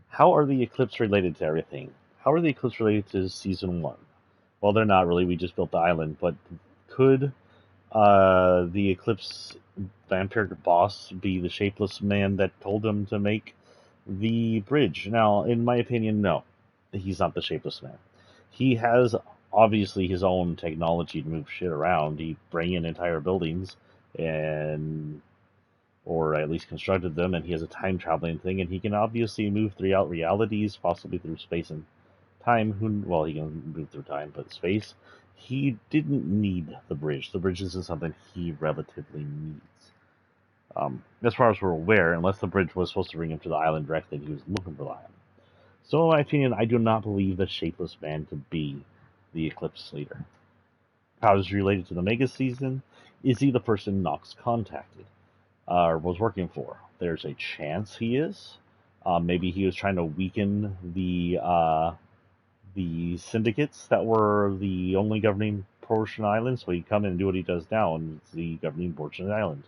How are the Eclipse related to everything? How are the Eclipse related to Season 1? Well, they're not really, we just built the island, but could the Eclipse vampire boss be the shapeless man that told him to make the bridge? Now, in my opinion, no. He's not the shapeless man. He has obviously his own technology to move shit around. He bring in entire buildings and or at least constructed them, and he has a time traveling thing, and he can obviously move throughout realities, possibly through space and time. Well, he can move through time, but space. He didn't need the bridge. The bridge isn't something he relatively needs. As far as we're aware, unless the bridge was supposed to bring him to the island directly, he was looking for the island. So, in my opinion, I do not believe the Shapeless Man to be the Eclipse leader. How is he related to the Mega Season? Is he the person Nox contacted or was working for? There's a chance he is. Maybe he was trying to weaken the syndicates that were the only governing portion of the island, so he'd come in and do what he does now, and it's the governing portion of the island.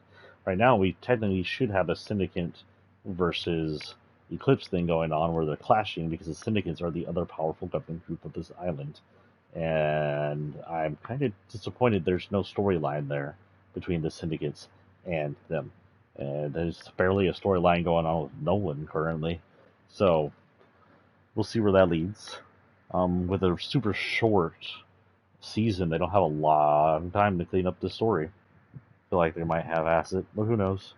Right now, we technically should have a syndicate versus Eclipse thing going on where they're clashing because the syndicates are the other powerful governing group of this island. And I'm kind of disappointed there's no storyline there between the syndicates and them. And there's barely a storyline going on with Nolan currently. So we'll see where that leads. With a super short season, they don't have a lot of time to clean up the story. I feel like they might have acid, but who knows?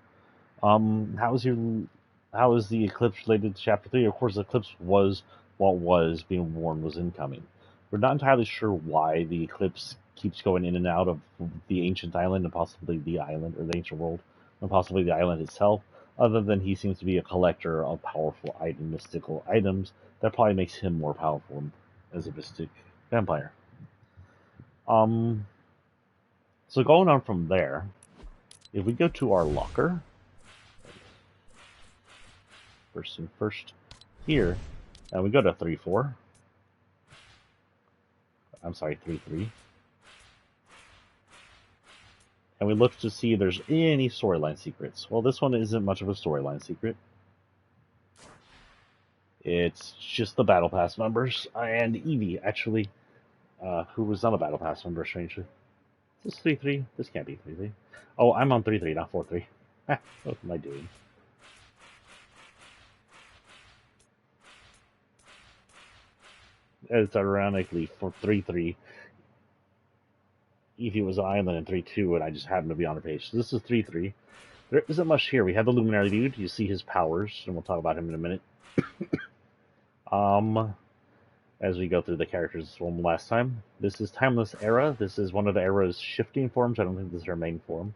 How is the Eclipse related to Chapter 3? Of course, the Eclipse was what was being warned was incoming. We're not entirely sure why the Eclipse keeps going in and out of the ancient island and possibly the island, or the ancient world, and possibly the island itself, other than he seems to be a collector of powerful mystical items. That probably makes him more powerful as a mystic vampire. So going on from there, if we go to our locker, first here, and we go to 3-4. I'm sorry, 3-3. And we look to see if there's any storyline secrets. Well, this one isn't much of a storyline secret. It's just the Battle Pass members and Evie, actually, who was not a Battle Pass member, strangely. Is this 3-3? This can't be 3-3. Oh, I'm on 3-3, not 4-3. What am I doing? It's ironically for 3-3. Eevee was an island in 3-2, and I just happened to be on her page. So this is 3-3. There isn't much here. We have the Luminary dude. You see his powers, and we'll talk about him in a minute. As we go through the characters one last time. This is Timeless Era. This is one of the Era's shifting forms. I don't think this is her main form.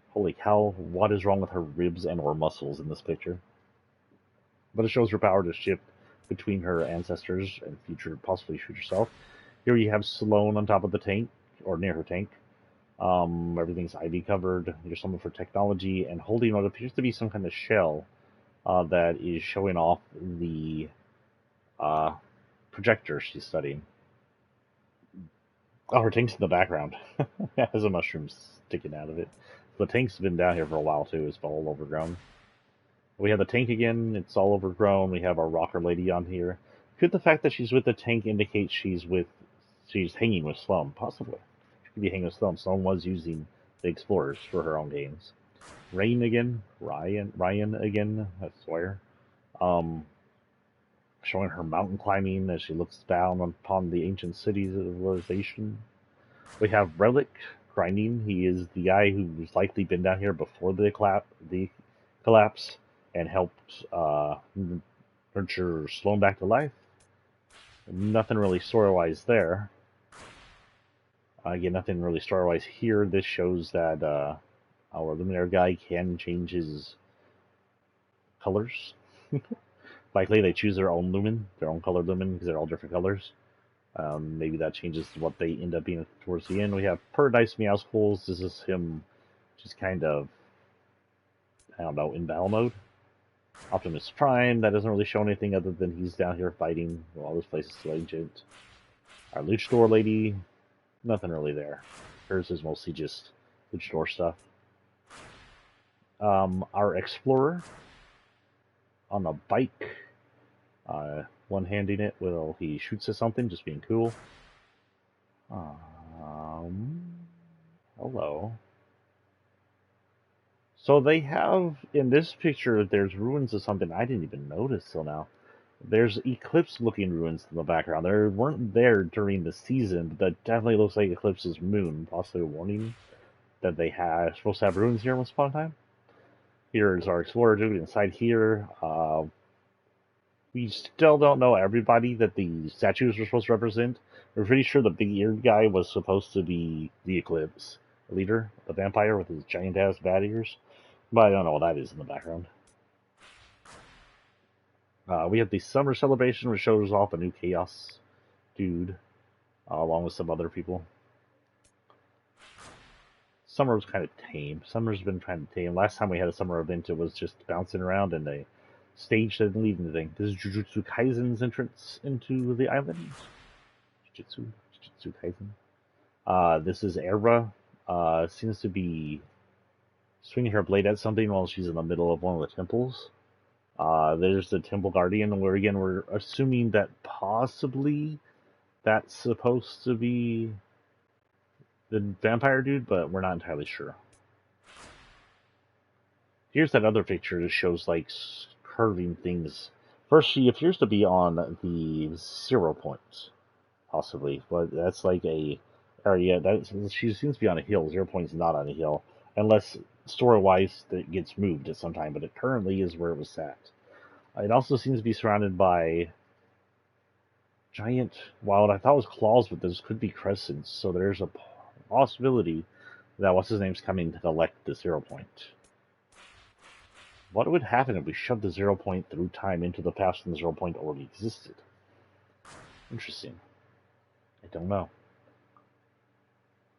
Holy cow, what is wrong with her ribs and or muscles in this picture? But it shows her power to shift between her ancestors and future, possibly future self. Here you have Sloane on top of the tank, or near her tank. Everything's ivy covered. There's something for technology, and holding what appears to be some kind of shell that is showing off the projector she's studying. Oh, her tank's in the background. It has a mushroom sticking out of it. The tank's been down here for a while too. It's all overgrown. We have the tank again. It's all overgrown. We have our rocker lady on here. Could the fact that she's with the tank indicate she's hanging with Sloane? Possibly. She could be hanging with Sloane. Sloane was using the Explorers for her own games. Rain again. Ryan again. I swear. Showing her mountain climbing as she looks down upon the ancient civilization. We have Relic grinding. He is the guy who's likely been down here before the collapse and helped nurture Sloane back to life. Nothing really story-wise there. Again, nothing really story-wise here. This shows that our Luminary guy can change his colors. Likely they choose their own lumen, their own color lumen, because they're all different colors. Maybe that changes what they end up being towards the end. We have Paradise Meowscles. This is him just kind of, I don't know, in battle mode. Optimus Prime, that doesn't really show anything other than he's down here fighting. Well, all this place is still ancient. Our Luchador lady, nothing really there. Hers is mostly just Luchador stuff. Our Explorer on a bike, one-handing it while he shoots at something, just being cool. Hello. So they have, in this picture, there's ruins of something I didn't even notice till now. There's Eclipse-looking ruins in the background. They weren't there during the season, but that definitely looks like Eclipse's moon, possibly a warning that they are supposed to have ruins here once upon a time. Here is our Explorer dude inside here. We still don't know everybody that the statues are supposed to represent. We're pretty sure the big-eared guy was supposed to be the Eclipse leader, the vampire with his giant-ass bat ears. But I don't know what that is in the background. We have the summer celebration, which shows off a new Chaos dude, along with some other people. Summer was kind of tame. Summer's been kind of tame. Last time we had a summer event, it was just bouncing around and a stage that didn't lead anything. This is Jujutsu Kaisen's entrance into the island. Jujutsu Kaisen. This is Era. Seems to be swinging her blade at something while she's in the middle of one of the temples. There's the Temple Guardian, where again we're assuming that possibly that's supposed to be the vampire dude, but we're not entirely sure. Here's that other picture that shows like curving things. First, she appears to be on the 0 point, possibly, but that's like a area that she seems to be on a hill. 0 point's not on a hill, unless story-wise that gets moved at some time, but it currently is where it was sat. It also seems to be surrounded by giant, what I thought was claws, but those could be crescents, so there's a possibility that what's-his-name's coming to collect the 0 point. What would happen if we shoved the 0 point through time into the past when the 0 point already existed? Interesting. I don't know.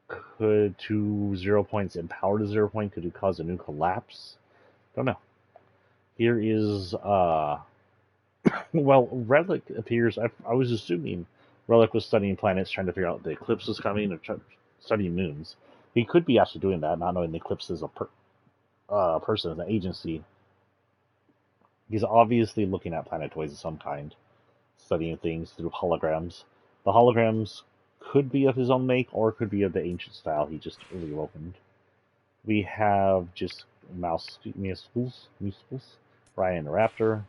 Could 2 0 points empower the 0 point? Could it cause a new collapse? Don't know. Here is, well, Relic appears, I was assuming Relic was studying planets, trying to figure out the eclipse was coming, or studying moons. He could be actually doing that, not knowing the eclipse is a person, an agency. He's obviously looking at planetoids of some kind, studying things through holograms. The holograms could be of his own make, or could be of the ancient style he just reopened. We have just Meowscles, Ryan Raptor,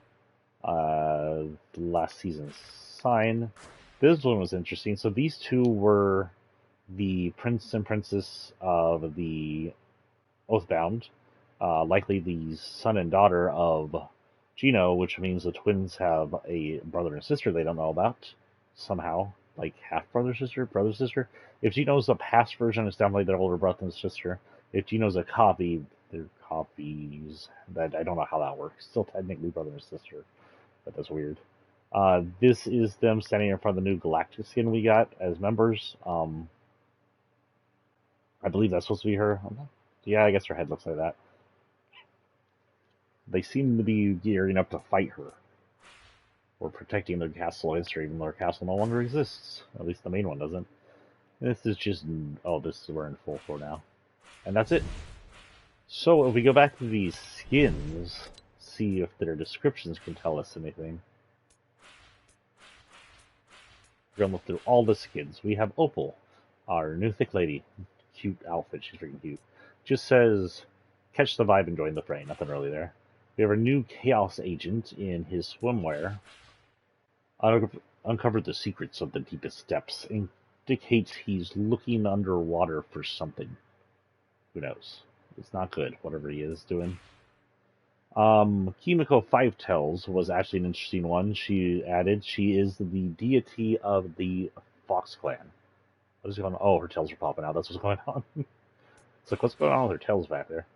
last season's sign. This one was interesting. So these two were the prince and princess of the Oathbound, likely the son and daughter of Gino, which means the twins have a brother and sister they don't know about somehow, like half brother sister. If Gino's a past version, it's definitely their older brother and sister. If Gino's a copy, they're copies. That I don't know how that works. Still technically brother and sister, but that's weird. This is them standing in front of the new Galactic skin we got as members. I believe that's supposed to be her. Yeah, I guess her head looks like that. They seem to be gearing up to fight her, or protecting their castle history, even though their castle no longer exists. At least the main one doesn't. This is just, oh, this is, we're in full floor now. And that's it. So if we go back to these skins, see if their descriptions can tell us anything. We're gonna look through all the skins. We have Opal, our new thick lady. Cute outfit, she's freaking cute. Just says, catch the vibe and join the fray. Nothing really there. We have a new Chaos Agent in his swimwear. Uncovered the secrets of the deepest depths. Indicates he's looking underwater for something. Who knows? It's not good, whatever he is doing. Kimiko Five Tails was actually an interesting one. She added she is the deity of the Fox Clan. What is going on? Oh, her tails are popping out. That's what's going on. It's like, what's going on with her tails back there?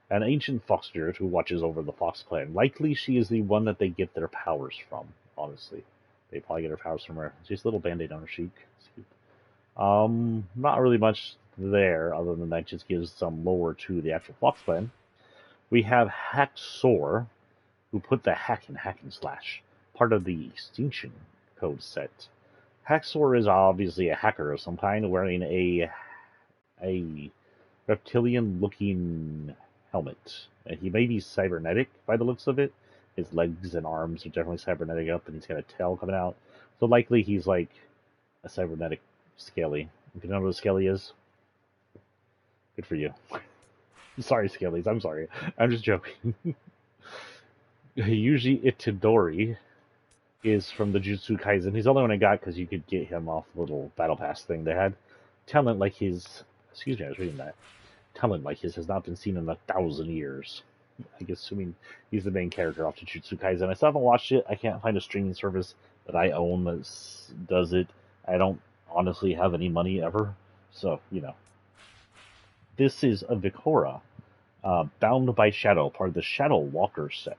An ancient fox spirit who watches over the Fox Clan. Likely she is the one that they get their powers from, honestly. They probably get her powers from her. She's a little band-aid on her cheek. Not really much there, other than that just gives some lore to the actual Fox Clan. We have Hacksaw, who put the hack in Hack and Slash, part of the Extinction Code set. Hacksaw is obviously a hacker of some kind, wearing a reptilian-looking helmet. He may be cybernetic by the looks of it. His legs and arms are definitely cybernetic up, and he's got a tail coming out. So likely he's like a cybernetic Scaly. If you know what a Scaly is, good for you. Sorry, Scalies. I'm sorry. I'm just joking. Yuji Itadori is from the Jutsu Kaisen. He's the only one I got because you could get him off the little battle pass thing they had. Talent like his... Excuse me, I was reading that. Talent like his has not been seen in 1,000 years. I guess assuming he's the main character off Jujutsu Kaisen. I still haven't watched it. I can't find a streaming service that I own that does it. I don't honestly have any money ever. So, you know. This is a Vikora, Bound by Shadow, part of the Shadow Walker set.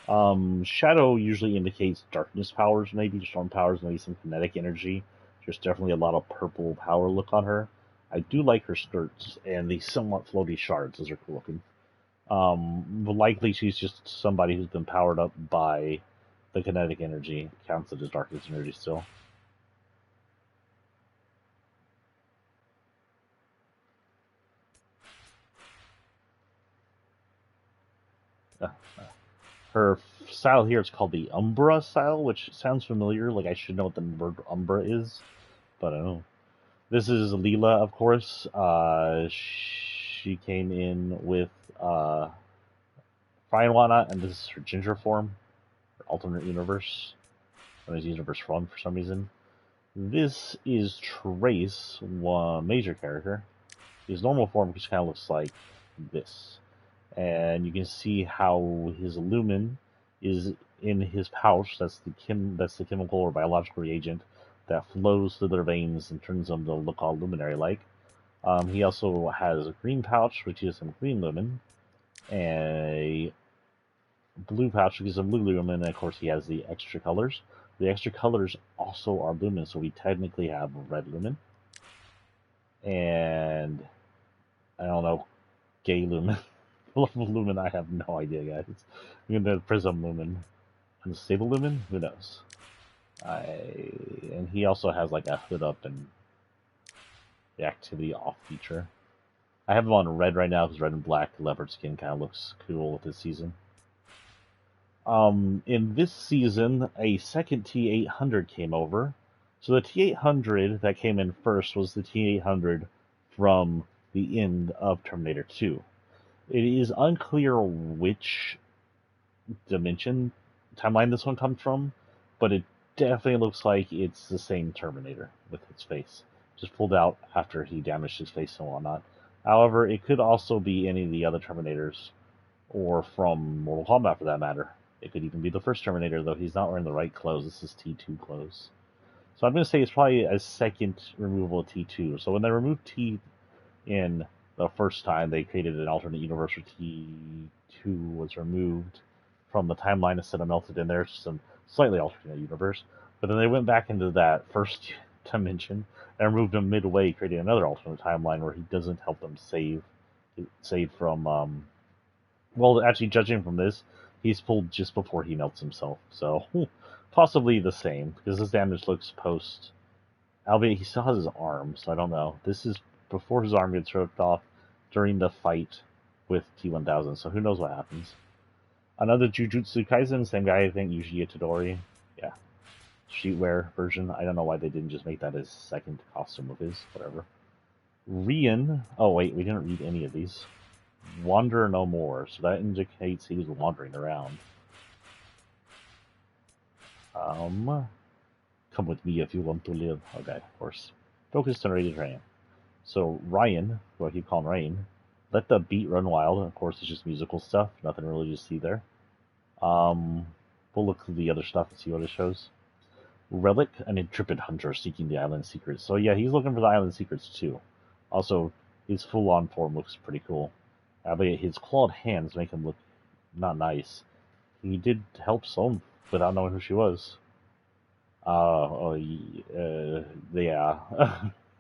Shadow usually indicates darkness powers, maybe storm powers, maybe some kinetic energy. There's definitely a lot of purple power look on her. I do like her skirts and the somewhat floaty shards. Those are cool looking. Likely she's just somebody who's been powered up by the kinetic energy. Counts it as darkness energy still. Her style here is called the Umbra style, which sounds familiar. Like I should know what the word Umbra is, but I don't know. This is Leela, of course. She came in with Fire Lana, and this is her ginger form, her alternate universe. Or universe form for some reason. This is Trace, one major character. His normal form just kind of looks like this. And you can see how his lumen is in his pouch. That's the chemical or biological reagent that flows through their veins and turns them to look all luminary-like. He also has a green pouch, which gives him green lumen, and a blue pouch, which gives him blue lumen, and of course he has the extra colors. The extra colors also are lumen, so we technically have red lumen. And, I don't know, gay lumen. Lumen, I have no idea, guys. I'm gonna Prism Lumen. Unstable Lumen? Who knows? And he also has like a hood up and the activity off feature. I have him on red right now because red and black leopard skin kind of looks cool with this season. In this season, a second T800 came over. So the T800 that came in first was the T800 from the end of Terminator 2. It is unclear which dimension timeline this one comes from, but it definitely looks like it's the same Terminator with its face. just pulled out after he damaged his face and whatnot. However, it could also be any of the other Terminators, or from Mortal Kombat for that matter. It could even be the first Terminator, though he's not wearing the right clothes. This is T2 clothes. So I'm going to say it's probably a second removal of T2. So when they removed T in the first time, they created an alternate universe where T2 was removed from the timeline instead of melted in there. Some slightly alternate universe. But then they went back into that first dimension and removed him midway, creating another alternate timeline where he doesn't help them save from. Well, actually, judging from this, he's pulled just before he melts himself. So possibly the same, because his damage looks post. Albeit he still has his arm, so I don't know. This is before his arm gets ripped off during the fight with T-1000, so who knows what happens. Another Jujutsu Kaisen, same guy, I think, Yuji Itadori. Yeah. Streetwear version. I don't know why they didn't just make that his second costume of his. Whatever. Rian. Oh, wait, we didn't read any of these. Wander no more, so that indicates he was wandering around. Come with me if you want to live. Okay, of course. Focused and ready to train. So Ryan, who I keep calling Rain, let the beat run wild. Of course, it's just musical stuff. Nothing really to see there. We'll look through the other stuff and see what it shows. Relic, an intrepid hunter seeking the island secrets. So yeah, he's looking for the island secrets too. Also, his full-on form looks pretty cool. But his clawed hands make him look not nice. He did help Sloan without knowing who she was. Yeah.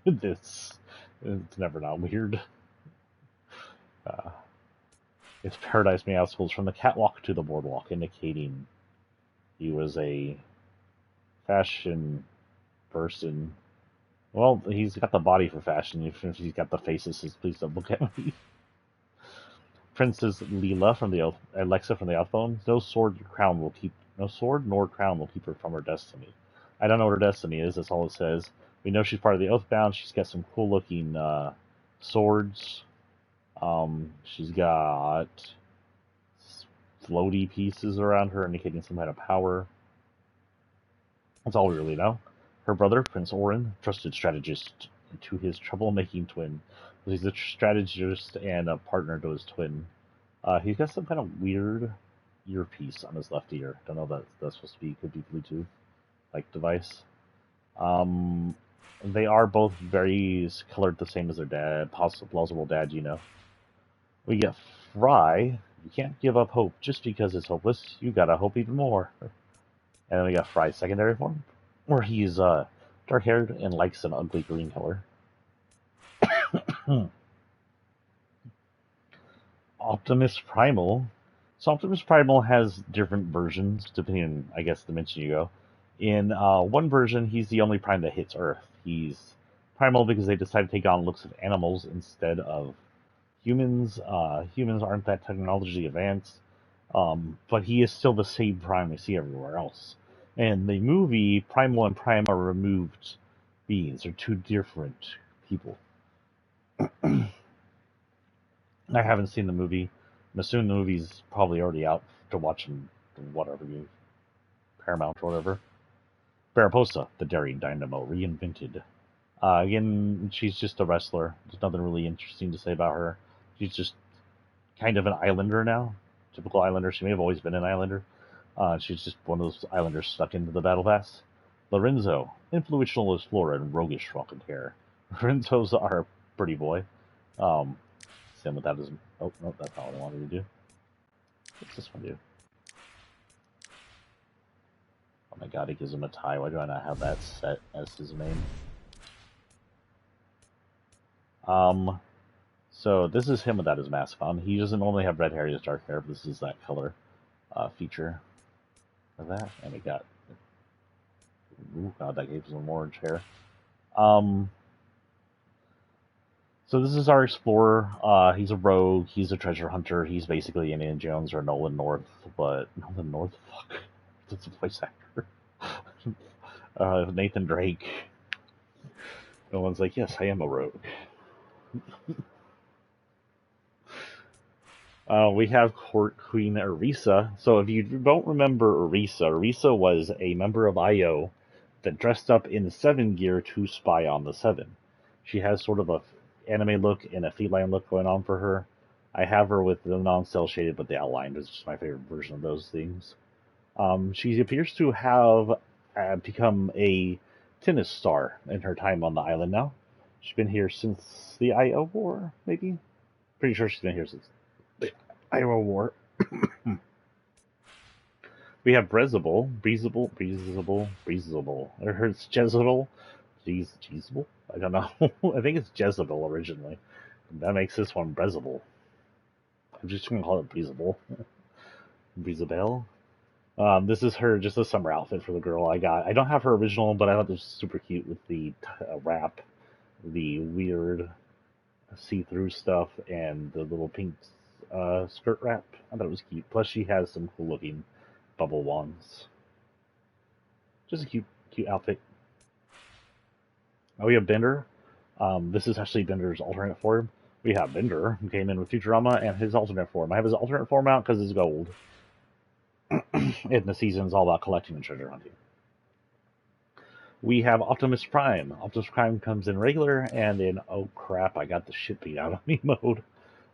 It's never not weird. It's Paradise Meowscles from the catwalk to the boardwalk, indicating he was a fashion person. Well, he's got the body for fashion. If he's got the face that says, "Please don't look at me." Princess Leela from the Alexa from the Outphone. No sword nor crown will keep her from her destiny. I don't know what her destiny is. That's all it says. We know she's part of the Oathbound. She's got some cool looking swords. She's got floaty pieces around her, indicating some kind of power. That's all we really know. Her brother, Prince Orin, trusted strategist to his troublemaking twin. He's a strategist and a partner to his twin. He's got some kind of weird earpiece on his left ear. Don't know if that's supposed to be, could be Bluetooth like device. They are both very colored the same as their dad, plausible dad, you know. We get Fry. You can't give up hope just because it's hopeless. You gotta hope even more. And then we got Fry's secondary form, where he's dark-haired and likes an ugly green color. Optimus Primal. So Optimus Primal has different versions depending on, I guess, the dimension you go. In one version, he's the only Prime that hits Earth. He's Primal because they decided to take on looks of animals instead of humans. Humans aren't that technologically advanced, but he is still the same Prime we see everywhere else. In the movie, Primal and Prime are removed beings. They're two different people. I haven't seen the movie. I'm assuming the movie's probably already out to watch in whatever Paramount or whatever. Baraposa, the daring dynamo, reinvented. Again, she's just a wrestler. There's nothing really interesting to say about her. She's just kind of an islander now. Typical islander. She may have always been an islander. She's just one of those islanders stuck into the battle pass. Lorenzo, influential explorer and roguish rocketeer. Lorenzo's our pretty boy. Same with that as... Oh, no, that's not what I wanted to do. What's this one do? Oh my god, it gives him a tie. Why do I not have that set as his main? So this is him without his mask on. He doesn't normally have red hair, he has dark hair, but this is that color feature of that. And we got... Ooh, god, that gave him orange hair. So this is our explorer. He's a rogue. He's a treasure hunter. He's basically Indiana Jones or Nolan North, but Nolan North, fuck, that's a voice actor. Nathan Drake. Nolan's like, yes, I am a rogue. We have Court Queen Orisa. So if you don't remember Orisa was a member of IO that dressed up in 7 gear to spy on the Seven. She has sort of a anime look and a feline look going on for her. I have her with the non-cell shaded, but the outlined is just my favorite version of those things. She appears to have become a tennis star in her time on the island now. She's been here since the IO War, maybe? Pretty sure she's been here since the IO War. We have Breezable. I heard it's Jezebel. Jezebel? I don't know. I think it's Jezebel originally. That makes this one Breezable. I'm just going to call it Breezable. Breezabelle. This is her, just a summer outfit for the girl I got. I don't have her original, but I thought this was super cute with the wrap, the weird see-through stuff, and the little pink skirt wrap. I thought it was cute. Plus, she has some cool-looking bubble wands. Just a cute outfit. Oh, we have Bender. This is actually Bender's alternate form. We have Bender, who came in with Futurama, and his alternate form. I have his alternate form out because it's gold. And the season's all about collecting and treasure hunting. We have Optimus Prime. Optimus Prime comes in regular and in, oh crap, I got the shit beat out of me mode.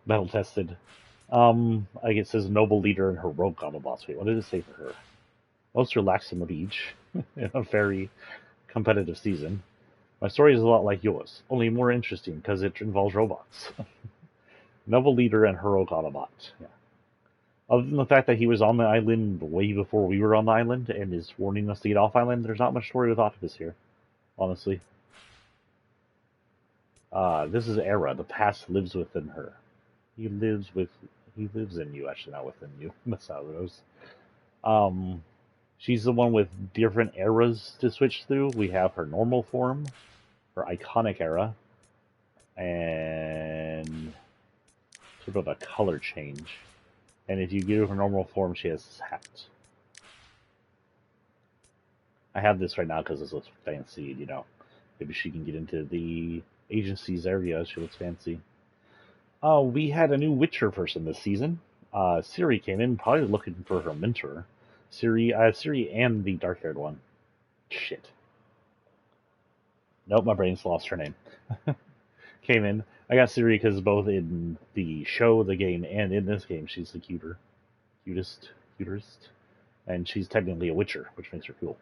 Battle tested. Like it says noble leader and heroic Autobots. Wait, what did it say for her? Most relaxed in the beach in a very competitive season. My story is a lot like yours, only more interesting because it involves robots. Noble leader and heroic Autobot. Yeah. Other than the fact that he was on the island way before we were on the island and is warning us to get off island, there's not much story with Optimus here, honestly. This is Era. The past lives within her. He lives in you, actually, not within you. That's how it goes. She's the one with different eras to switch through. We have her normal form, her iconic era, and sort of a color change. And if you give her normal form, she has this hat. I have this right now because this looks fancy, you know. Maybe she can get into the agency's area. She looks fancy. We had a new Witcher person this season. Siri came in, probably looking for her mentor. Siri and the dark-haired one. Shit. Nope, my brain's lost her name. Came in. I got Siri because both in the show, the game, and in this game, she's the cutest, and she's technically a Witcher, which makes her cool.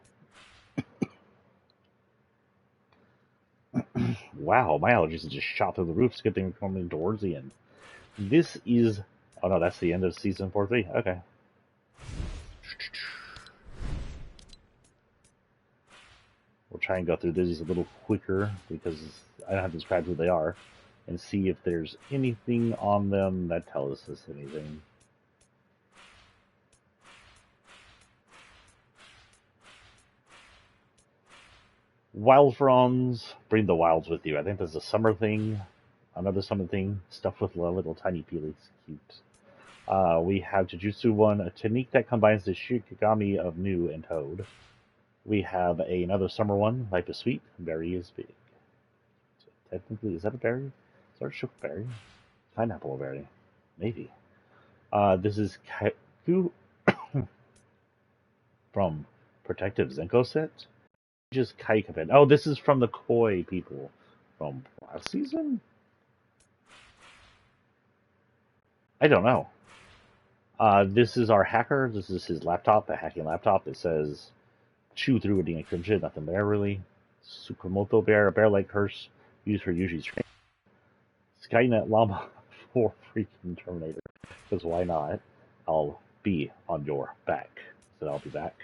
Wow, my allergies just shot through the roof. It's a good thing we're coming towards the end. This is... Oh no, that's the end of season 4-3. Okay. We'll try and go through these a little quicker because I don't have to describe who they are and see if there's anything on them that tells us anything. Wild Fronds, bring the wilds with you. I think there's a summer thing, another summer thing, stuff with little tiny peelies. Cute. We have Jujutsu one, a technique that combines the Shikigami of New and Toad. We have another summer one, Life is Sweet, Berry is Big. So technically, is that a berry? Is that a shook berry? Pineapple berry? Maybe. This is Kaiku from Protective Zenko set. Just Kaikapen. Oh, this is from the Koi people from last season? I don't know. This is our hacker. This is his laptop, a hacking laptop. It says, chew through a decryption. Nothing there, really. Sukamoto bear, a bear-like curse used for Yuji's training. Skynet llama for freaking Terminator. Because why not? I'll be on your back. So I'll be back.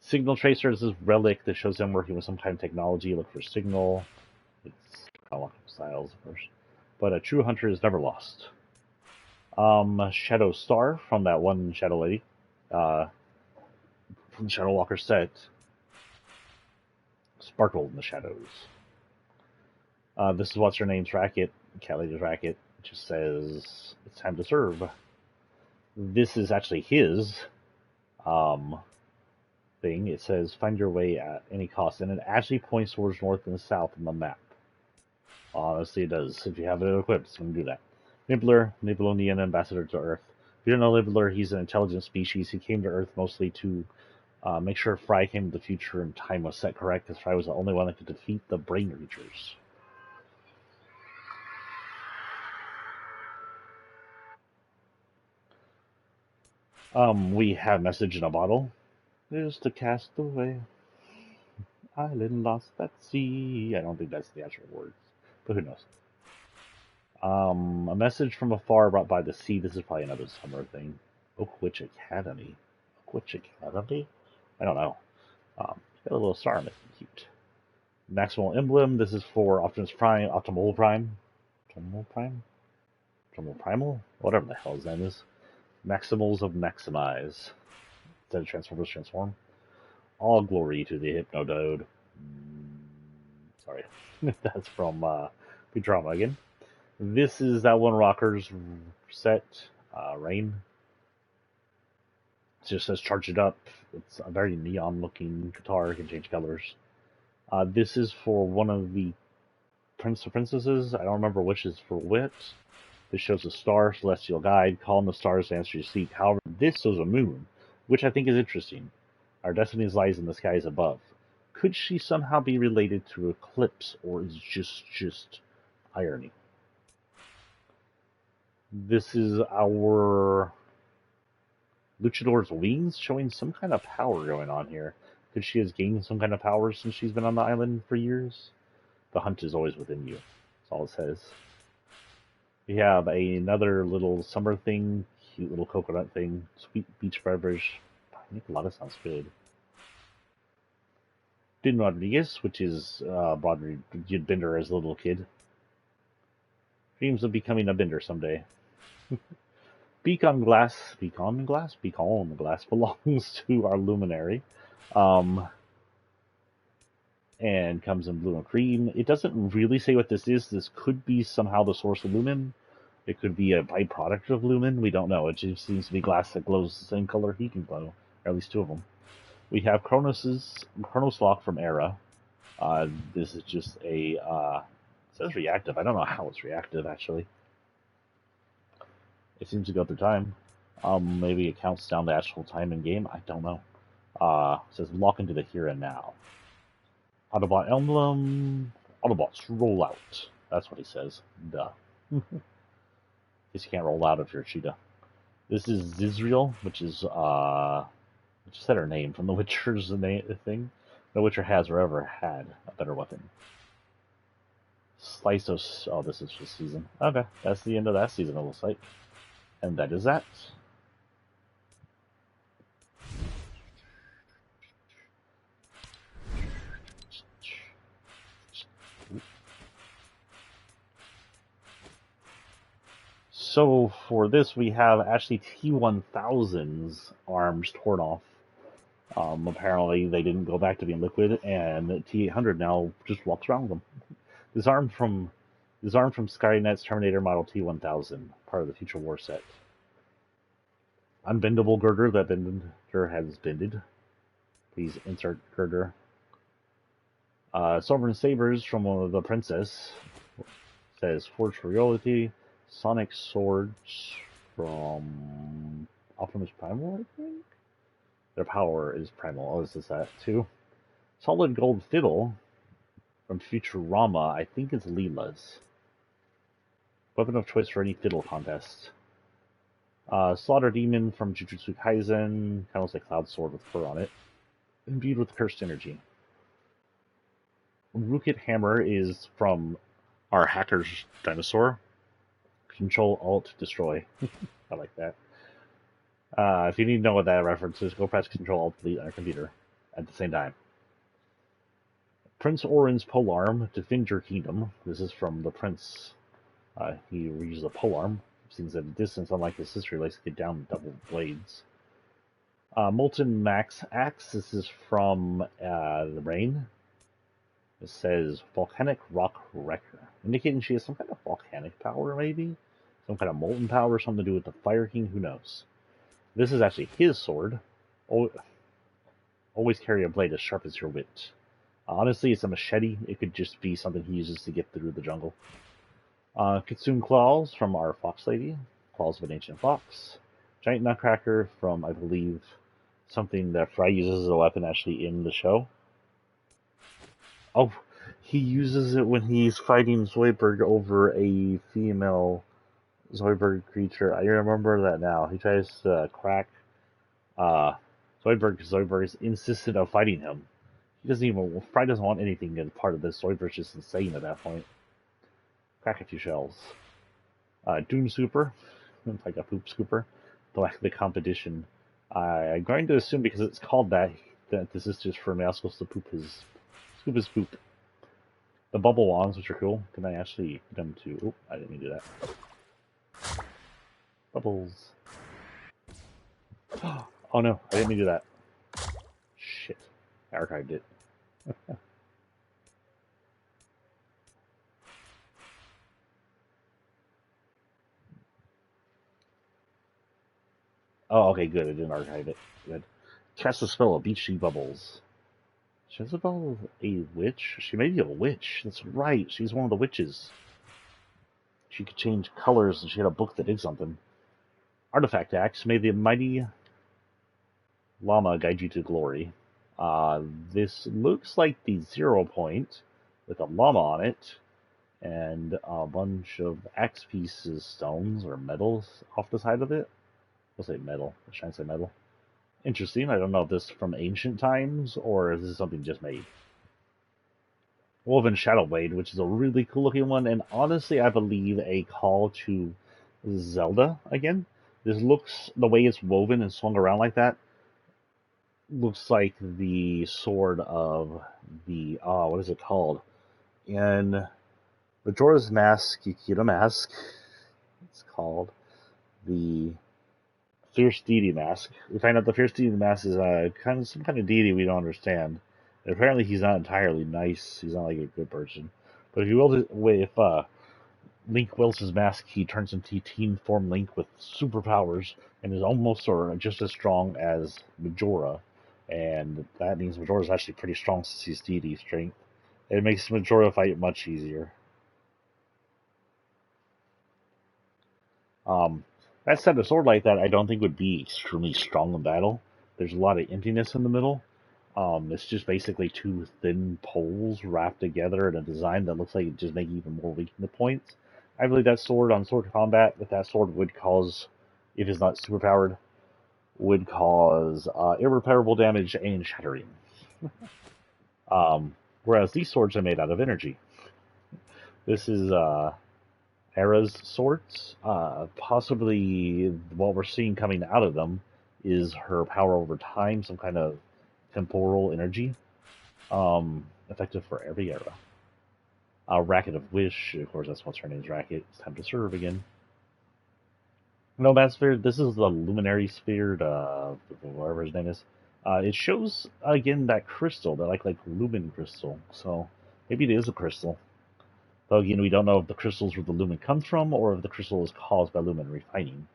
Signal tracer is this relic that shows them working with some kind of technology. Look for signal. It's kind of like styles first. But a true hunter is never lost. Shadow Star from that one Shadow Lady. From the Shadow Walker set. Sparkled in the shadows. This is what's her name's racket. Cat Lady's racket. It just says it's time to serve. This is actually his thing. It says find your way at any cost, and it actually points towards north and south on the map. Honestly, it does. If you have it equipped, it's going to do that. Nibbler, Nibelunian ambassador to Earth. If you don't know Nibbler, he's an intelligent species. He came to Earth mostly to Make sure Fry came to the future and time was set correct, because Fry was the only one that could defeat the Brain Reachers. We have message in a bottle. There's the castaway. Island lost at sea. I don't think that's the actual words, but who knows? A message from afar brought by the sea. This is probably another summer thing. Oak Witch Academy. Oak Witch Academy? I don't know. Got a little star on it. Cute. Maximal emblem. This is for Optimus Prime. Optimal Prime. Optimal Prime? Optimal Primal? Whatever the hell his name is. Maximals of Maximize. Instead of Transformers Transform. All glory to the Hypnodode. Sorry. That's from Futurama again. This is that one Rockers set. Rain. It just says charge it up. It's a very neon looking guitar. It can change colors. This is for one of the Prince or Princesses. I don't remember which is for which. This shows a star, celestial guide, calling the stars to answer your seek. However, this shows a moon, which I think is interesting. Our destiny lies in the skies above. Could she somehow be related to Eclipse, or is just irony? This is our Luchador's wings, showing some kind of power going on here. Could she has gained some kind of power since she's been on the island for years? The hunt is always within you. That's all it says. We have another little summer thing, cute little coconut thing, sweet beach beverage. Pina colada sounds good. Din Rodriguez, which is Bender as a little kid. Dreams of becoming a Bender someday. Beacon Glass belongs to our Luminary. And comes in blue and cream. It doesn't really say what this is. This could be somehow the source of Lumen. It could be a byproduct of Lumen. We don't know. It just seems to be glass that glows the same color he can glow, or at least two of them. We have Kronos Lock from Era. This is just a it says reactive. I don't know how it's reactive actually. It seems to go through time. Maybe it counts down the actual time in game. I don't know. It says lock into the here and now. Autobot emblem. Autobots roll out. That's what he says. Duh. Guess you can't roll out if you're a cheetah. This is Zizriel, which is just said her name from The Witcher's thing. The Witcher has or ever had a better weapon. Slice of... Oh, this is the season. Okay, that's the end of that season, it looks like. And that is that. So for this, we have actually T-1000's arms torn off. Apparently, they didn't go back to being liquid, and T-800 now just walks around with them. Disarmed from Skynet's Terminator Model T-1000, part of the Future War set. Unbendable girder that Bender has bended. Please insert girder. Sovereign Sabers from the Princess. Says Forge for Reality. Sonic Swords from Optimus Primal, I think? Their power is primal. Oh, this is that too. Solid Gold Fiddle from Futurama. I think it's Leela's. Weapon of choice for any fiddle contest. Slaughter Demon from Jujutsu Kaisen. Kind of looks like Cloud Sword with fur on it. Imbued with cursed energy. Rukit Hammer is from our Hacker's Dinosaur. Control Alt Destroy. I like that. If you need to know what that reference is, go press Control Alt Delete on your computer at the same time. Prince Orin's Polearm, Defend Your Kingdom. This is from the Prince. He uses a polearm. Seems at a distance, unlike his sister, he likes to get down double blades. Molten Max Axe. This is from the Rain. It says Volcanic Rock Wrecker, indicating she has some kind of volcanic power, maybe? Some kind of molten power, something to do with the Fire King, who knows? This is actually his sword. Always carry a blade as sharp as your wit. Honestly, it's a machete. It could just be something he uses to get through the jungle. Kitsune Claws from our Fox Lady. Claws of an Ancient Fox. Giant Nutcracker from, I believe, something that Fry uses as a weapon actually in the show. Oh, he uses it when he's fighting Zoidberg over a female Zoidberg creature. I remember that now. He tries to crack uh, Zoidberg because Zoidberg is insistent of fighting him. He doesn't even. Fry doesn't want anything as part of this. Zoidberg's just insane at that point. Crack a few shells. Doom Scooper, like a poop scooper. The competition. I'm going to assume because it's called that this is just for male supposed to scoop his poop. The bubble wands, which are cool. Can I actually get them to? Oh, I didn't mean to do that. Bubbles. Oh no, I didn't mean to do that. Shit, I archived it. Oh, okay, good. I didn't archive it. Good. Cast the spell of Beachy Bubbles. Jezebel a witch? She may be a witch. That's right. She's one of the witches. She could change colors, and she had a book that did something. Artifact Axe. May the mighty llama guide you to glory. This looks like the 0 point with a llama on it and a bunch of axe pieces, stones or metals off the side of it. We'll say metal. I'm trying to say metal. Interesting. I don't know if this is from ancient times or is this something just made. Woven Shadow Blade, which is a really cool looking one, and honestly, I believe a call to Zelda again. This looks, the way it's woven and swung around like that, looks like the sword of the, what is it called? In Majora's Mask, Yukita Mask, it's called the Fierce Deity Mask. We find out the Fierce Deity Mask is some kind of deity we don't understand. And apparently he's not entirely nice. He's not like a good person. But if you will, if Link wields his mask, he turns into Teen Form Link with superpowers and is almost or just as strong as Majora. And that means Majora's actually pretty strong since he's deity strength. It makes Majora fight much easier. That said, a sword like that I don't think would be extremely strong in battle. There's a lot of emptiness in the middle. It's just basically two thin poles wrapped together in a design that looks like it just make even more weak in the points. I believe that sword on sword combat with that sword would cause, if it's not superpowered, would cause irreparable damage and shattering. Whereas these swords are made out of energy. This is Era's swords. Possibly what we're seeing coming out of them is her power over time, some kind of temporal energy, effective for every era. Racket of Wish, of course, that's what's her name's Racket. It's time to serve again. Nomad Sphere, this is the Luminary Sphere, whatever his name is. It shows, again, that crystal, that like lumen crystal. So maybe it is a crystal. Though, again, we don't know if the crystals where the lumen comes from or if the crystal is caused by lumen refining.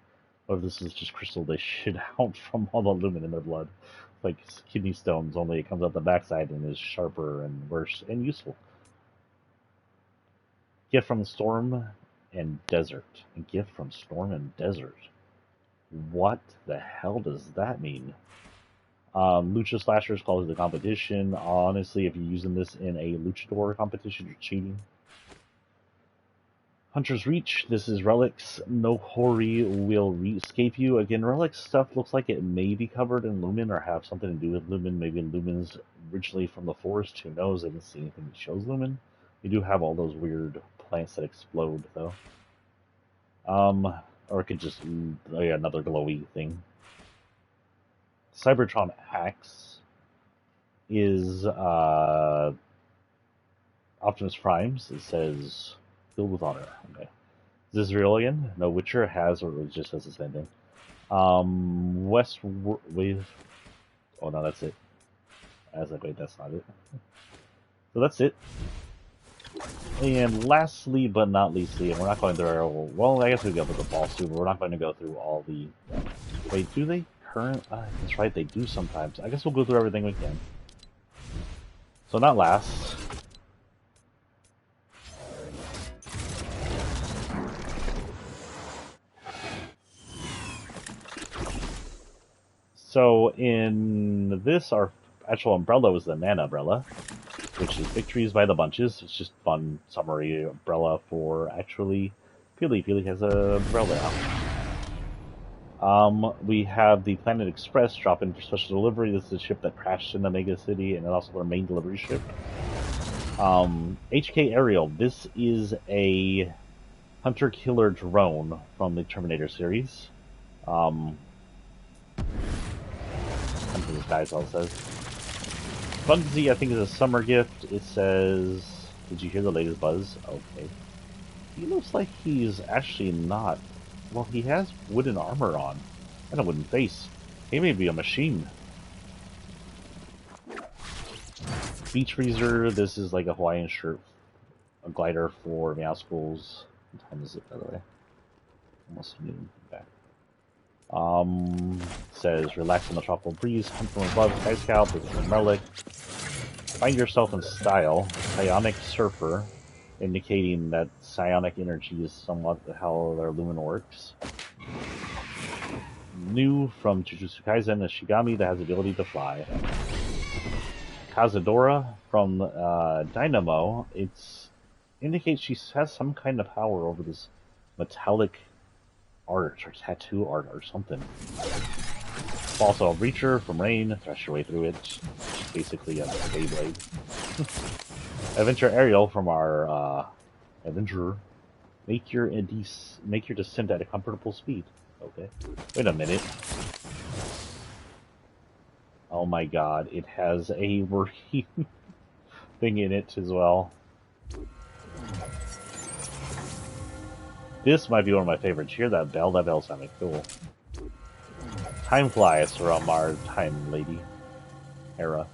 Or if this is just crystal they shit out from all the lumen in their blood. Like kidney stones, only it comes out the backside and is sharper and worse and useful. Gift from Storm and Desert. A gift from Storm and Desert. What the hell does that mean? Lucha Slashers calls it the competition. Honestly, if you're using this in a luchador competition, you're cheating. Hunter's Reach. This is Relics. No Hori will escape you. Again, Relics stuff looks like it may be covered in Lumen or have something to do with Lumen. Maybe Lumen's originally from the forest. Who knows? I didn't see anything that shows Lumen. We do have all those weird plants that explode, though. Or it could just be another glowy thing. Cybertron Axe is Optimus Prime's. It says filled with honor. Okay. Is this real again? No, Witcher has, or it just says the same thing. West Wave. Oh no, that's it. I was like, wait, that's not it. So that's it. And lastly, but not leastly, and we're not going through our. Well, I guess we go with the boss too, but we're not going to go through all the. Wait, do they current? That's right, they do sometimes. I guess we'll go through everything we can. So not last. So in this, our actual umbrella was the Mana umbrella, which is victories by the bunches. It's just fun summary umbrella for actually Peely. Peely has a umbrella now. We have the Planet Express drop in for special delivery. This is a ship that crashed in the mega city, and also our main delivery ship. HK Aerial. This is a hunter-killer drone from the Terminator series. Hunting the skies, all it says. Bugsy, I think, is a summer gift. It says, did you hear the latest buzz? Okay. He looks like he's actually not. Well, he has wooden armor on and a wooden face. He may be a machine. Beach Freezer, this is like a Hawaiian shirt. A glider for Meow Schools. What time is it, by the way? Almost noon. Back. Says, relax in the tropical breeze, hunt from above, Sky Scout, this is Merlick. Find yourself in style, psionic surfer, indicating that psionic energy is somewhat how their lumen works. New from Jujutsu Kaisen, a Shigami that has the ability to fly. Kazadora from Dynamo, it indicates she has some kind of power over this metallic art or tattoo art or something. Also, Reacher from Rain, thresh your way through it. Basically a Beyblade. Adventure Aerial from our Adventurer. Make your descent at a comfortable speed. Okay. Wait a minute. Oh my god, it has a marine thing in it as well. This might be one of my favorites. You hear that bell? That bell sounded cool. Time flies from our time lady, Hera.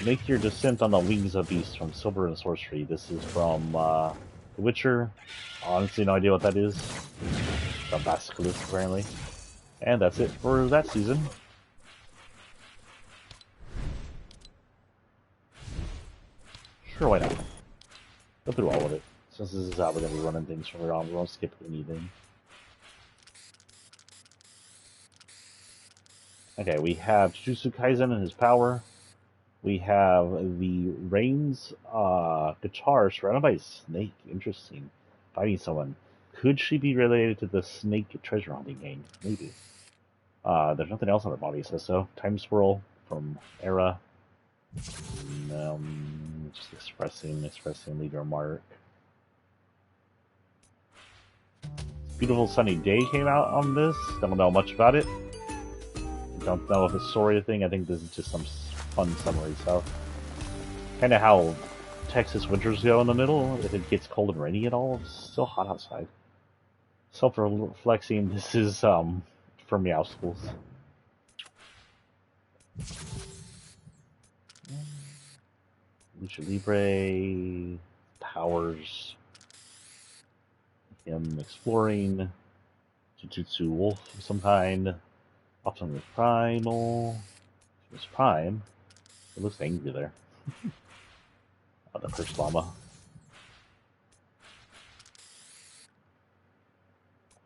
Make your descent on the wings of beasts from Silver and Sorcery. This is from The Witcher. Honestly, no idea what that is. The Basilisk, apparently. And that's it for that season. Sure, why not? Go through all of it. Since this is how we're going to be running things from here on, we won't skip anything. Okay, we have Jujutsu Kaisen and his power. We have the Rain's guitar surrounded by a snake. Interesting. Fighting someone. Could she be related to the snake treasure hunting game? Maybe. There's nothing else on her body, says so. Time Swirl from Era. Just expressing leader Mark. Beautiful Sunny Day came out on this. Don't know much about it. Don't know if it's a story thing. I think this is just some fun summary stuff. Kind of how Texas winters go in the middle. If it gets cold and rainy at all, it's still hot outside. Self-reflexing. This is for Meow Schools. Lucha Libre powers. Him exploring. Jujutsu Wolf of some kind. Optimus Primal. Optimus Prime. It looks angry there. The first llama.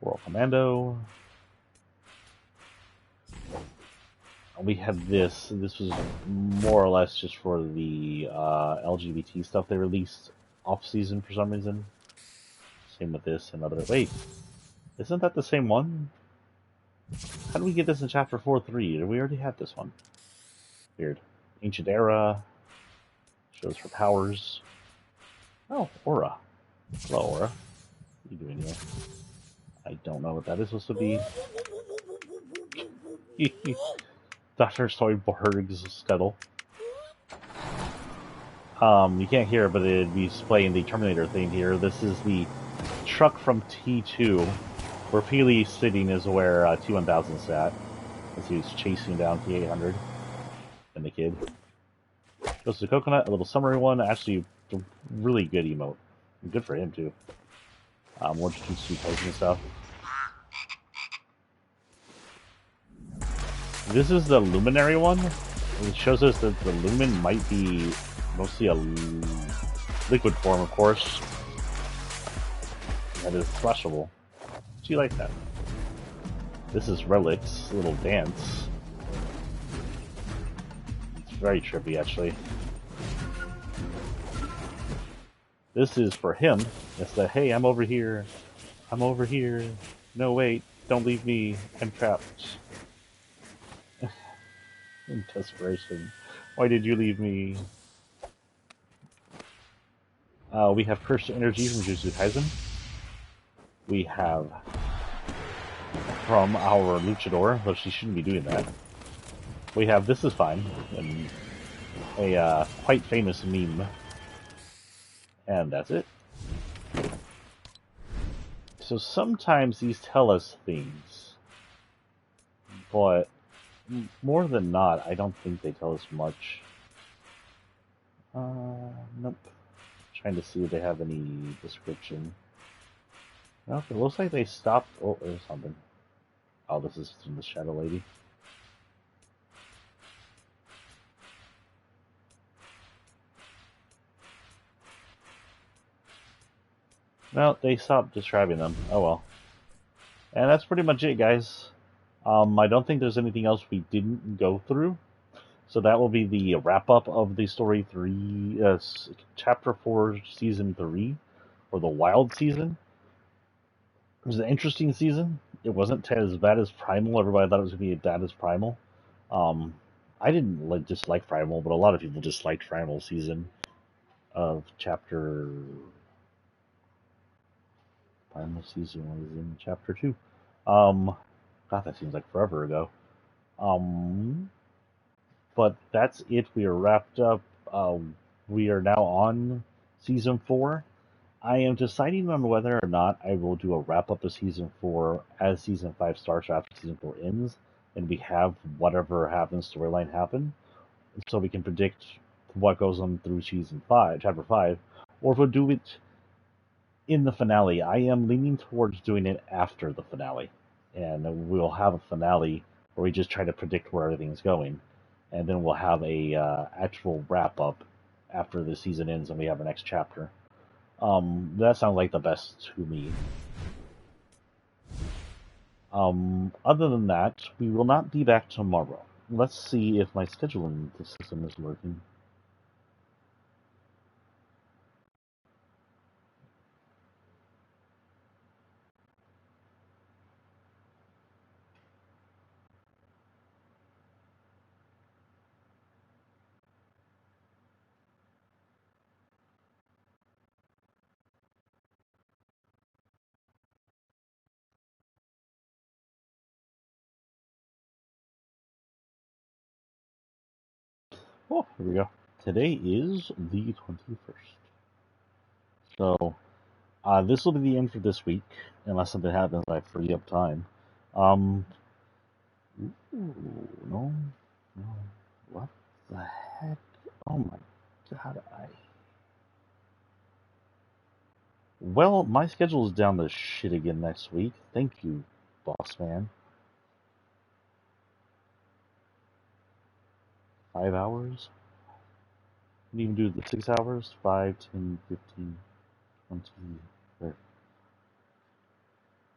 World Commando. We have this. This was more or less just for the LGBT stuff they released off-season for some reason. Same with this and other... Wait, isn't that the same one? How do we get this in Chapter 4.3? Did we already have this one? Weird. Ancient Era. Shows her powers. Oh, Aura. Hello, Aura. What are you doing here? I don't know what that is supposed to be. Dr. Soyborg's scuttle. You can't hear it, but it'd be displaying the Terminator theme here. This is the truck from T2, where Peely's sitting is where T1000 sat, as he was chasing down T800 and the kid. Goes to Coconut, a little summary one. Actually, a really good emote. Good for him, too. More Jujutsu Kaisen stuff. This is the Luminary one. It shows us that the Lumen might be mostly a liquid form, of course. That is flushable. Do you like that? This is Relic's little dance. It's very trippy, actually. This is for him. It's the, hey, I'm over here. I'm over here. No, wait. Don't leave me. I'm trapped. In desperation. Why did you leave me? We have Cursed Energy from Jujutsu Kaisen. We have from our Luchador, though she shouldn't be doing that. We have This Is Fine, and a quite famous meme. And that's it. So sometimes these tell us things, but more than not, I don't think they tell us much. Nope. Trying to see if they have any description. Nope, it looks like they stopped. Oh, there's something. Oh, this is from the Shadow Lady. Well, they stopped describing them. Oh well. And that's pretty much it, guys. I don't think there's anything else we didn't go through. So that will be the wrap up of the story 3, chapter 4, season 3, or the wild season. It was an interesting season. It wasn't as bad as Primal. Everybody thought it was going to be as bad as Primal. I didn't dislike Primal, but a lot of people disliked Primal season of chapter. Primal season was in chapter 2. God, that seems like forever ago. But that's it. We are wrapped up. We are now on season 4. I am deciding on whether or not I will do a wrap up of season 4 as season 5 starts or after season 4 ends, and we have whatever happens storyline happen, so we can predict what goes on through season 5, chapter 5, or if we'll do it in the finale. I am leaning towards doing it after the finale, and we'll have a finale where we just try to predict where everything's going, and then we'll have a actual wrap up after the season ends and we have the next chapter. That sounds like the best to me. Other than that, we will not be back tomorrow. Let's see if my scheduling system is working. Oh, here we go. Today is the 21st. So, this will be the end for this week, unless something happens, I free up time. Um, no, no, what the heck? Oh my god, Well, my schedule is down to shit again next week. Thank you, boss man. 5 hours? Can even do the 6 hours? 5, 10, 15, 20, 30.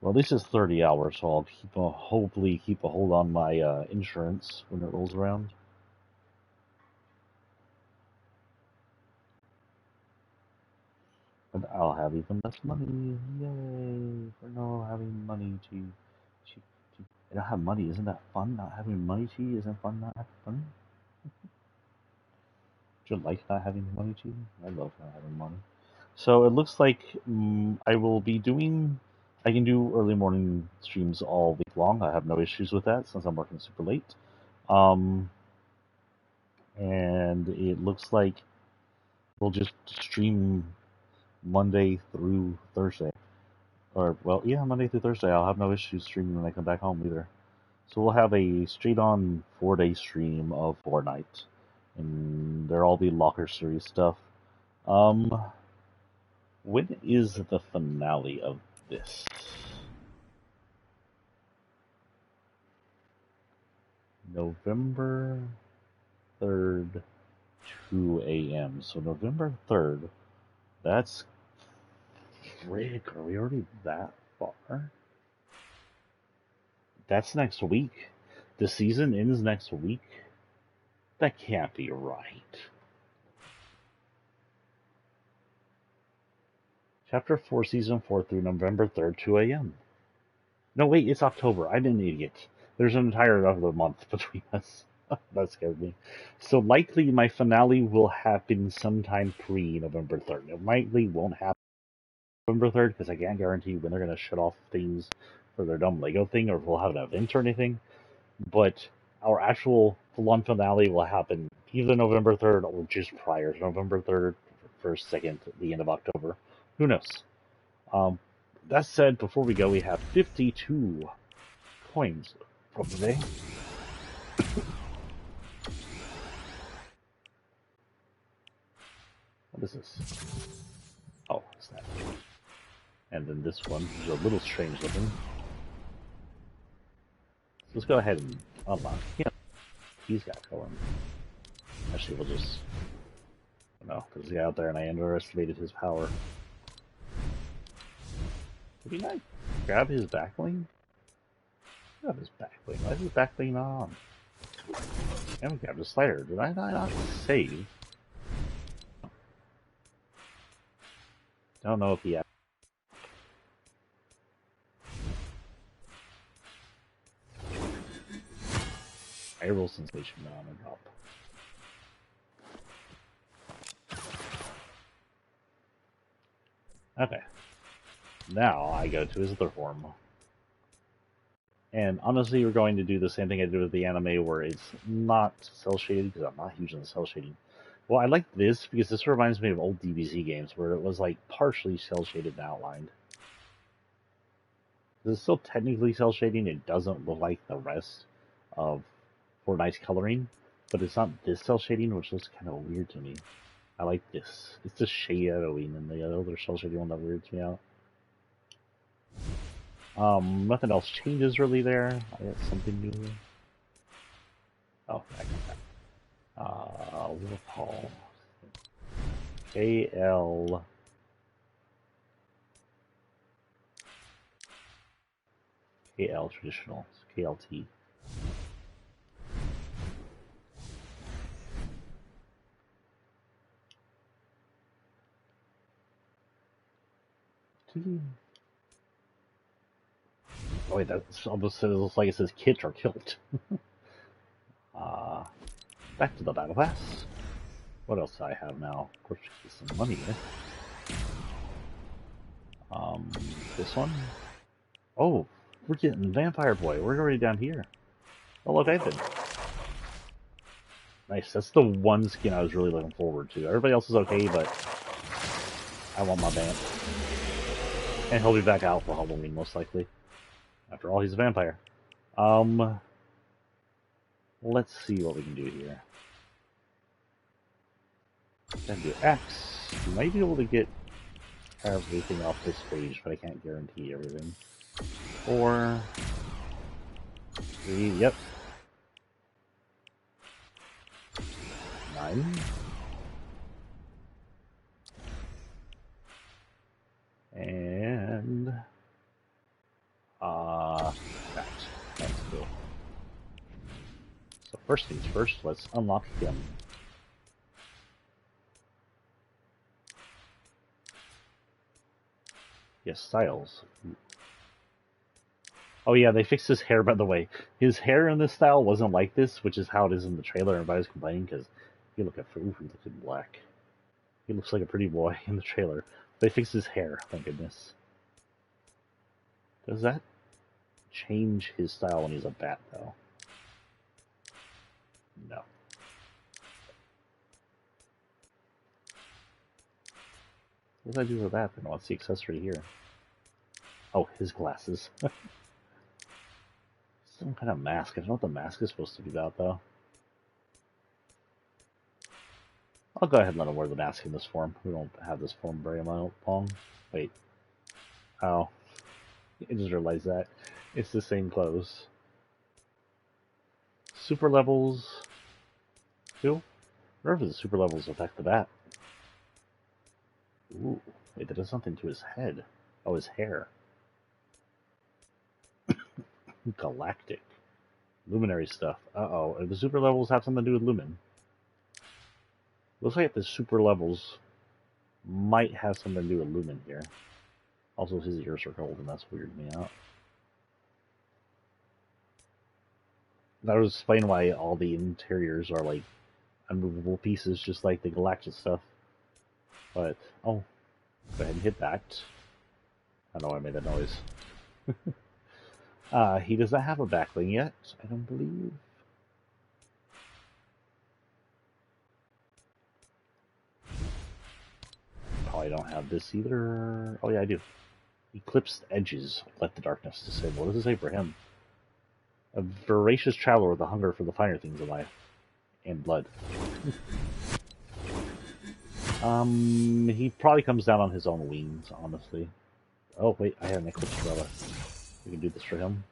Well, at least it's 30 hours, so I'll hopefully keep a hold on my insurance when it rolls around. And I'll have even less money. Yay! For not having money to I don't have money. Isn't that fun? Not having money to isn't fun. Not having money. Do you like not having money to? I love not having money. So it looks like I will be doing. I can do early morning streams all week long. I have no issues with that since I'm working super late. Um, and it looks like we'll just stream Monday through Thursday. Or, well, yeah, Monday through Thursday. I'll have no issues streaming when I come back home either. So we'll have a straight-on 4-day stream of Fortnite. And there'll all be Locker Series stuff. When is the finale of this? November 3rd, 2 a.m. So November 3rd, that's Rick. Are we already that far? That's next week. The season ends next week? That can't be right. Chapter 4, Season 4 through November 3rd, 2 a.m. No, wait, it's October. I'm an idiot. There's an entire other month between us. That scared me. So likely my finale will happen sometime pre-November 3rd. It likely won't happen November 3rd because I can't guarantee when they're going to shut off things for their dumb Lego thing or if we'll have an event or anything. But our actual full-on finale will happen either November 3rd or just prior to November 3rd, 1st, 2nd, the end of October. Who knows? That said, before we go, we have 52 coins from today. What is this? Oh, snap. And then this one is a little strange looking. So let's go ahead and unlock him. He's got going. Actually, we'll just... No, there's a guy out there and I underestimated his power. Did he not grab his backbling? Grab his backbling. Why is his backbling not on? And we grabbed his slider. Did I not save? I don't know if he... Air roll sensation on and up. Okay. Now I go to his other form. And honestly, we're going to do the same thing I did with the anime where it's not cel shaded because I'm not huge on cel shading. Well, I like this because this reminds me of old DBZ games where it was like partially cel shaded and outlined. It's still technically cel shading. It doesn't look like the rest of Fortnite's coloring, but it's not this cel shading, which looks kind of weird to me. I like this. It's just shadowing, and the other cel shading one that weirds me out. Nothing else changes really there. I got something new here. Oh, I got that. We'll call KL. KL traditional. It's KLT. Oh wait, that's almost looks like it says kit or kilt. Back to the battle pass. What else do I have now? Of course, get some money here. This one. Oh, we're getting Vampire Boy. We're already down here. Oh look, I've been. Nice. That's the one skin I was really looking forward to. Everybody else is okay, but I want my vamp. And he'll be back out for Halloween, most likely. After all, he's a vampire. Let's see what we can do here. Then do X. You might be able to get everything off this page, but I can't guarantee everything. 4, 3, yep. 9. And that's cool. So first things first, let's unlock him. Yes, styles. Oh yeah, they fixed his hair, by the way. His hair in this style wasn't like this, which is how it is in the trailer. Everybody's complaining because he looks in black. He looks like a pretty boy in the trailer. They fixed his hair, thank goodness. Does that change his style when he's a bat, though? No. What did I do with that then? What's the accessory here? Oh, his glasses. Some kind of mask. I don't know what the mask is supposed to be about, though. I'll go ahead and let him wear the mask in this form. We don't have this form very long. Wait. Oh. I just realized that. It's the same clothes. Super levels. 2? Where does the super levels affect the bat? Ooh. Wait, that does something to his head. Oh, his hair. Galactic. Luminary stuff. Uh-oh. The super levels have something to do with Lumen. Looks like the super levels might have something to do with Lumen here. Also, his ears are cold, and that's weirding me out. That would explain why all the interiors are like unmovable pieces, just like the Galactic stuff. But, oh, go ahead and hit that. I know I made that noise. He does not have a backling yet, I don't believe. Probably don't have this either. Oh yeah, I do. Eclipsed edges, let the darkness descend. What does it say for him? A voracious traveler with a hunger for the finer things of life. And blood. He probably comes down on his own wings, honestly. Oh, wait, I have an Eclipse umbrella. We can do this for him.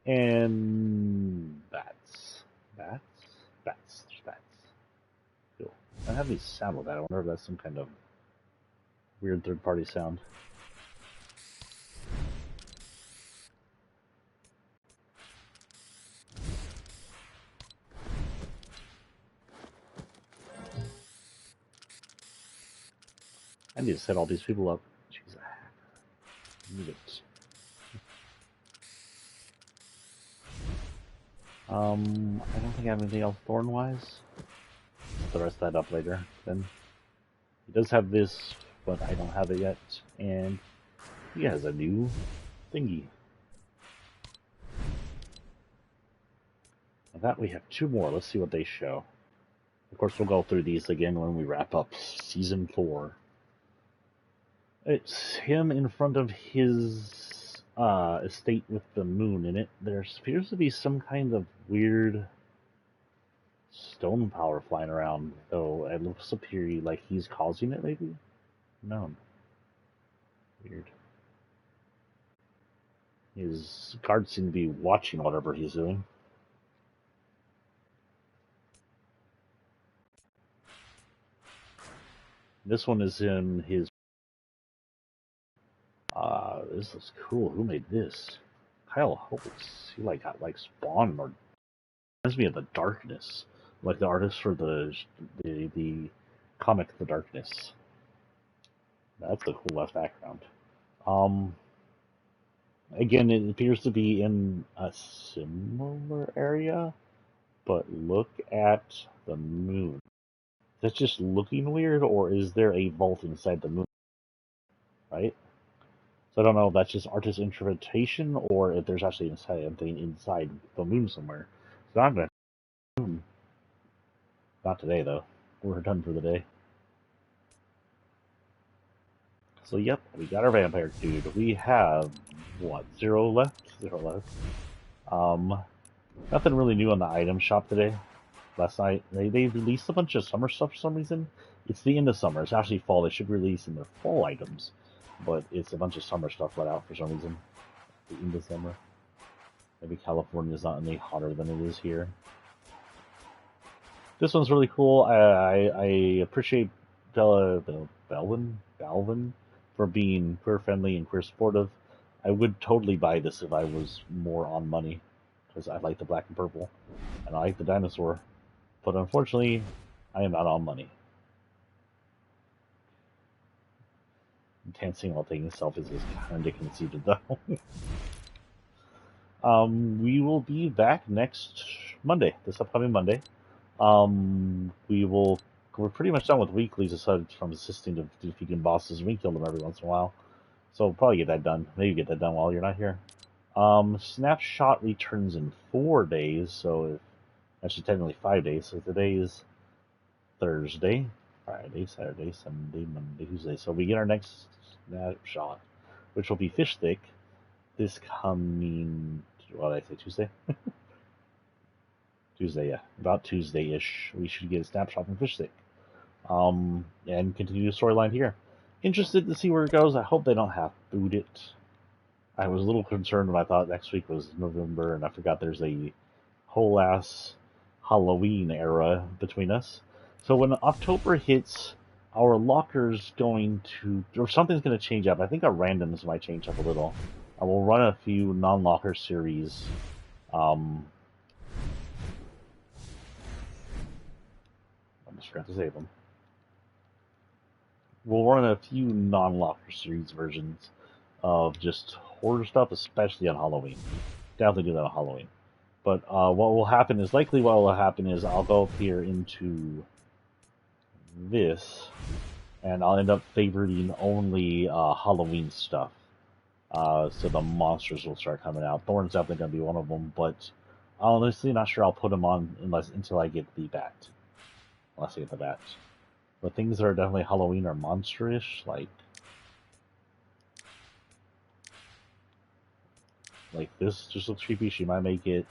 And bats. Bats? Bats. There's bats. Cool. I have these sound with that. I wonder if that's some kind of weird third-party sound. I need to set all these people up. Jeez, I need it. I don't think I have anything else thorn-wise. Set the rest of that up later, then. He does have this, but I don't have it yet. And he has a new thingy. Of that we have two more. Let's see what they show. Of course, we'll go through these again when we wrap up Season 4. It's him in front of his estate with the moon in it. There appears to be some kind of weird stone power flying around, though it looks appear like he's causing it, maybe? No. Weird. His guards seem to be watching whatever he's doing. This one is in his... this is cool. Who made this? Kyle Holtz. He got Spawn, or reminds me of the Darkness, like the artist for the comic The Darkness. That's a cool left background. Again, it appears to be in a similar area, but look at the moon. That's just looking weird, or is there a vault inside the moon? Right? So I don't know if that's just artist interpretation, or if there's actually something inside the moon somewhere. So I'm gonna moon. Not today though. We're done for the day. So yep, we got our vampire dude. We have what, 0 left? 0 left. Nothing really new on the item shop today. Last night they released a bunch of summer stuff for some reason. It's the end of summer. It's actually fall. They should release in their fall items, but it's a bunch of summer stuff let out for some reason. The end of summer. Maybe California's not any hotter than it is here. This one's really cool. I appreciate Balvin for being queer friendly and queer supportive. I would totally buy this if I was more on money, because I like the black and purple, and I like the dinosaur. But unfortunately, I am not on money. Dancing while taking selfies is kind of conceited, though. We will be back next Monday, this upcoming Monday. We're pretty much done with weeklies aside from assisting to defeating bosses. We kill them every once in a while. So we'll probably get that done. Maybe get that done while you're not here. Snapshot returns in 4 days, so actually technically 5 days. So today is Thursday, Friday, Saturday, Sunday, Monday, Tuesday. So we get our next snapshot, which will be Fish Stick this coming, what did I say, Tuesday? Tuesday, yeah. About Tuesday-ish, we should get a snapshot from Fish Stick. And continue the storyline here. Interested to see where it goes. I hope they don't have food it. I was a little concerned when I thought next week was November, and I forgot there's a whole ass Halloween era between us. So when October hits, our locker's going to, or something's going to change up. I think our randoms might change up a little. I will run a few non-locker series. I just forgot to save them. We'll run a few non-locker series versions of just horror stuff, especially on Halloween. Definitely do that on Halloween. But what will happen is, I'll go up here into this, and I'll end up favoriting only Halloween stuff. So the monsters will start coming out. Thorn's definitely going to be one of them, but honestly not sure I'll put them on until I get the bat. Unless I get the bat. But things that are definitely Halloween or monsterish, like this just looks creepy. She might make it.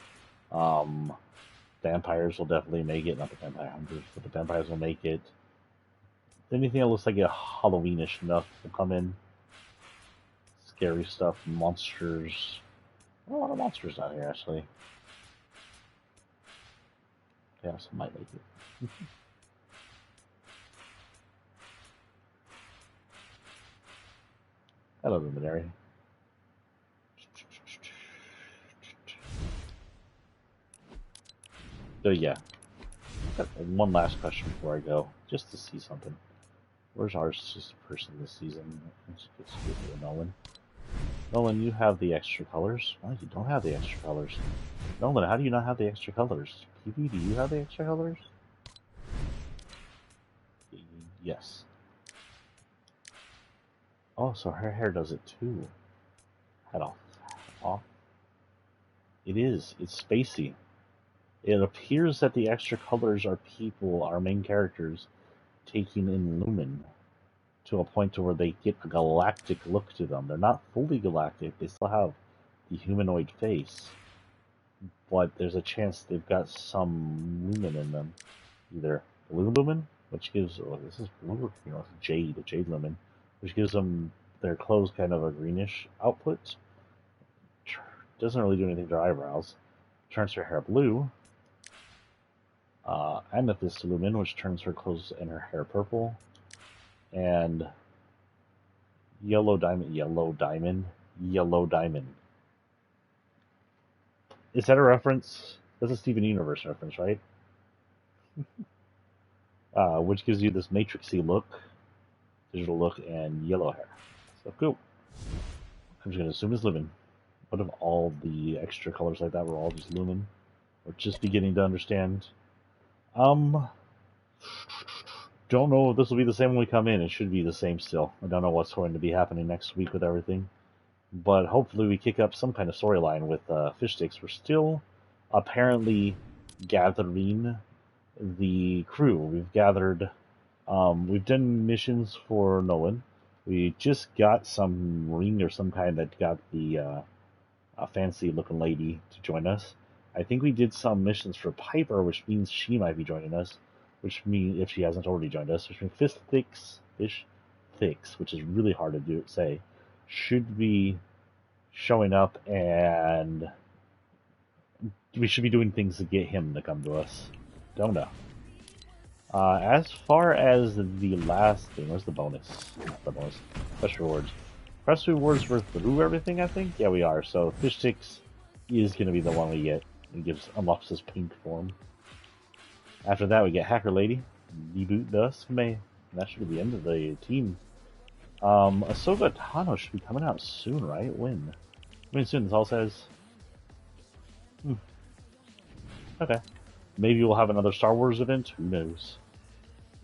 Vampires will definitely make it. Not the vampire hunters, but the vampires will make it. Anything that looks like a Halloweenish enough will come in. Scary stuff, monsters. A lot of monsters down here, actually. Yeah, some might make it. Hello, Luminary. So yeah, got one last question before I go, just to see something. Where's our sister person this season? Let's get to Nolan. Nolan, you have the extra colors. Why you don't have the extra colors? Nolan, how do you not have the extra colors? PV, do you have the extra colors? Yes. Oh, so her hair does it too. Head off. Off. It is. It's spacey. It appears that the extra colors are people, our main characters, taking in Lumen to a point to where they get a galactic look to them. They're not fully galactic. They still have the humanoid face, but there's a chance they've got some lumen in them. Either blue lumen, which gives, this is blue, it's jade lumen, which gives them their clothes kind of a greenish output. Doesn't really do anything to their eyebrows. Turns her hair blue. Amethyst lumen, which turns her clothes and her hair purple. And yellow diamond. Is that a reference? That's a Steven Universe reference, right? Which gives you this matrixy look, digital look, and yellow hair. So cool. I'm just gonna assume it's lumen. What if all the extra colors like that were all just lumen? We're just beginning to understand. Don't know if this will be the same when we come in. It should be the same still. I don't know what's going to be happening next week with everything. But hopefully we kick up some kind of storyline with fish sticks. We're still apparently gathering the crew. We've gathered, we've done missions for Nolan. We just got some ring or some kind that got the fancy looking lady to join us. I think we did some missions for Piper, which means she might be joining us. Which means, if she hasn't already joined us, which means Fish Thicks, which is really hard to say, should be showing up, and we should be doing things to get him to come to us. Don't know. As far as the last thing, where's the bonus? The bonus. Quest rewards. Quest rewards were through everything, I think? Yeah, we are. So Fish Sticks is going to be the one we get. It unlocks this pink form. After that, we get Hacker Lady. Reboot us, May. That should be the end of the team. Ahsoka Tano should be coming out soon, right? When? I mean, soon, this all says. Okay. Maybe we'll have another Star Wars event. Who knows?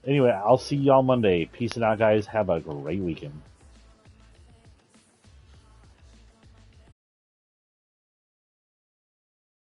Anyway, I'll see y'all Monday. Peace out, guys. Have a great weekend.